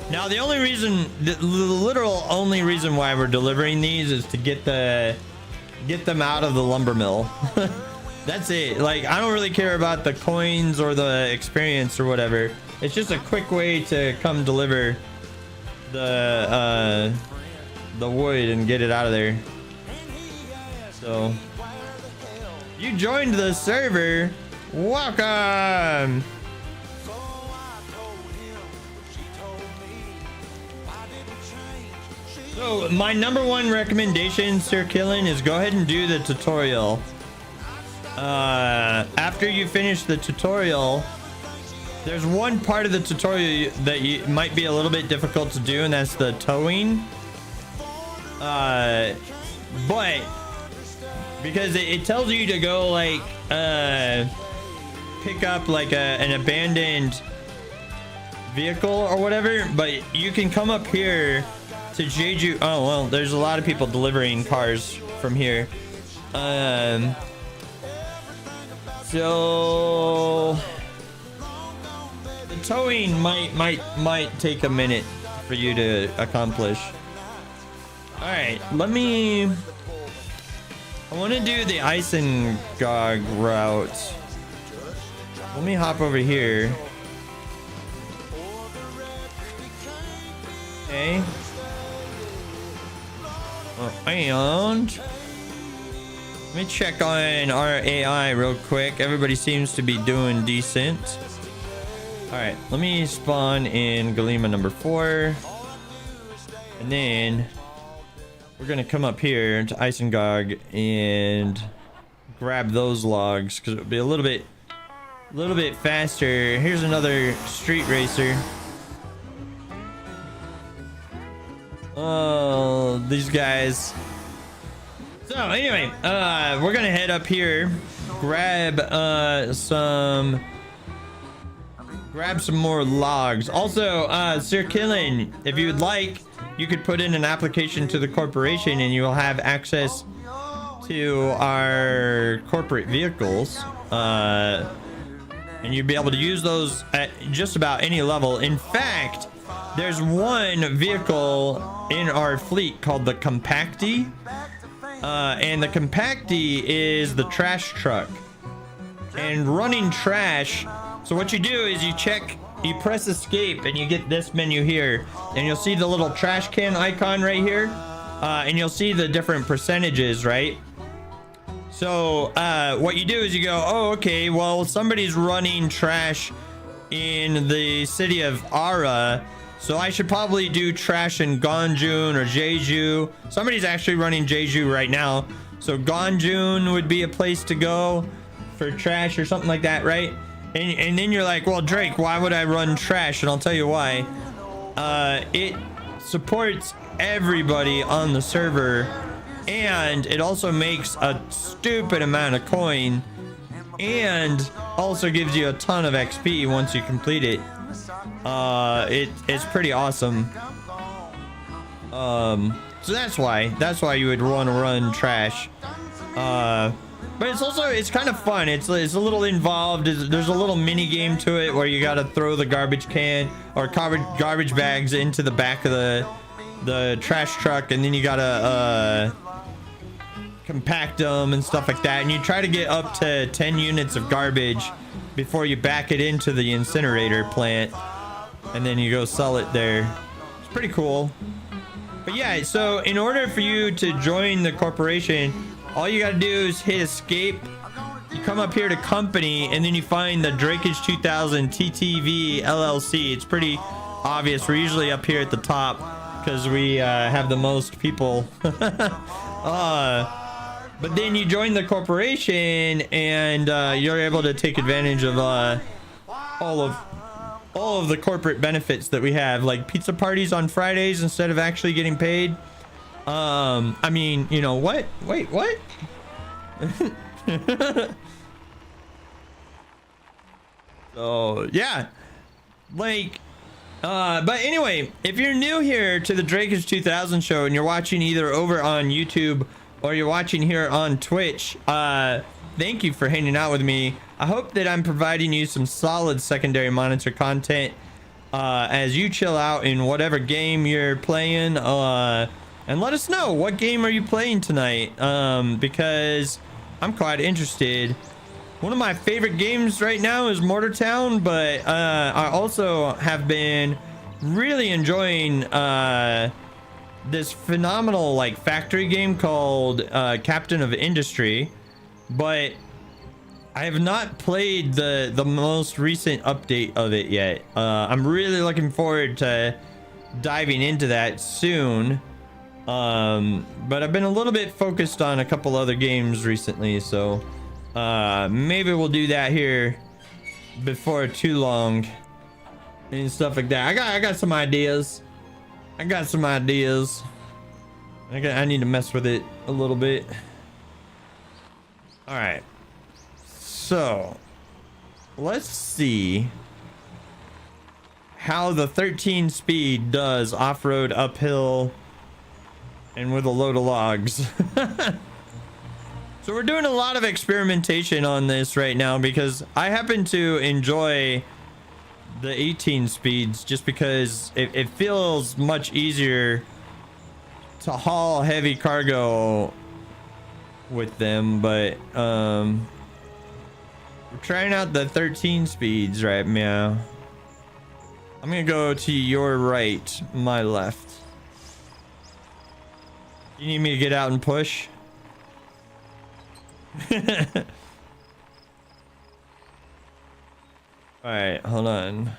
Now the only reason, the literal only reason why we're delivering these is to get them out of the lumber mill. That's it. Like, I don't really care about the coins or the experience or whatever. It's just a quick way to come deliver the wood and get it out of there. So you joined the server. Welcome. So my number one recommendation, Sir Killen, is go ahead and do the tutorial. After you finish the tutorial, there's one part of the tutorial that might be a little bit difficult to do, and that's the towing. But because it tells you to go like pick up like an abandoned vehicle or whatever, but you can come up here to Jeju. Oh well, there's a lot of people delivering cars from here. So the towing might take a minute for you to accomplish. All right, I want to do the Isengog route. Let me hop over here. Okay. And let me check on our AI real quick. Everybody seems to be doing decent. All right, let me spawn in Galima number 4, and then we're gonna come up here to Isengog and grab those logs because it'll be a little bit faster. Here's another street racer. Oh, these guys. So anyway, we're gonna head up here, grab some more logs. Also, Sir Killen, if you would like, you could put in an application to the corporation and you will have access to our corporate vehicles, and you'd be able to use those at just about any level. In fact, there's one vehicle in our fleet called the Compacty, and the Compacty is the trash truck. And running trash, so what you do is you press escape and you get this menu here, and you'll see the little trash can icon right here, and you'll see the different percentages, right? So what you do is you go, oh, okay, well, somebody's running trash in the city of Ara, so I should probably do trash in Ganjun or Jeju. Somebody's actually running Jeju right now, so Ganjun would be a place to go for trash or something like that, right? And then you're like, well, Drake, why would I run trash? And I'll tell you why. It supports everybody on the server, and it also makes a stupid amount of coin, and also gives you a ton of XP once you complete it. It's pretty awesome. So that's why you would want to run trash. But it's kind of fun. It's a little involved. There's a little mini game to it where you got to throw the garbage can or garbage bags into the back of the trash truck, and then you gotta compact them and stuff like that. And you try to get up to 10 units of garbage before you back it into the incinerator plant, and then you go sell it there. It's pretty cool. But yeah, so in order for you to join the corporation, all you gotta do is hit escape. You come up here to company, and then you find the Drakage 2000 TTV LLC. It's pretty obvious. We're usually up here at the top because we have the most people. But then you join the corporation, and you're able to take advantage of all of the corporate benefits that we have, like pizza parties on Fridays instead of actually getting paid. I mean, you know what? Wait, what? So yeah, like, but anyway, if you're new here to the Drakage 2000 show and you're watching either over on YouTube or you're watching here on Twitch, thank you for hanging out with me. I hope that I'm providing you some solid secondary monitor content as you chill out in whatever game you're playing. And let us know, what game are you playing tonight? Because I'm quite interested. One of my favorite games right now is Mortartown, but I also have been really enjoying this phenomenal like factory game called Captain of Industry, but I have not played the most recent update of it yet. I'm really looking forward to diving into that soon. But I've been a little bit focused on a couple other games recently, so maybe we'll do that here before too long and stuff like that. I got some ideas. I need to mess with it a little bit. All right. So, let's see how the 13 speed does off-road, uphill, and with a load of logs. So we're doing a lot of experimentation on this right now because I happen to enjoy the 18 speeds just because it feels much easier to haul heavy cargo with them, but we're trying out the 13 speeds right now. I'm gonna go to your right, my left. You need me to get out and push? Alright, hold on.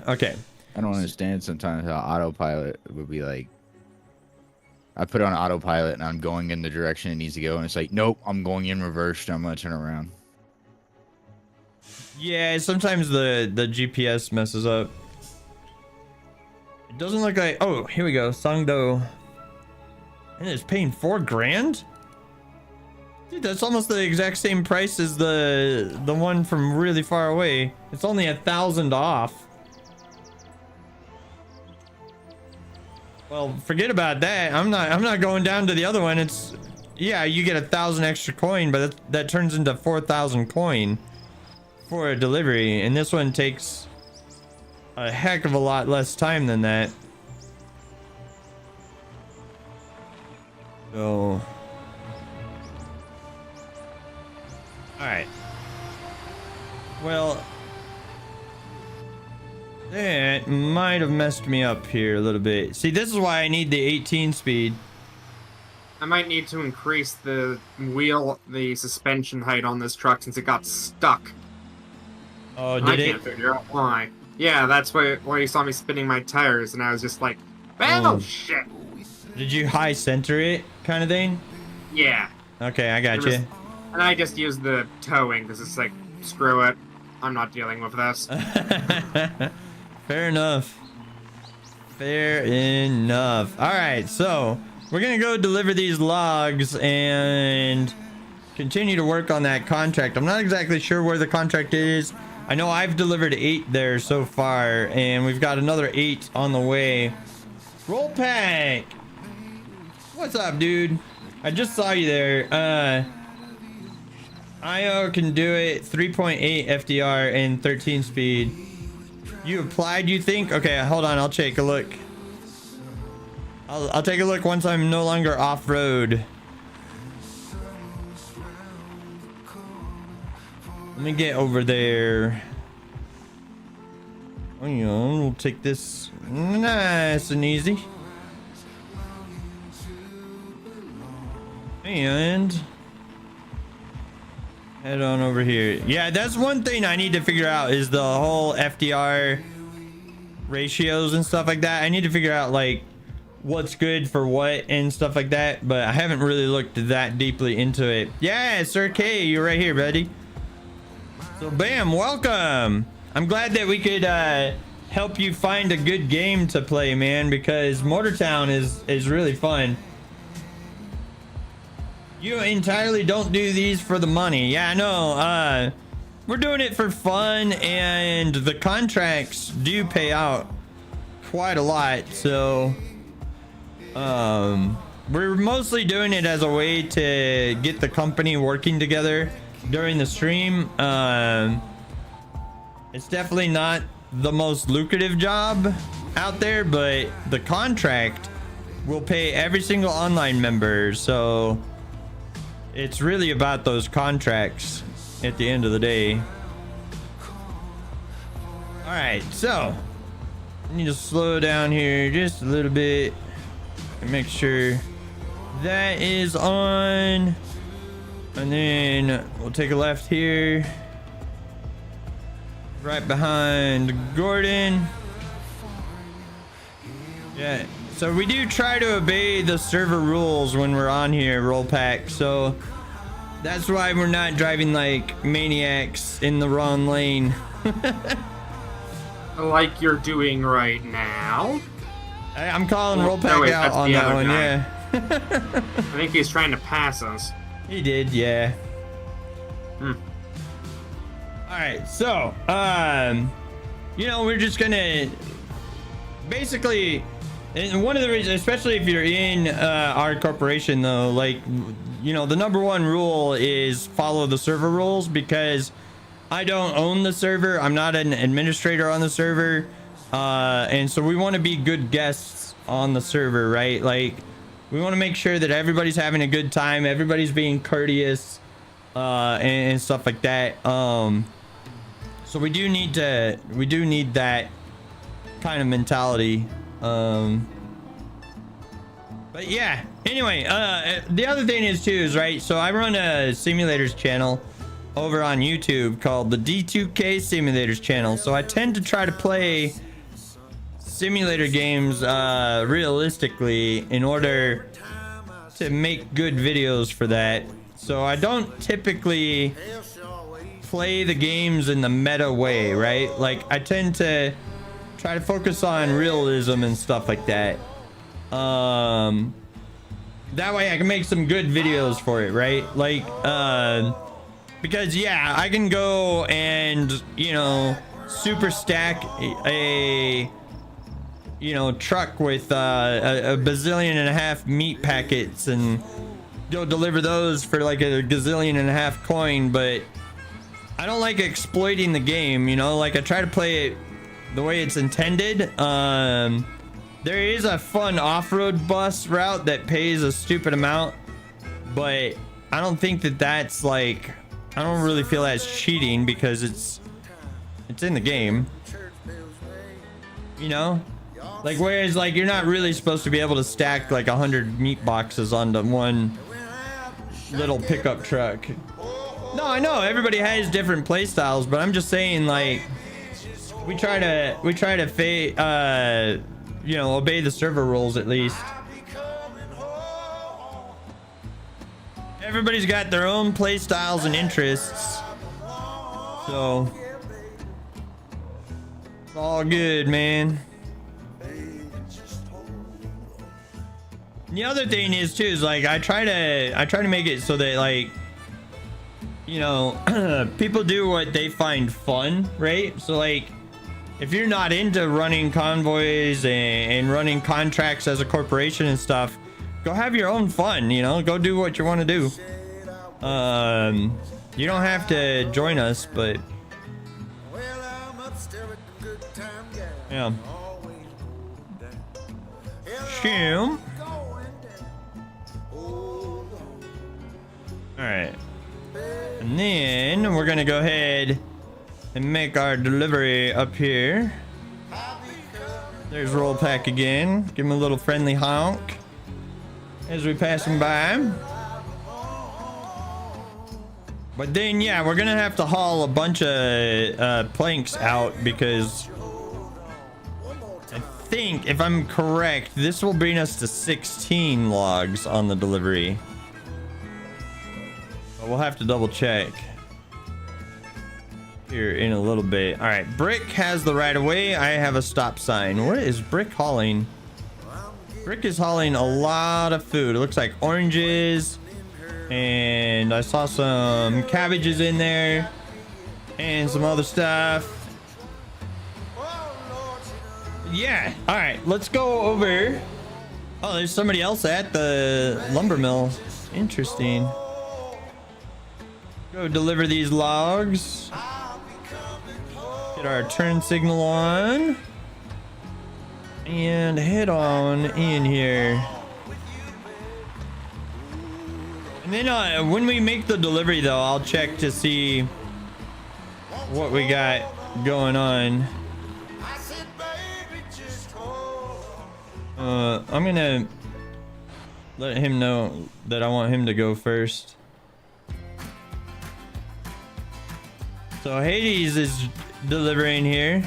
Okay. I don't understand sometimes how autopilot would be like. I put on autopilot and I'm going in the direction it needs to go, and it's like, nope, I'm going in reverse. I'm gonna turn around. Yeah, sometimes the GPS messes up. It doesn't look like. Oh, here we go. Songdo. And it's paying $4 grand? Dude, that's almost the exact same price as the one from really far away. It's only 1,000 off. Well, forget about that. I'm not going down to the other one. It's, yeah, you get 1,000 extra coin, but that turns into 4,000 coin for a delivery, and this one takes a heck of a lot less time than that. So, all right. Well, that might have messed me up here a little bit. See, this is why I need the 18 speed. I might need to increase the suspension height on this truck since it got stuck. Oh, I did it? can't figure out why. Yeah, that's why you saw me spinning my tires, and I was just like, oh, shit. Did you high center it kind of thing? Yeah. Okay, I got you. And I just used the towing because it's like, screw it. I'm not dealing with this. Fair enough. Fair enough. All right, so we're gonna go deliver these logs and continue to work on that contract. I'm not exactly sure where the contract is. I know I've delivered 8 there so far, and we've got another 8 on the way. Roll pack. What's up, dude? I just saw you there. IO can do it. 3.8 FDR and 13 speed. You applied, you think? Okay, hold on. I'll take a look. I'll take a look once I'm no longer off-road. Let me get over there. Oh, you know, we'll take this nice and easy. And head on over here. Yeah, that's one thing I need to figure out is the whole FDR ratios and stuff like that. I need to figure out like what's good for what and stuff like that, but I haven't really looked that deeply into it. Yeah, Sir K, you're right here, buddy. So bam, welcome. I'm glad that we could help you find a good game to play, man, because Motortown is really fun. You entirely don't do these for the money. Yeah, I know. We're doing it for fun, and the contracts do pay out quite a lot. So we're mostly doing it as a way to get the company working together during the stream. It's definitely not the most lucrative job out there, but the contract will pay every single online member, so it's really about those contracts at the end of the day. All right, so Need to slow down here just a little bit and make sure that is on. And then we'll take a left here. Right behind Gordon. Yeah, so we do try to obey the server rules when we're on here, roll pack. So that's why we're not driving like maniacs in the wrong lane. Like you're doing right now. I'm calling roll pack wait, out that's on the that other one, guy. yeah. I think he's trying to pass us. He did, yeah. Hmm. All right, so you know, we're just gonna basically, and one of the reasons, especially if you're in our corporation though, like, you know, the number one rule is follow the server rules, because I don't own the server. I'm not an administrator on the server, and so we want to be good guests on the server, right? Like, we want to make sure that everybody's having a good time, everybody's being courteous, and stuff like that. So we do need that kind of mentality. But yeah, anyway, the other thing is too is, right, so I run a simulators channel over on YouTube called the D2K Simulators channel. So I tend to try to play simulator games realistically in order to make good videos for that. So I don't typically play the games in the meta way, right? Like, I tend to try to focus on realism and stuff like that. That way I can make some good videos for it, right? Like, because yeah, I can go and, you know, super stack a you know, truck with a bazillion and a half meat packets and go deliver those for like a gazillion and a half coin, but I don't like exploiting the game, you know? Like, I try to play it the way it's intended. There is a fun off-road bus route that pays a stupid amount, but I don't think that that's like, I don't really feel that's cheating because it's in the game, you know? Like, whereas like you're not really supposed to be able to stack like 100 meat boxes onto one little pickup truck. No, I know everybody has different play styles, but I'm just saying, like, we try to you know, obey the server rules at least. Everybody's got their own play styles and interests, so it's all good, man. And the other thing is too is, like, I try to make it so that, like, you know, people do what they find fun, right? So, like, if you're not into running convoys and running contracts as a corporation and stuff, go have your own fun, you know? Go do what you want to do. You don't have to join us, but yeah. Shoo. Alright. And then we're gonna go ahead and make our delivery up here. There's roll pack again. Give him a little friendly honk as we pass him by. But then, yeah, we're gonna have to haul a bunch of planks out because I think, if I'm correct, this will bring us to 16 logs on the delivery. But we'll have to double check here in a little bit. All right, Brick has the right of way. I have a stop sign. What is Brick hauling? Brick is hauling a lot of food. It looks like oranges, and I saw some cabbages in there and some other stuff. Yeah, all right, let's go over. Oh, there's somebody else at the lumber mill. Interesting. Go deliver these logs. Get our turn signal on and head on in here. And then when we make the delivery though, I'll check to see what we got going on. I'm gonna let him know that I want him to go first. So Hades is delivering here.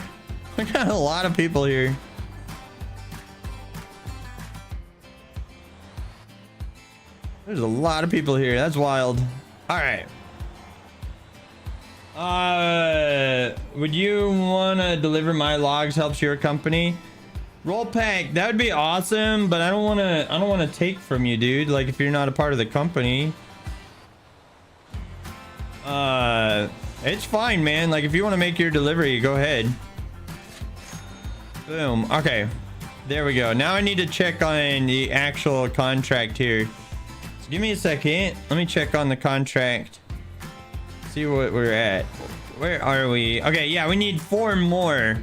We got a lot of people here. There's a lot of people here. That's wild. All right. Would you want to deliver my logs? Helps your company. Roll pack. That would be awesome, but I don't want to take from you, dude. Like if you're not a part of the company. It's fine, man. Like if you want to make your delivery, go ahead. Boom. Okay. There we go. Now I need to check on the actual contract here. So give me a second. Let me check on the contract. See what we're at. Where are we? Okay, yeah, we need 4 more.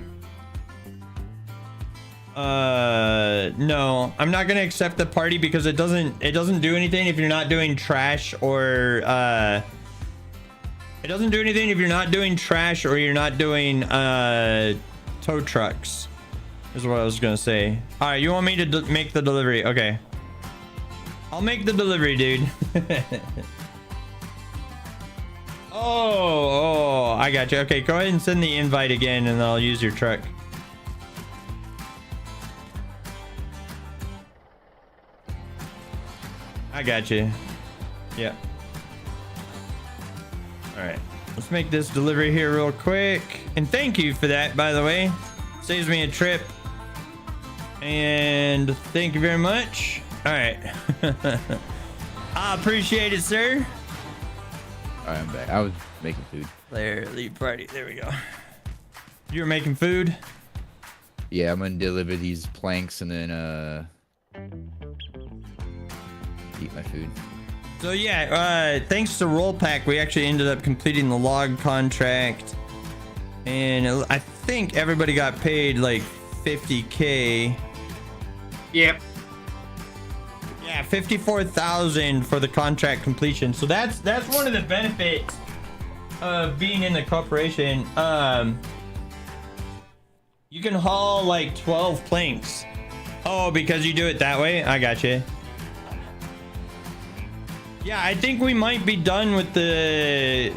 No, I'm not gonna accept the party because it doesn't do anything if you're not doing trash or it doesn't do anything if you're not doing trash or you're not doing tow trucks. Is what I was gonna say. All right, you want me to make the delivery? Okay, I'll make the delivery, dude. Oh, I got you. Okay, go ahead and send the invite again, and I'll use your truck. I got you. Yeah. All right, let's make this delivery here real quick. And thank you for that, by the way. Saves me a trip. And thank you very much. All right. I appreciate it, sir. All right, I'm back. I was making food. There, leave party. There we go. You were making food? Yeah, I'm gonna deliver these planks and then eat my food. So yeah, thanks to Roll Pack, we actually ended up completing the log contract, and I think everybody got paid like 50K. Yep. Yeah, 54,000 for the contract completion. So that's one of the benefits of being in the corporation. You can haul like 12 planks. Oh, because you do it that way? I got you. Yeah, I think we might be done with the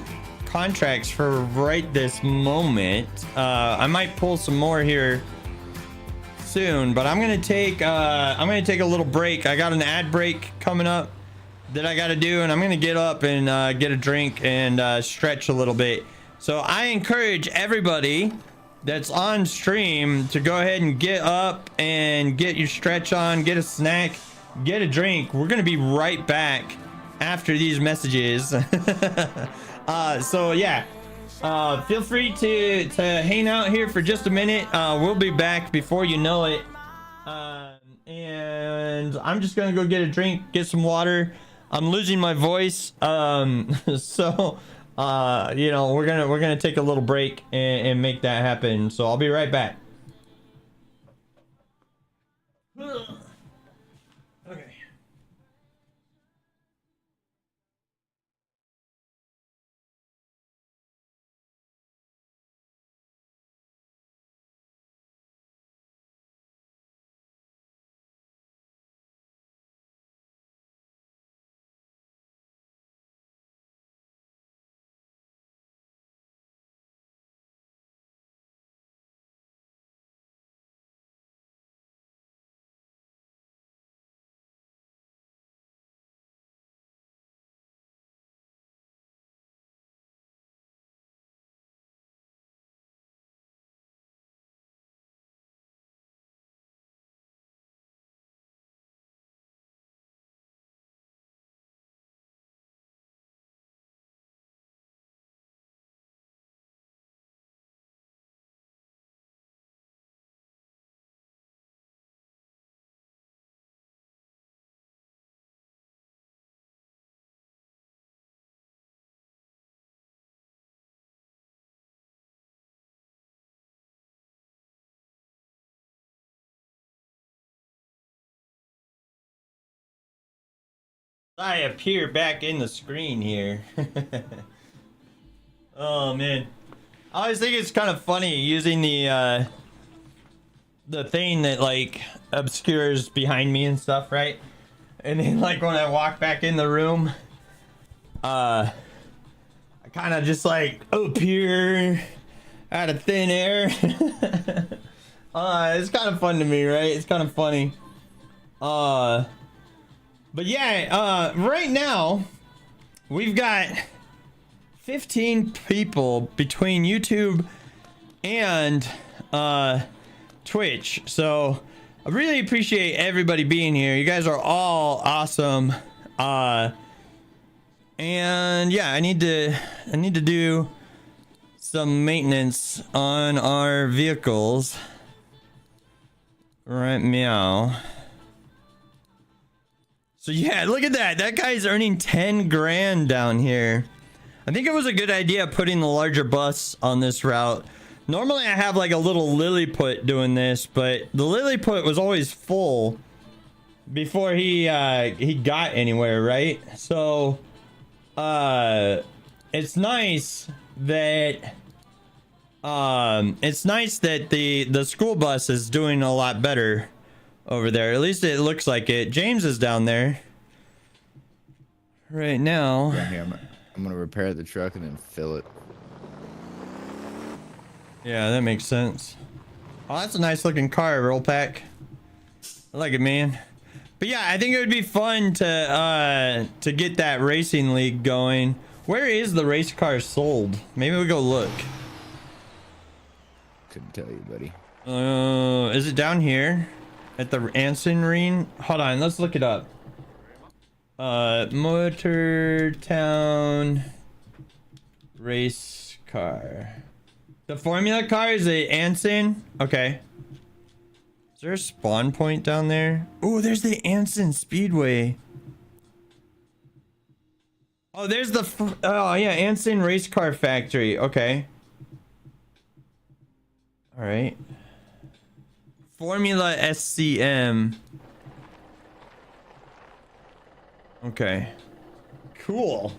contracts for right this moment. I might pull some more here soon, but I'm gonna take a little break. I got an ad break coming up that I got to do, and I'm gonna get up and get a drink and stretch a little bit. So I encourage everybody that's on stream to go ahead and get up and get your stretch on, get a snack, get a drink. We're gonna be right back after these messages. So yeah, feel free to hang out here for just a minute. We'll be back before you know it. And I'm just gonna go get a drink, get some water. I'm losing my voice. So you know, we're gonna take a little break and make that happen. So I'll be right back. Okay. I appear back in the screen here. Oh man, I always think it's kind of funny using the the thing that like obscures behind me and stuff, right? And then like when I walk back in the room, I kind of just like appear out of thin air. It's kind of fun to me, right? It's kind of funny. But yeah, right now we've got 15 people between YouTube and Twitch. So I really appreciate everybody being here. You guys are all awesome. And yeah, I need to do some maintenance on our vehicles right meow. So yeah, look at that. That guy's earning 10 grand down here. I think it was a good idea putting the larger bus on this route. Normally I have like a little Lilliput doing this, but the Lilliput was always full before he got anywhere, right? So it's nice that the school bus is doing a lot better over there. At least it looks like it. James is down there right now. Yeah, here, I'm gonna repair the truck and then fill it. Yeah, that makes sense. Oh, that's a nice looking car, roll pack. I like it, man. But yeah, I think it would be fun to get that racing league going. Where is the race car sold? Maybe we go look. Couldn't tell you, buddy. Is it down here at the Anson Ring? Hold on, let's look it up. Motor Town race car. The formula car is a Anson. Okay. Is there a spawn point down there? Oh, there's the Anson Speedway. Oh, there's the oh yeah, Anson Race Car Factory. Okay. All right. Formula SCM. Okay. Cool.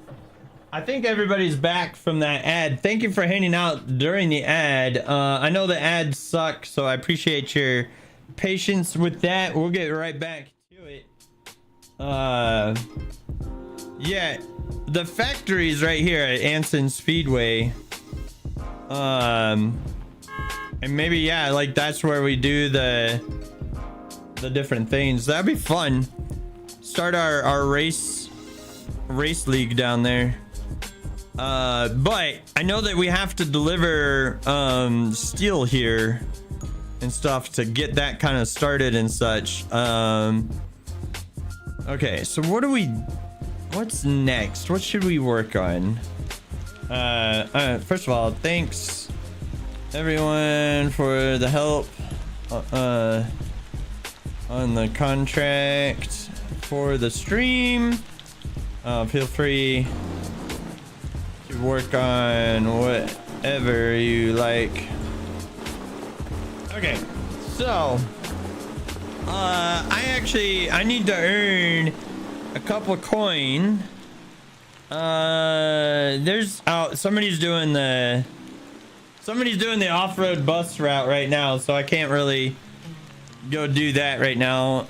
I think everybody's back from that ad. Thank you for hanging out during the ad. I know the ads suck, so I appreciate your patience with that. We'll get right back to it. Yeah, the factory's right here at Anson Speedway. And maybe, yeah, like that's where we do the different things. That'd be fun. Start our race league down there. But I know that we have to deliver steel here and stuff to get that kind of started and such. Okay, so what's next? What should we work on? First of all, thanks everyone for the help on the contract for the stream. Feel free to work on whatever you like. Okay, so I need to earn a couple coin. Somebody's doing the off-road bus route right now, so I can't really go do that right now.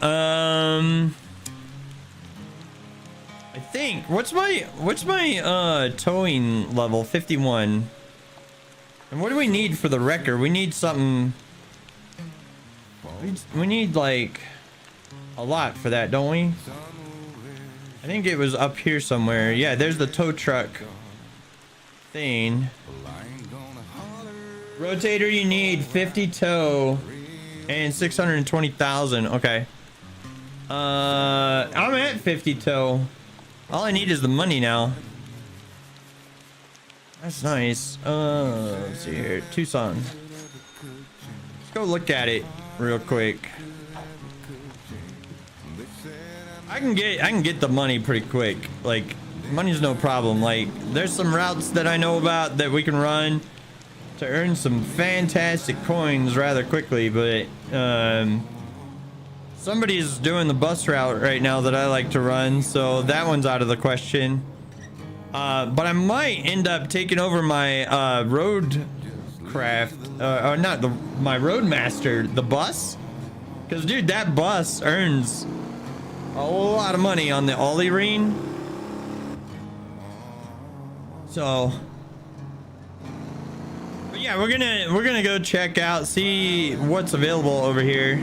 I think what's my towing level? 51. And what do we need for the wrecker? We need something. We need like a lot for that, don't we? I think it was up here somewhere. Yeah, there's the tow truck thing. Rotator, you need 50 tow and 620,000. Okay. I'm at 50 tow. All I need is the money now. That's nice. Let's see here. Tucson. Let's go look at it real quick. I can get the money pretty quick. Like, money's no problem. Like, there's some routes that I know about that we can run to earn some fantastic coins rather quickly, but somebody's doing the bus route right now that I like to run, so that one's out of the question. But I might end up taking over my road aircraft, or not my Roadmaster, the bus. Because, dude, that bus earns a lot of money on the Ollie Ring. So, but yeah, we're gonna go check out, see what's available over here.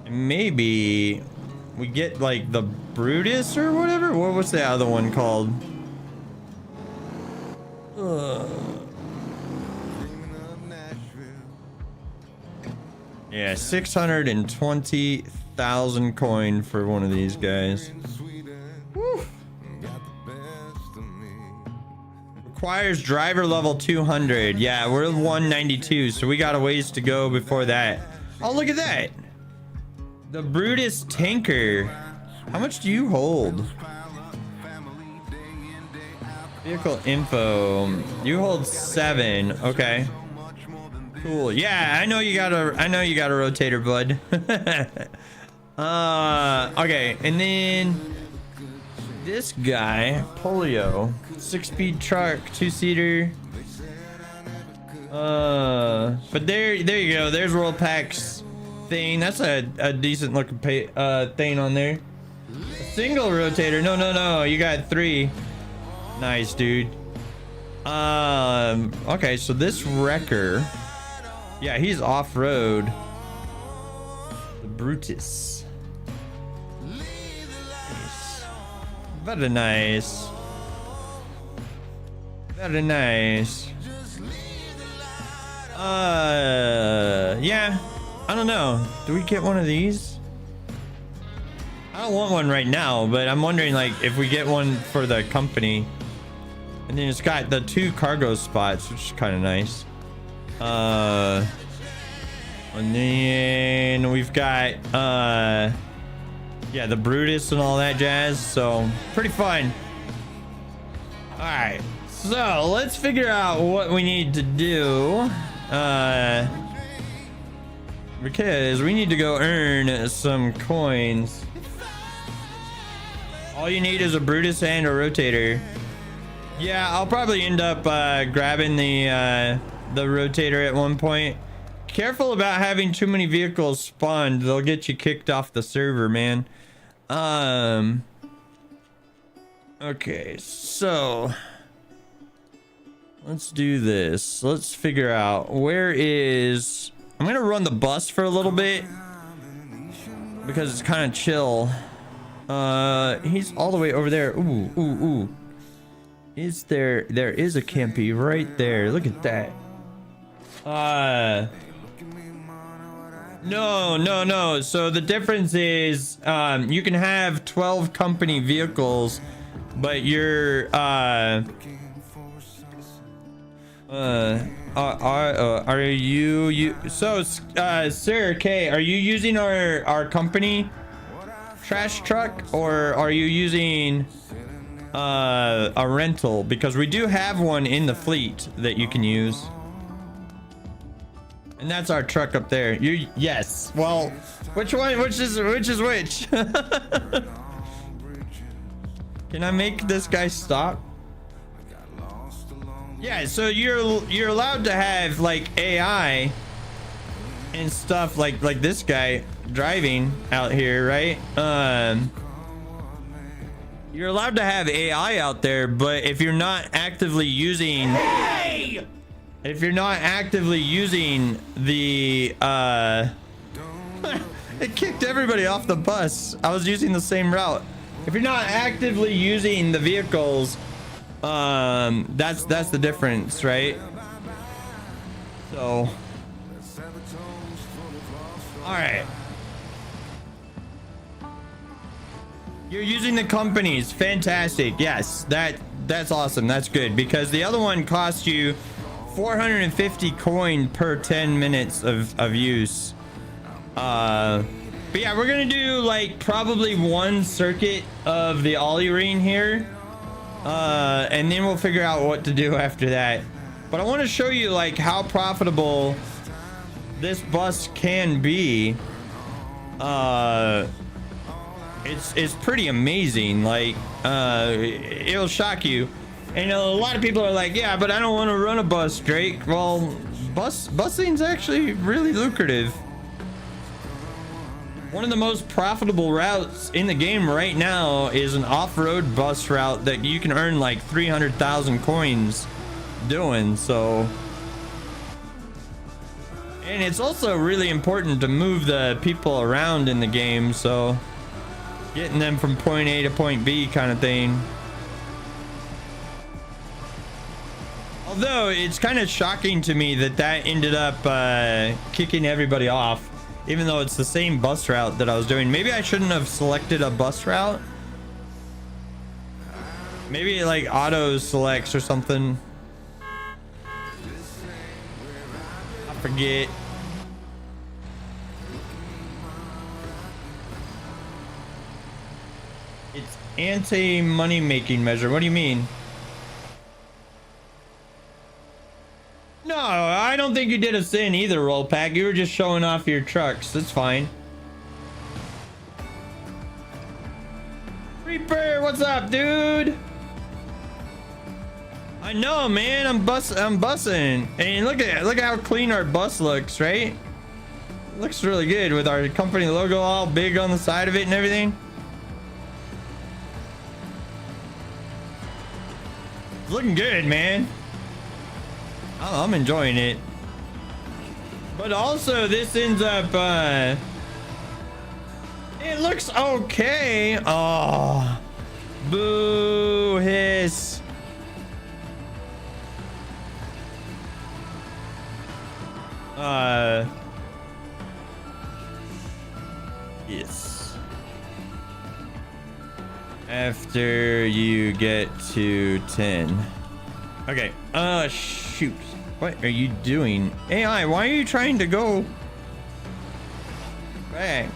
Maybe we get like the Brutus or whatever. What's the other one called? Yeah, 620,000 coin for one of these guys. Woo. Requires driver level 200. Yeah, we're 192, so we got a ways to go before that. Oh, look at that. The Brutus tanker. How much do you hold? Vehicle info. You hold 7. Okay. Cool. Yeah, I know you got a rotator, bud. Okay, and then this guy, Polio, 6-speed truck, 2-seater. But there you go. There's World Pack's thing. That's a decent looking thing on there. A single rotator. No. You got 3. Nice, dude. Okay, so this wrecker. Yeah, he's off-road. The Brutus. Nice. Very nice. Very nice. Yeah. I don't know. Do we get one of these? I don't want one right now, but I'm wondering, like, if we get one for the company. And then it's got the 2 cargo spots, which is kind of nice. And then we've got yeah, the Brutus and all that jazz, so pretty fun. All right, so let's figure out what we need to do, because we need to go earn some coins. All you need is a Brutus and a rotator. Yeah, I'll probably end up grabbing the rotator at one point. Careful about having too many vehicles spawned. They'll get you kicked off the server, man. Okay, so let's do this. Let's figure out where is... I'm gonna run the bus for a little bit because it's kind of chill. He's all the way over there. Ooh. Is there is a campy right there. Look at that. No. So the difference is you can have 12 company vehicles, but you're are you so Sir K, are you using our company trash truck, or are you using a rental? Because we do have one in the fleet that you can use. And that's our truck up there. Yes. Well, which one? Which is which? Can I make this guy stop? Yeah. So you're allowed to have like AI and stuff like this guy driving out here, right? You're allowed to have AI out there, but if you're not actively using... Hey! If you're not actively using the... It kicked everybody off the bus. I was using the same route. If you're not actively using the vehicles, that's the difference, right? So... Alright. You're using the companies. Fantastic. Yes, that's awesome. That's good, because the other one costs you 450 coin per 10 minutes of use. But yeah, we're gonna do like probably one circuit of the Ollie Ring here, and then we'll figure out what to do after that. But I want to show you like how profitable this bus can be. It's pretty amazing. Like it'll shock you. And a lot of people are like, yeah, but I don't want to run a bus, Drake. Well, busing's actually really lucrative. One of the most profitable routes in the game right now is an off-road bus route that you can earn like 300,000 coins doing, so. And it's also really important to move the people around in the game, so getting them from point A to point B kind of thing. Although it's kind of shocking to me that ended up kicking everybody off, even though it's the same bus route that I was doing. Maybe I shouldn't have selected a bus route. Maybe it like auto selects or something. I forget. It's anti-money making measure. What do you mean? No, I don't think you did a sin either, Roll Pack. You were just showing off your trucks. That's fine. Reaper, what's up, dude? I know, man. I'm bussing. And look at how clean our bus looks, right? Looks really good with our company logo all big on the side of it and everything. It's looking good, man. I'm enjoying it. But also this ends up it looks okay. Oh, boo hiss. Yes. After you get to 10. Okay. Shoot. What are you doing? AI, why are you trying to go back?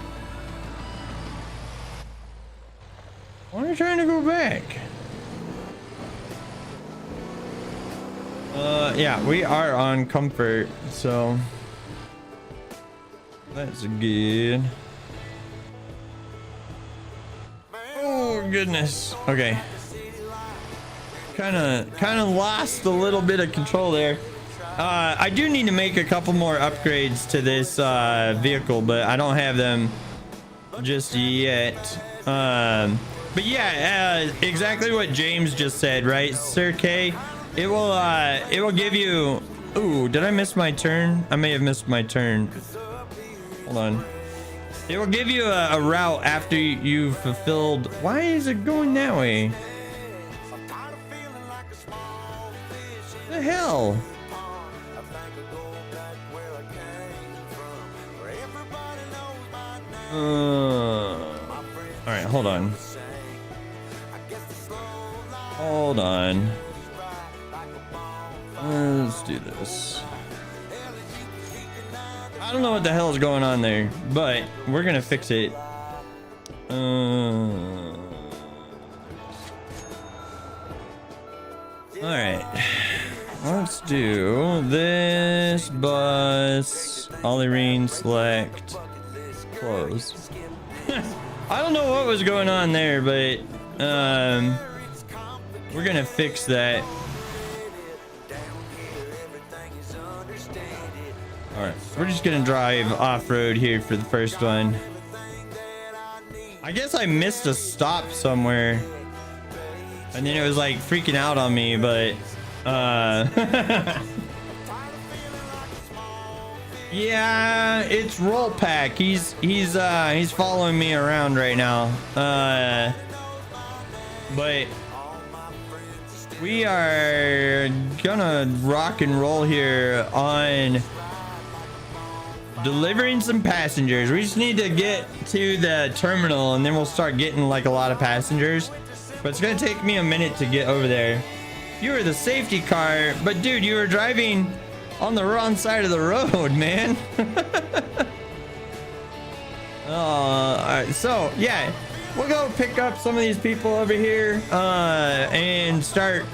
Why are you trying to go back? Yeah, we are on comfort, so that's good. Oh goodness. Okay. Kind of lost a little bit of control there. I do need to make a couple more upgrades to this vehicle, but I don't have them just yet. But yeah, exactly what James just said, right, Sir K? It will give you. Ooh, did I miss my turn? I may have missed my turn. Hold on. It will give you a route after you've fulfilled. Why is it going that way? What the hell? All right, hold on. Hold on. Let's do this. I don't know what the hell is going on there, but we're gonna fix it. All right. Let's do this bus. Ollie select. Close. I don't know what was going on there, but we're gonna fix that. All right, we're just gonna drive off-road here for the first one. I guess I missed a stop somewhere, and then it was like freaking out on me, but yeah, it's Roll Pack. He's following me around right now. But we are gonna rock and roll here on delivering some passengers. We just need to get to the terminal and then we'll start getting like a lot of passengers. But it's gonna take me a minute to get over there. You were the safety car, but dude, you were driving on the wrong side of the road, man. All right, so yeah, we'll go pick up some of these people over here and start.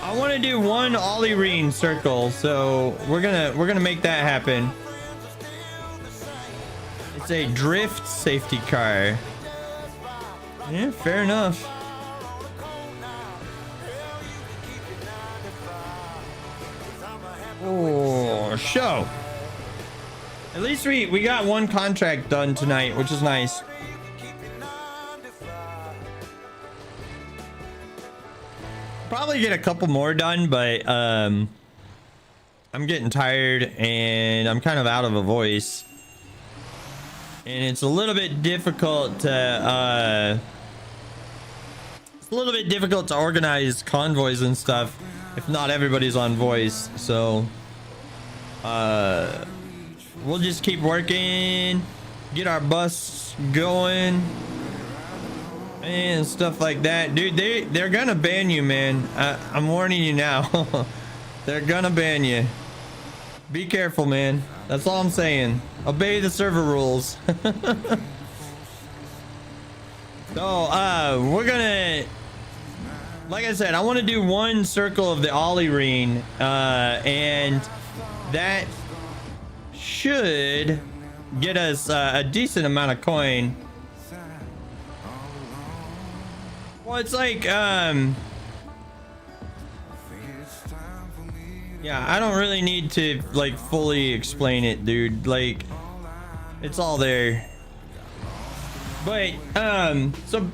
I want to do one Ollie circle, so we're gonna make that happen. It's a drift safety car. Yeah, fair enough. for show. At least we got one contract done tonight, which is nice. Probably get a couple more done, but I'm getting tired and I'm kind of out of a voice. And it's a little bit difficult to organize convoys and stuff if not everybody's on voice. So we'll just keep working, get our bus going and stuff like that. Dude, they're gonna ban you, man. I'm warning you now. They're gonna ban you. Be careful, man. That's all I'm saying. Obey the server rules. So we're gonna, like I said, I want to do one circle of the Ollie Ring, and that should get us a decent amount of coin. Well, it's like yeah, I don't really need to like fully explain it, dude. Like, it's all there. But so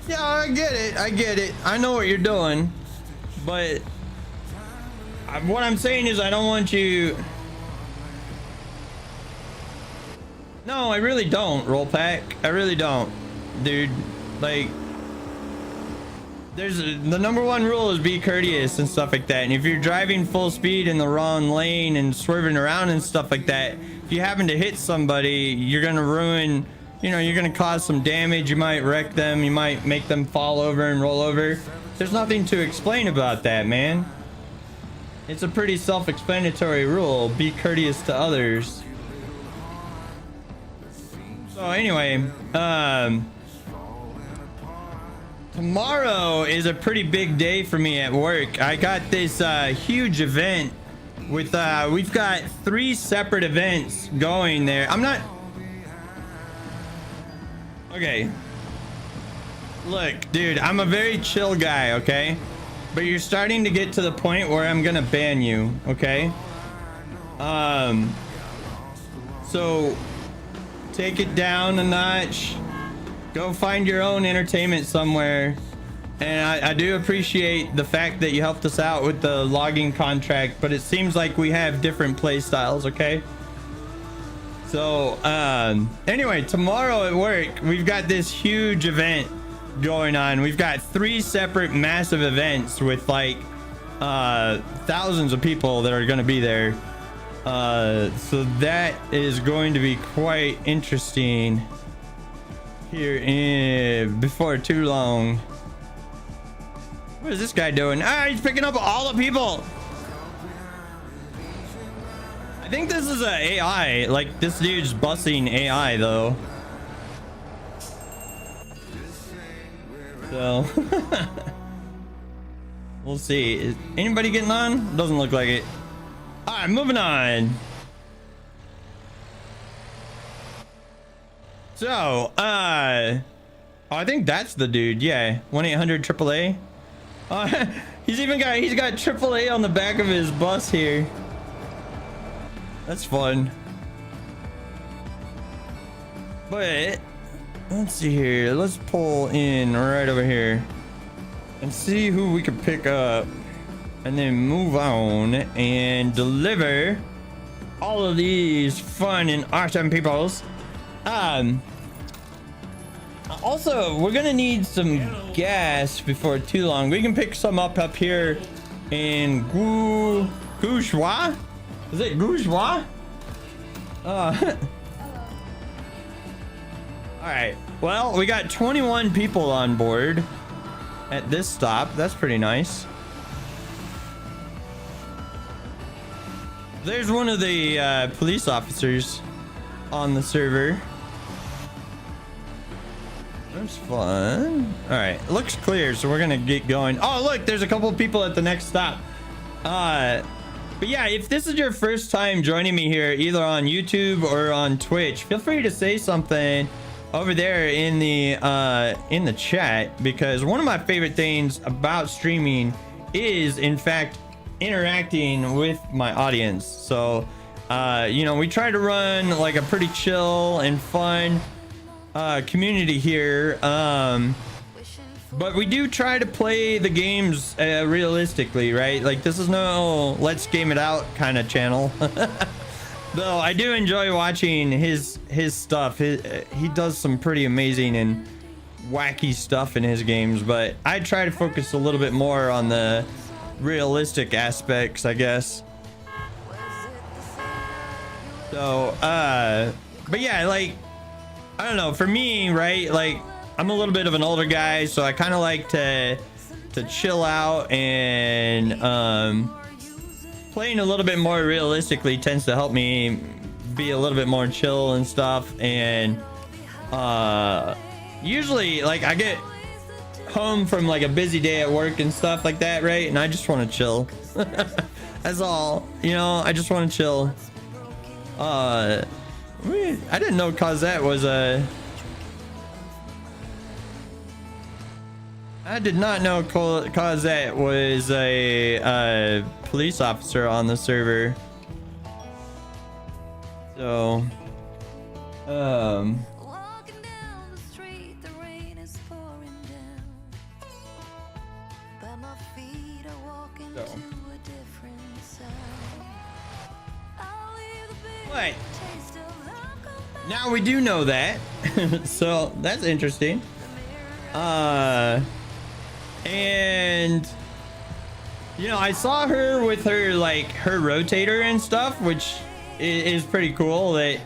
yeah, I get it. I know what you're doing, but what I'm saying is I don't want you. No, I really don't, Roll Pack. I really don't, dude. Like, there's the number one rule is be courteous and stuff like that. And if you're driving full speed in the wrong lane and swerving around and stuff like that, if you happen to hit somebody, you're gonna ruin, you know, you're gonna cause some damage. You might wreck them, you might make them fall over and roll over. There's nothing to explain about that, man. It's a pretty self-explanatory rule. Be courteous to others. So anyway, tomorrow is a pretty big day for me at work. I got this huge event with we've got 3 separate events going there. I'm not okay. Look, dude, I'm a very chill guy, okay? But you're starting to get to the point where I'm gonna ban you, okay? So take it down a notch. Go find your own entertainment somewhere. And I do appreciate the fact that you helped us out with the logging contract, but it seems like we have different play styles, okay? So anyway, tomorrow at work we've got this huge event going on. We've got 3 separate massive events with like thousands of people that are going to be there. So that is going to be quite interesting here in before too long. What is this guy doing? Ah, he's picking up all the people. I think this is a AI. Like, this dude's bussing AI though. So we'll see. Is anybody getting on? Doesn't look like it. All right, moving on. So I think that's the dude. Yeah, 1-800-AAA. He's got AAA on the back of his bus here. That's fun. But let's see here. Let's pull in right over here and see who we can pick up, and then move on and deliver all of these fun and awesome peoples. Also, we're gonna need some gas before too long. We can pick some up here in Gouchois. Is it Gouchois? All right. Well, we got 21 people on board at this stop. That's pretty nice. There's one of the police officers on the server. That's fun. All right, it looks clear, so we're gonna get going. Oh, look, there's a couple of people at the next stop. But yeah, if this is your first time joining me here, either on YouTube or on Twitch, feel free to say something over there in the chat, because one of my favorite things about streaming is, in fact, interacting with my audience. So you know, we try to run like a pretty chill and fun community here, but we do try to play the games realistically, right? Like, this is no let's game it out kind of channel. Though I do enjoy watching his stuff. He does some pretty amazing and wacky stuff in his games, but I try to focus a little bit more on the realistic aspects, I guess. So but yeah, like, I don't know, for me, right, like, I'm a little bit of an older guy, so I kind of like to chill out, and playing a little bit more realistically tends to help me be a little bit more chill and stuff. And usually, like, I get home from like a busy day at work and stuff like that, right, and I just want to chill. That's all, you know, I just want to chill. I didn't know Cosette was a... I did not know Cosette was a police officer on the server. So, Walking down the street, the rain is pouring down. But my feet are walking to a different sound. I'll leave the big What? taste of alcohol. now we do know that. So that's interesting. And you know, I saw her with her, like, her rotator and stuff, which is pretty cool that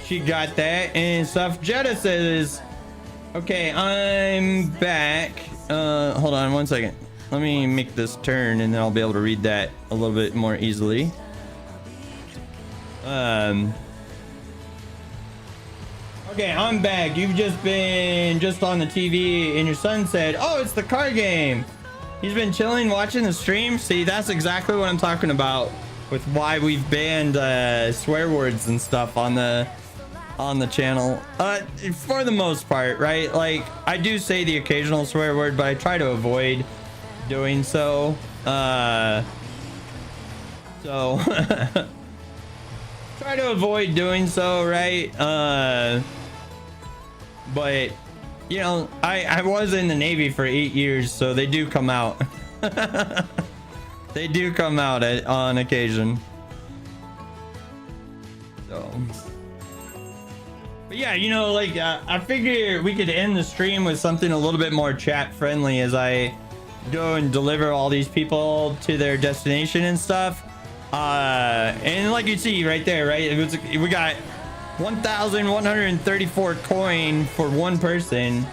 she got that and stuff. Jetta says, okay, I'm back. Hold on one second. Let me make this turn and then I'll be able to read that a little bit more easily. Okay, I'm back. You've just been on the TV and your son said, oh, it's the car game. He's been chilling, watching the stream. See, that's exactly what I'm talking about with why we've banned swear words and stuff on the channel. For the most part, right? Like, I do say the occasional swear word, but I try to avoid doing so. Try to avoid doing so, right? But you know, I was in the Navy for 8 years, so they do come out. They do come out on occasion. So, but yeah, you know, like, I figure we could end the stream with something a little bit more chat friendly as I go and deliver all these people to their destination and stuff. And like you see right there, right, we got 1,134 coin for one person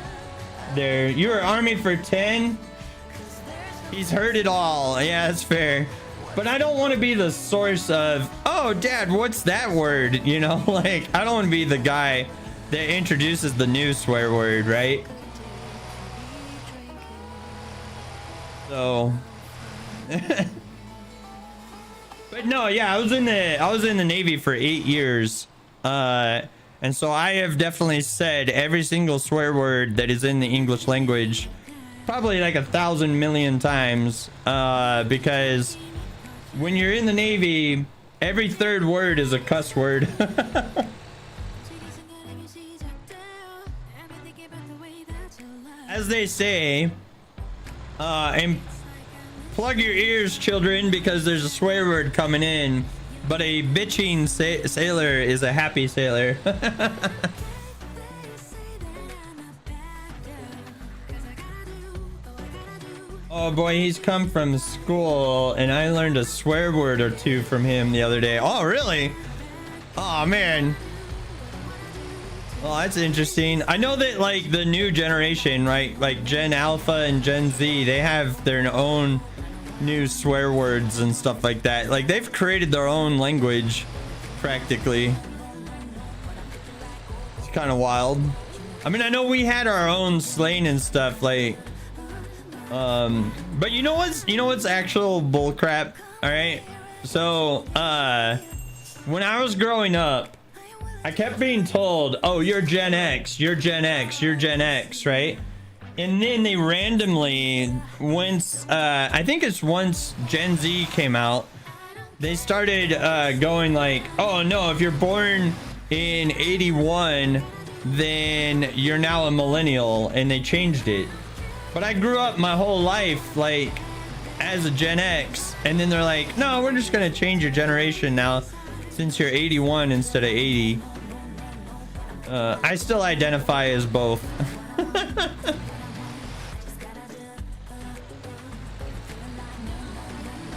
there. You're army for 10. He's heard it all. Yeah, that's fair, but I don't want to be the source of, oh dad, what's that word, you know? Like, I don't want to be the guy that introduces the new swear word, right? So but no, yeah, I was in the Navy for 8 years. And so I have definitely said every single swear word that is in the English language probably like 1,000 million times, because when you're in the Navy, every third word is a cuss word. As they say, and plug your ears, children, because there's a swear word coming in. But a bitching sailor is a happy sailor. Oh boy, he's come from school and I learned a swear word or two from him the other day. Oh, really? Oh, man. Well, that's interesting. I know that, like, the new generation, right? Like Gen Alpha and Gen Z, they have their own new swear words and stuff like that. Like, they've created their own language practically. It's kind of wild. I mean, I know we had our own slang and stuff, like, but you know what's actual bullcrap? All right, so when I was growing up, I kept being told, oh, you're Gen X, you're Gen X, you're Gen X, right? And then they randomly, once I think it's once Gen Z came out, they started going like, oh no, if you're born in 81, then you're now a millennial, and they changed it. But I grew up my whole life like as a Gen X, and then they're like, no, we're just gonna change your generation now since you're 81 instead of 80. I still identify as both.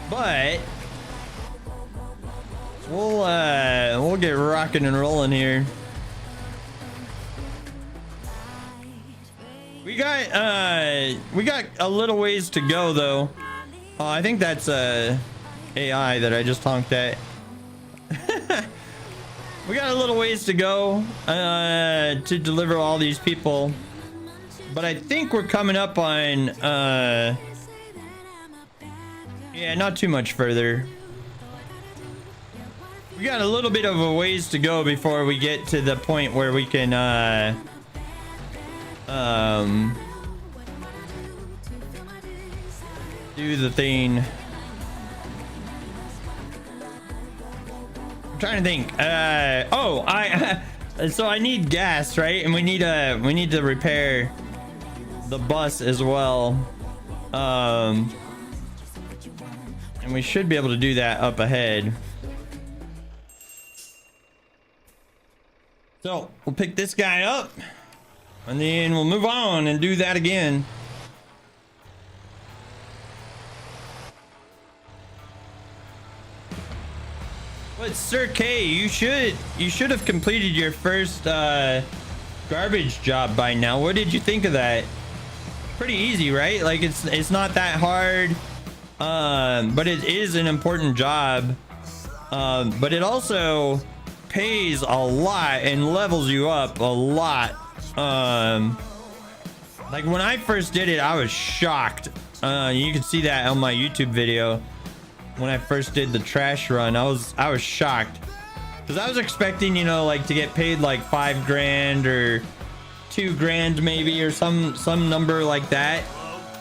But we'll get rocking and rolling here. We got a little ways to go though. Oh, I think that's AI that I just honked at. We got a little ways to go to deliver all these people, but I think we're coming up on yeah, not too much further. We got a little bit of a ways to go before we get to the point where we can do the thing. I'm trying to think. So I need gas, right? And we need to repair the bus as well. And we should be able to do that up ahead. So we'll pick this guy up, and then we'll move on and do that again. But Sir K, you should have completed your first garbage job by now. What did you think of that? Pretty easy, right? Like it's not that hard, but it is an important job. But it also pays a lot and levels you up a lot. Like when I first did it, I was shocked. You can see that on my YouTube video. When I first did the trash run, I was shocked, because I was expecting, you know, like to get paid like $5,000 or $2,000 maybe, or some number like that.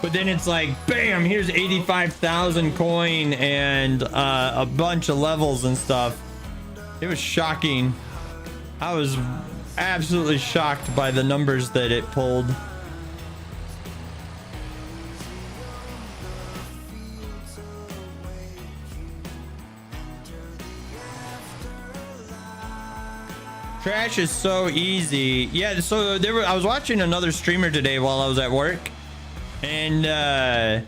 But then it's like, bam, here's 85,000 coin and a bunch of levels and stuff. It was shocking. I was absolutely shocked by the numbers that it pulled. Trash is so easy. Yeah, so I was watching another streamer today while I was at work, and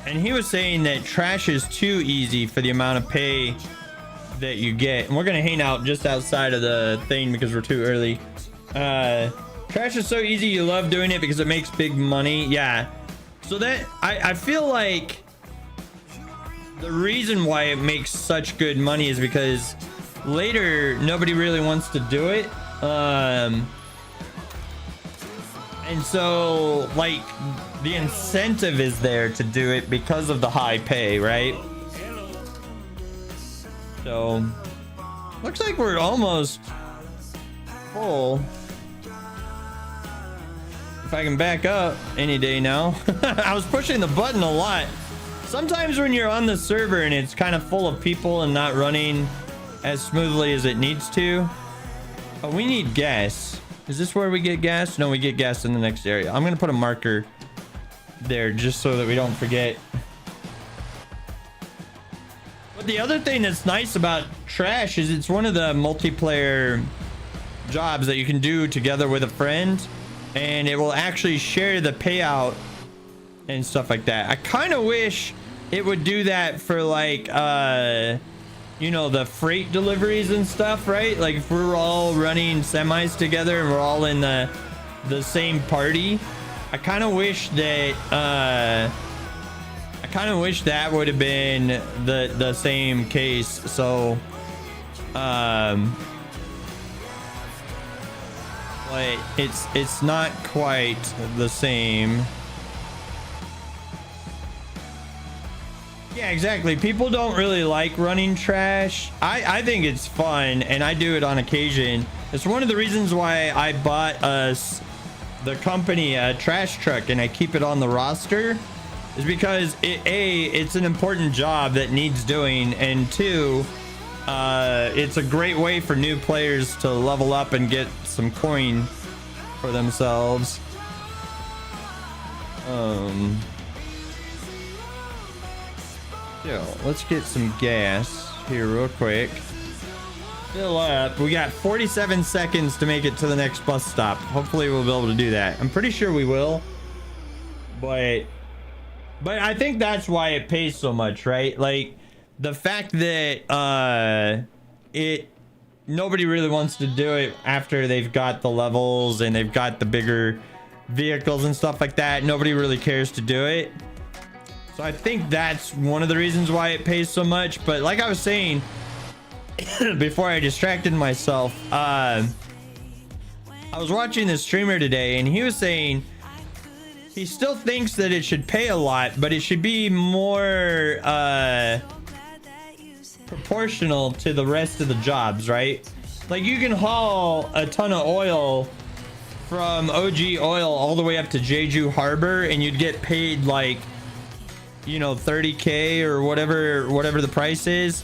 he was saying that trash is too easy for the amount of pay that you get. And we're gonna hang out just outside of the thing because we're too early. Trash is so easy, you love doing it because it makes big money. Yeah, so that I feel like the reason why it makes such good money is because later nobody really wants to do it, and so like the incentive is there to do it because of the high pay, right? So looks like we're almost full. If I can back up any day now. I was pushing the button a lot. Sometimes when you're on the server and it's kind of full of people and not running as smoothly as it needs to. Oh, we need gas. Is this where we get gas? No, we get gas in the next area. I'm gonna put a marker there just so that we don't forget. But the other thing that's nice about trash is it's one of the multiplayer jobs that you can do together with a friend, and it will actually share the payout and stuff like that. I kind of wish it would do that for like you know, the freight deliveries and stuff, right? Like if we're all running semis together and we're all in the same party, I kind of wish that would have been the same case. So but it's not quite the same. Yeah, exactly. People don't really like running trash. I think it's fun, and I do it on occasion. It's one of the reasons why I bought us the company trash truck and I keep it on the roster is because it's an important job that needs doing, and two, it's a great way for new players to level up and get some coin for themselves. Yeah, let's get some gas here real quick. Fill up. We got 47 seconds to make it to the next bus stop. Hopefully we'll be able to do that. I'm pretty sure we will. But I think that's why it pays so much, right? Like the fact that nobody really wants to do it after they've got the levels and they've got the bigger vehicles and stuff like that. Nobody really cares to do it. So I think that's one of the reasons why it pays so much. But like I was saying before I distracted myself, I was watching this streamer today and he was saying he still thinks that it should pay a lot, but it should be more proportional to the rest of the jobs, right? Like you can haul a ton of oil from OG Oil all the way up to Jeju Harbor and you'd get paid like, you know, 30k or whatever the price is.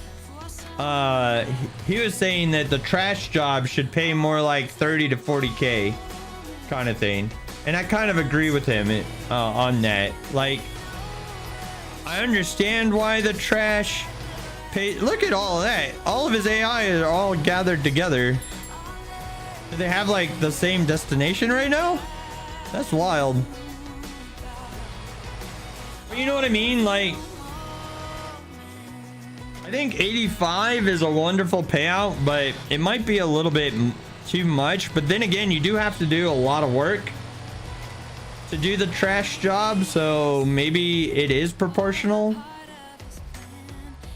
He was saying that the trash job should pay more like 30 to 40k kind of thing, and I kind of agree with him on that. Like I understand why the trash pay. Look at all of that. All of his AI are all gathered together. Do they have like the same destination right now? That's wild. You know what I mean? Like I think 85 is a wonderful payout, but it might be a little bit too much. But then again, you do have to do a lot of work to do the trash job, so maybe it is proportional.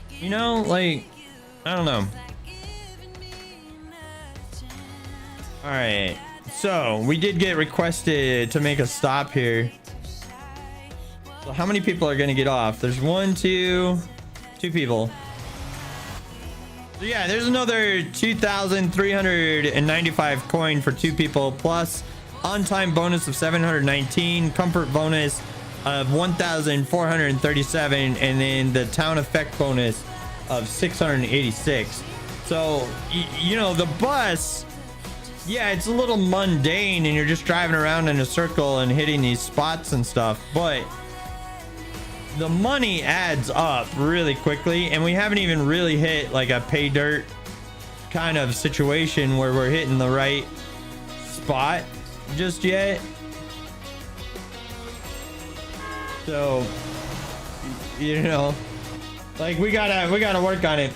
You know, like, I don't know. All right, so we did get requested to make a stop here. So how many people are gonna get off? There's two people. So yeah, there's another 2,395 coin for 2 people, plus on-time bonus of 719, comfort bonus of 1,437, and then the town effect bonus of 686. So you know, the bus, yeah, it's a little mundane and you're just driving around in a circle and hitting these spots and stuff, but the money adds up really quickly, and we haven't even really hit like a pay dirt kind of situation where we're hitting the right spot just yet. So, you know, like we gotta work on it.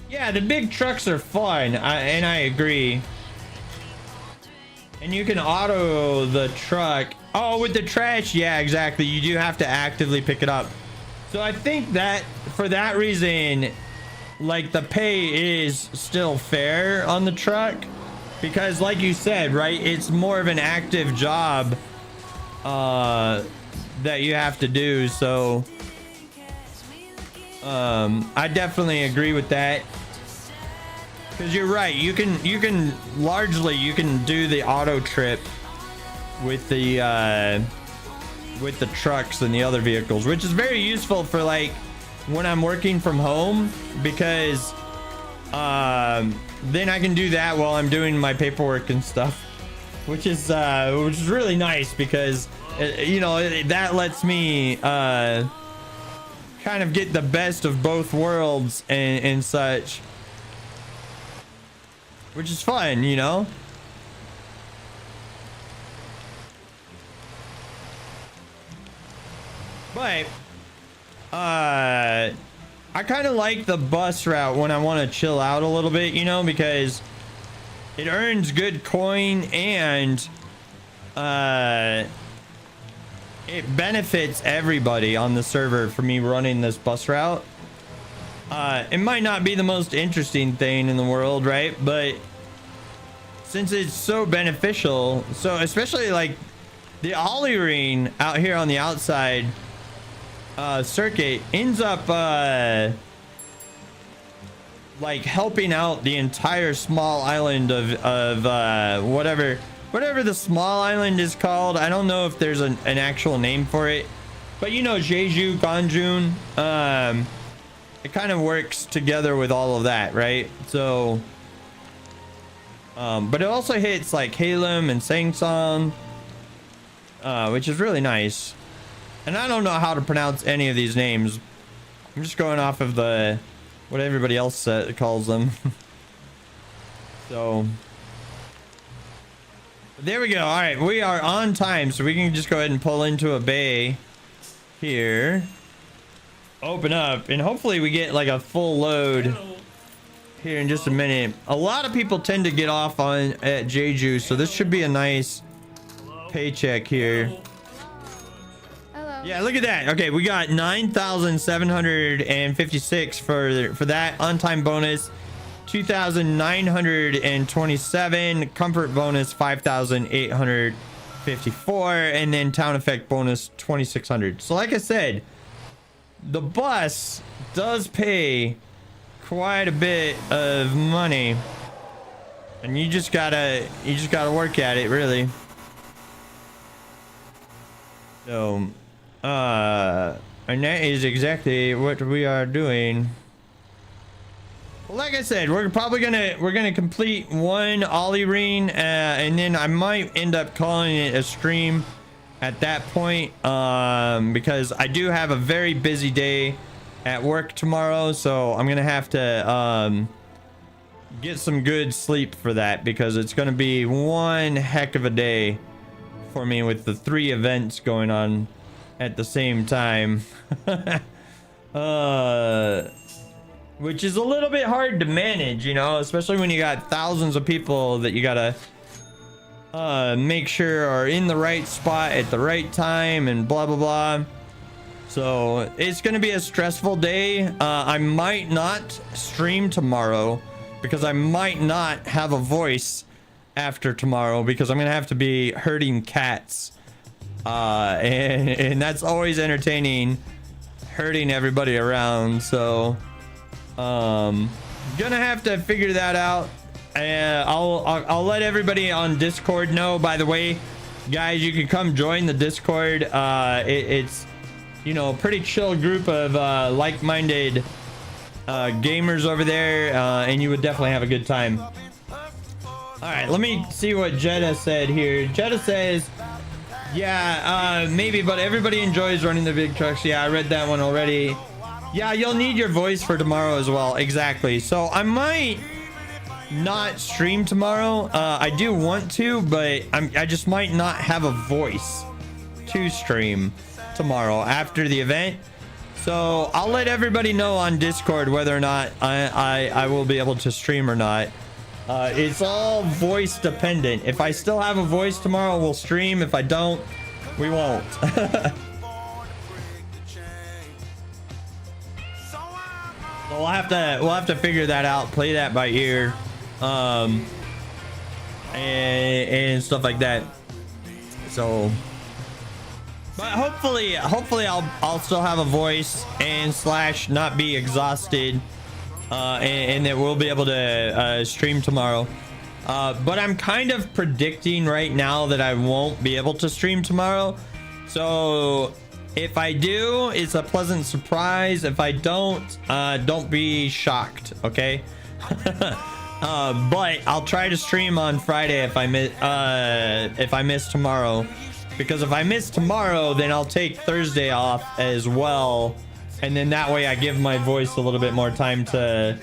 Yeah, the big trucks are fun, and I agree. And you can auto the truck. Oh, with the trash, yeah, exactly. You do have to actively pick it up. So I think that for that reason, like the pay is still fair on the truck, because like you said, right, it's more of an active job that you have to do. So I definitely agree with that, because you're right. You can largely do the auto trip with the trucks and the other vehicles, which is very useful for like when I'm working from home, because then I can do that while I'm doing my paperwork and stuff, which is really nice, because you know, that lets me kind of get the best of both worlds and such, which is fun, you know. But I kind of like the bus route when I want to chill out a little bit, you know, because it earns good coin, and it benefits everybody on the server for me running this bus route. It might not be the most interesting thing in the world, right? But since it's so beneficial, so especially like the ollie ring out here on the outside circuit ends up like helping out the entire small island of whatever whatever the small island is called. I don't know if there's an actual name for it, but you know, Jeju, Ganjun, it kind of works together with all of that, right? So, but it also hits like Halem and Sangsong, which is really nice. And I don't know how to pronounce any of these names. I'm just going off of what everybody else calls them. So there we go. All right, we are on time, so we can just go ahead and pull into a bay here, open up, and hopefully we get like a full load here in just a minute. A lot of people tend to get off at Jeju, so this should be a nice paycheck here. Yeah, look at that. Okay, we got 9,756 for that on-time bonus. 2,927 comfort bonus, 5,854, and then town effect bonus 2,600. So like I said, the bus does pay quite a bit of money, and you just gotta work at it, really. So and that is exactly what we are doing. Like I said, we're probably gonna complete one ollie ring, and then I might end up calling it a stream at that point, because I do have a very busy day at work tomorrow, so I'm gonna have to get some good sleep for that, because it's gonna be one heck of a day for me with the 3 events going on at the same time. Which is a little bit hard to manage, you know, especially when you got thousands of people that you gotta make sure are in the right spot at the right time and blah blah blah. So it's gonna be a stressful day. I might not stream tomorrow because I might not have a voice after tomorrow, because I'm gonna have to be herding cats, and that's always entertaining, herding everybody around. So gonna have to figure that out. I'll let everybody on Discord know. By the way, guys, you can come join the Discord. It's, you know, a pretty chill group of like-minded gamers over there, and you would definitely have a good time. All right, let me see what Jetta said here. Jetta says, yeah, maybe, but everybody enjoys running the big trucks. Yeah, I read that one already. Yeah, you'll need your voice for tomorrow as well. Exactly. So I might not stream tomorrow. I do want to, but I just might not have a voice to stream tomorrow after the event. So I'll let everybody know on Discord whether or not I will be able to stream or not. It's all voice dependent. If I still have a voice tomorrow, we'll stream. If I don't, we won't. So we'll have to figure that out, play that by ear, and stuff like that. So, but hopefully I'll still have a voice and / not be exhausted, and that we'll be able to stream tomorrow. But I'm kind of predicting right now that I won't be able to stream tomorrow. So if I do, it's a pleasant surprise. If I don't be shocked, okay? But I'll try to stream on Friday if I miss tomorrow, because if I miss tomorrow, then I'll take Thursday off as well, and then that way I give my voice a little bit more time to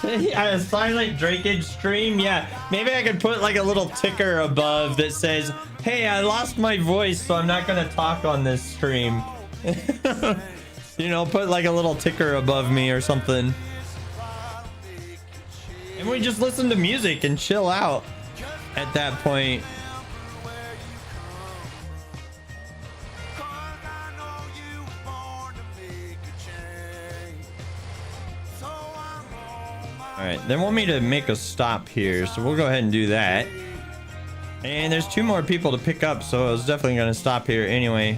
a silent Drakeage stream. Yeah, maybe I could put like a little ticker above that says, hey, I lost my voice, so I'm not gonna talk on this stream. You know, put like a little ticker above me or something, and we just listen to music and chill out at that point. All right, they want me to make a stop here, so we'll go ahead and do that. And there's 2 more people to pick up, so I was definitely gonna stop here anyway.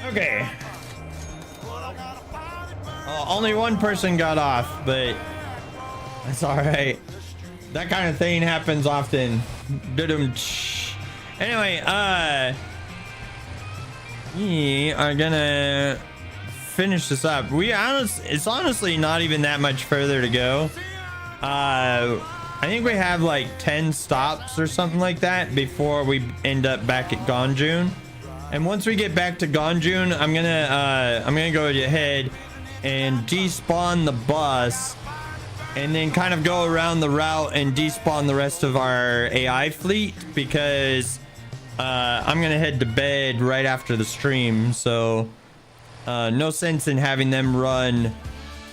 Okay. Only one person got off, but that's all right. That kind of thing happens often. Anyway, we are gonna finish this up. It's honestly not even that much further to go. I think we have like 10 stops or something like that before we end up back at Ganjun. And once we get back to Ganjun, I'm gonna go ahead and despawn the bus, and then kind of go around the route and despawn the rest of our AI fleet, because I'm gonna head to bed right after the stream. So no sense in having them run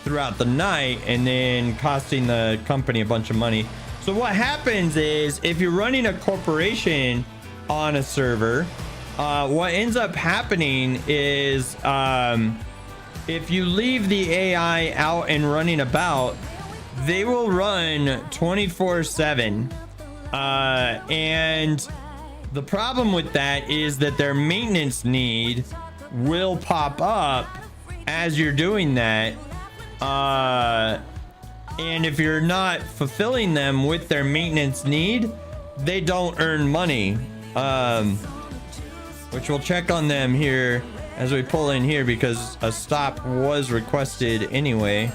throughout the night and then costing the company a bunch of money. So what happens is, if you're running a corporation on a server, what ends up happening is if you leave the AI out and running about, they will run 24/7. And the problem with that is that their maintenance need will pop up as you're doing that. And if you're not fulfilling them with their maintenance need, they don't earn money. Which we'll check on them here as we pull in here, because a stop was requested anyway.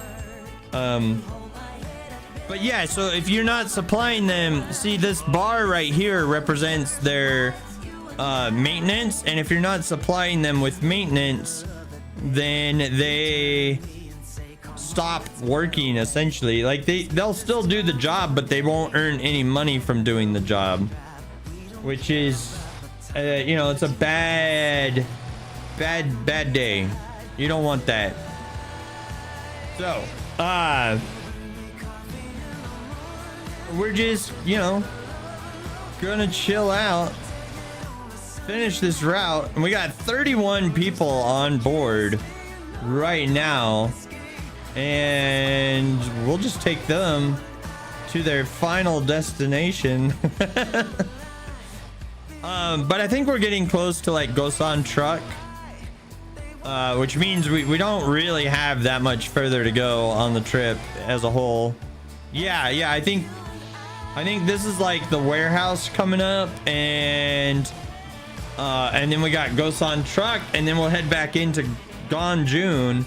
But yeah, so if you're not supplying them, see this bar right here represents their maintenance, and if you're not supplying them with maintenance, then they stop working essentially. Like they'll still do the job, but they won't earn any money from doing the job, which is you know, it's a bad day. You don't want that. So we're just, you know, gonna chill out, finish this route, and we got 31 people on board right now, and we'll just take them to their final destination. But I think we're getting close to like Gosan Truck, which means we don't really have that much further to go on the trip as a whole. Yeah, I think this is like the warehouse coming up, and then we got Gosan Truck, and then we'll head back into Ganjun,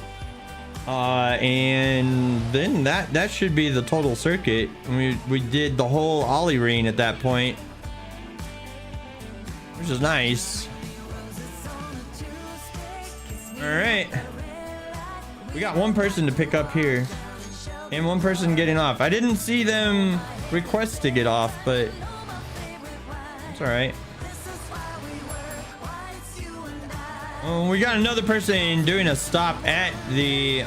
and then that should be the total circuit. We did the whole Ollie Ring at that point, which is nice. All right, we got one person to pick up here and one person getting off. I didn't see them request to get off, but it's all right. We got another person doing a stop at the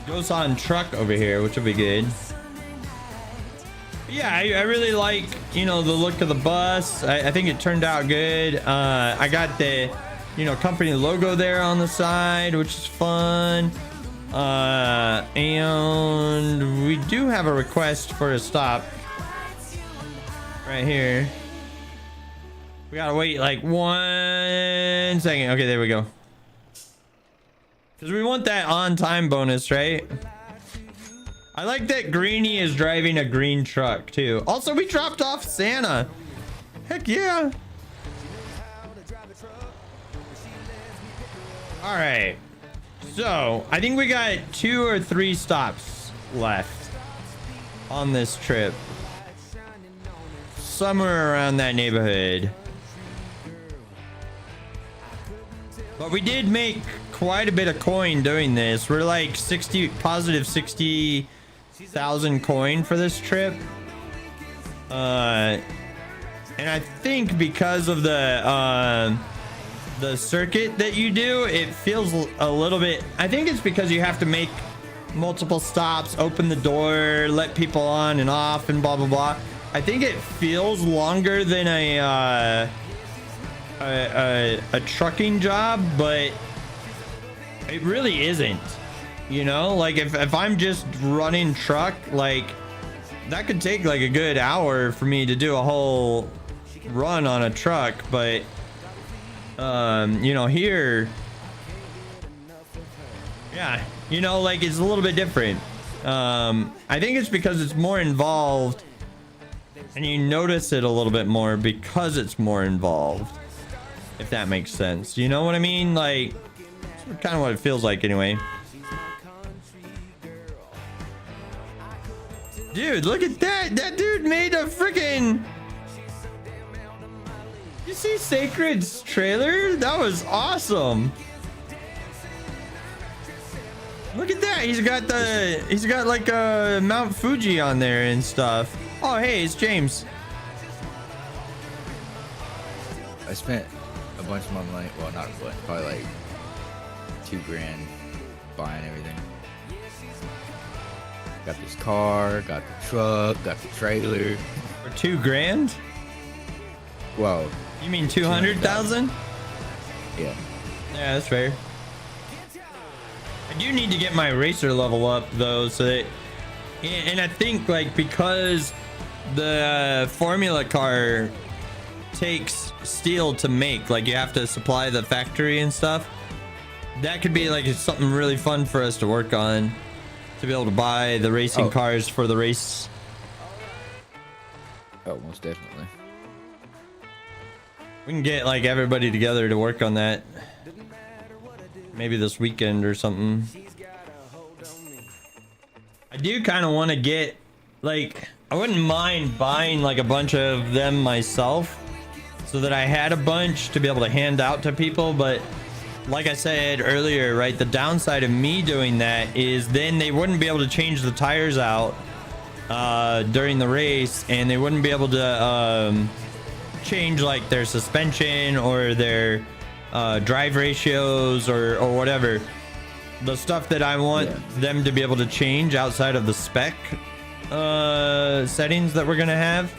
Gosan Truck over here, which will be good. Yeah, I really like, you know, the look of the bus. I think it turned out good. I got the, you know, company logo there on the side, which is fun. And we do have a request for a stop right here. We gotta wait like 1 second. Okay, there we go. Because we want that on time bonus, right? I like that Greenie is driving a green truck too. Also, we dropped off Santa. Heck yeah. All right. So I think we got 2 or 3 stops left on this trip. Somewhere around that neighborhood. But we did make quite a bit of coin doing this. We're like positive 60,000 coin for this trip. And I think because of the circuit that you do, it feels a little bit, I think it's because you have to make multiple stops, open the door, let people on and off, and blah blah blah. I think it feels longer than a trucking job, but it really isn't. You know, like if I'm just running truck, like that could take like a good hour for me to do a whole run on a truck. But you know, here, yeah, you know, like it's a little bit different. I think it's because it's more involved and you notice it a little bit more because it's more involved, if that makes sense. You know what I mean? Like, it's kind of what it feels like anyway. Dude, look at that. That dude made a freaking... You see Sacred's trailer? That was awesome. Look at that. He's got like a Mount Fuji on there and stuff. Oh, hey, it's James. I spent a bunch of my money. Well, not a bunch. Probably like $2,000 buying everything. Got this car, got the truck, got the trailer. For $2,000? Well, you mean 200,000? Yeah. Yeah, that's fair. I do need to get my racer level up though, so that, and I think like because the formula car takes steel to make, like you have to supply the factory and stuff. That could be like something really fun for us to work on, to be able to buy the racing cars for the race. Oh, most definitely. We can get like everybody together to work on that. Maybe this weekend or something. I do kind of want to get, like, I wouldn't mind buying like a bunch of them myself so that I had a bunch to be able to hand out to people. But like I said earlier, right, the downside of me doing that is then they wouldn't be able to change the tires out during the race, and they wouldn't be able to change like their suspension or their drive ratios or whatever, the stuff that I want them to be able to change outside of the spec settings that we're gonna have.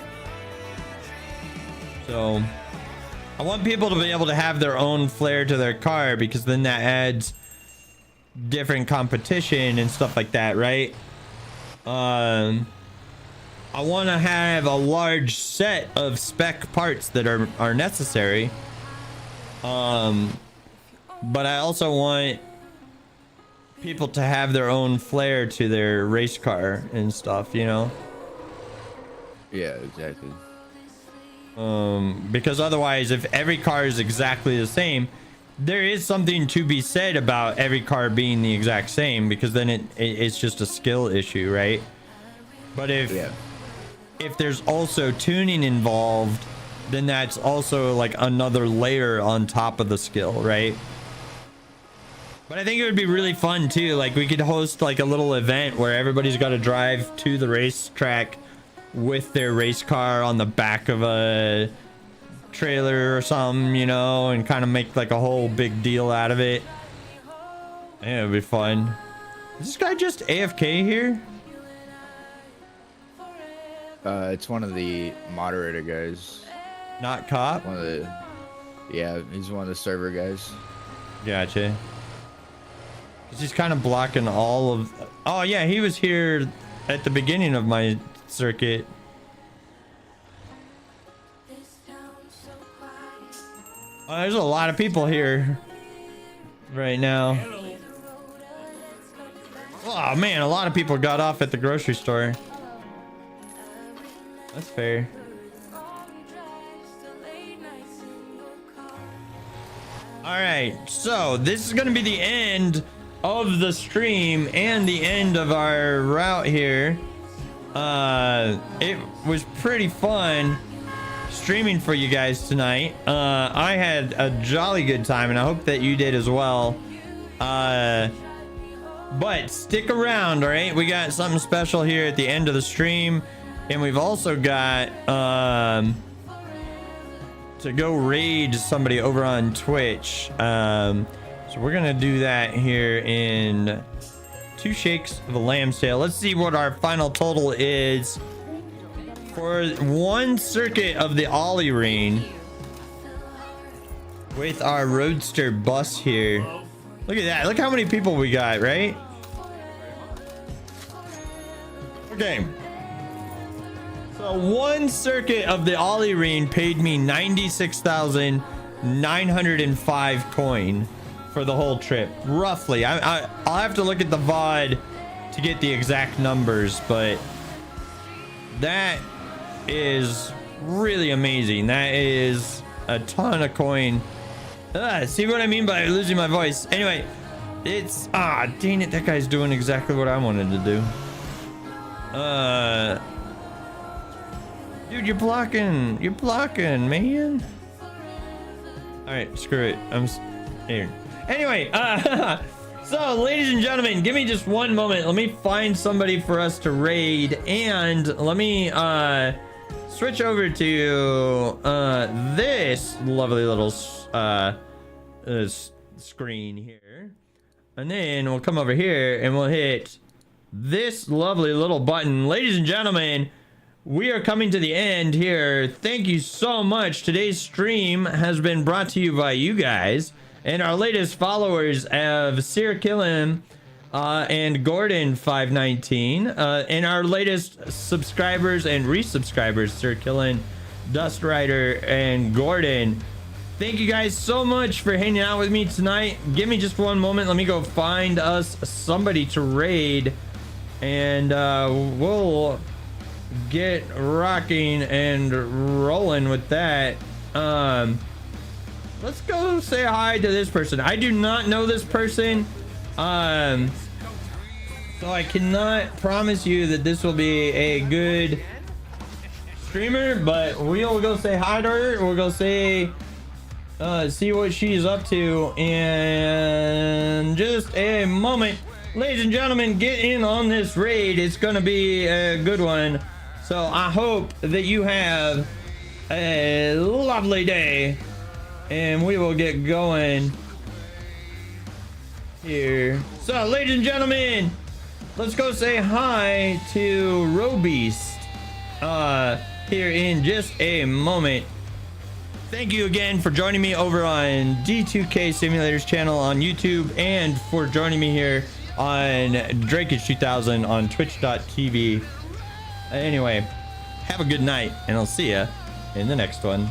So I want people to be able to have their own flair to their car, because then that adds different competition and stuff like that, right? I want to have a large set of spec parts that are necessary. But I also want people to have their own flair to their race car and stuff, you know? Yeah, exactly. Because otherwise, if every car is exactly the same, there is something to be said about every car being the exact same, because then it's just a skill issue, right? But if there's also tuning involved, then that's also like another layer on top of the skill, right? But I think it would be really fun too. Like we could host like a little event where everybody's got to drive to the racetrack with their race car on the back of a trailer or something, you know, and kind of make like a whole big deal out of it. Yeah, it'd be fun. Is this guy just AFK here? It's one of the moderator guys. Not cop? One of the, yeah, he's one of the server guys. Gotcha. He's kind of blocking all of... Oh, yeah, he was here at the beginning of my circuit. Oh, there's a lot of people here right now. Oh, man, a lot of people got off at the grocery store. That's fair. All right, so this is going to be the end of the stream and the end of our route here. It was pretty fun streaming for you guys tonight. I had a jolly good time, and I hope that you did as well. But stick around, all right? We got something special here at the end of the stream, and we've also got to go raid somebody over on Twitch. So we're gonna do that here in 2 shakes of a lamb's tail. Let's see what our final total is for one circuit of the Ollie Ring with our Roadster bus here. Look at that. Look how many people we got, right? Okay. So one circuit of the Ollie Ring paid me 96,905 coin for the whole trip, roughly. I'll have to look at the VOD to get the exact numbers, but that is really amazing. That is a ton of coin. See what I mean by losing my voice? Anyway, it's dang it, that guy's doing exactly what I wanted to do. Dude, you're blocking, man. All right, screw it. Here. Anyway, so ladies and gentlemen, give me just one moment. Let me find somebody for us to raid, and let me switch over to this lovely little screen here, and then we'll come over here and we'll hit this lovely little button. Ladies and gentlemen, we are coming to the end here. Thank you so much. Today's stream has been brought to you by you guys and our latest followers of Sir Killim and Gordon 519, and our latest subscribers and resubscribers, Sir Killim, Dust Rider, and Gordon. Thank you guys so much for hanging out with me tonight. Give me just one moment. Let me go find us somebody to raid, and we'll get rocking and rolling with that. Let's go say hi to this person. I do not know this person, so I cannot promise you that this will be a good streamer, but we'll go say hi to her. We'll go say see what she's up to in just a moment. Ladies and gentlemen, get in on this raid. It's gonna be a good one, so I hope that you have a lovely day, and we will get going here. So ladies and gentlemen, let's go say hi to Robeast here in just a moment. Thank you again for joining me over on D2K Simulators channel on YouTube, and for joining me here on Drakage 2000 on twitch.tv. Anyway, have a good night, and I'll see ya in the next one.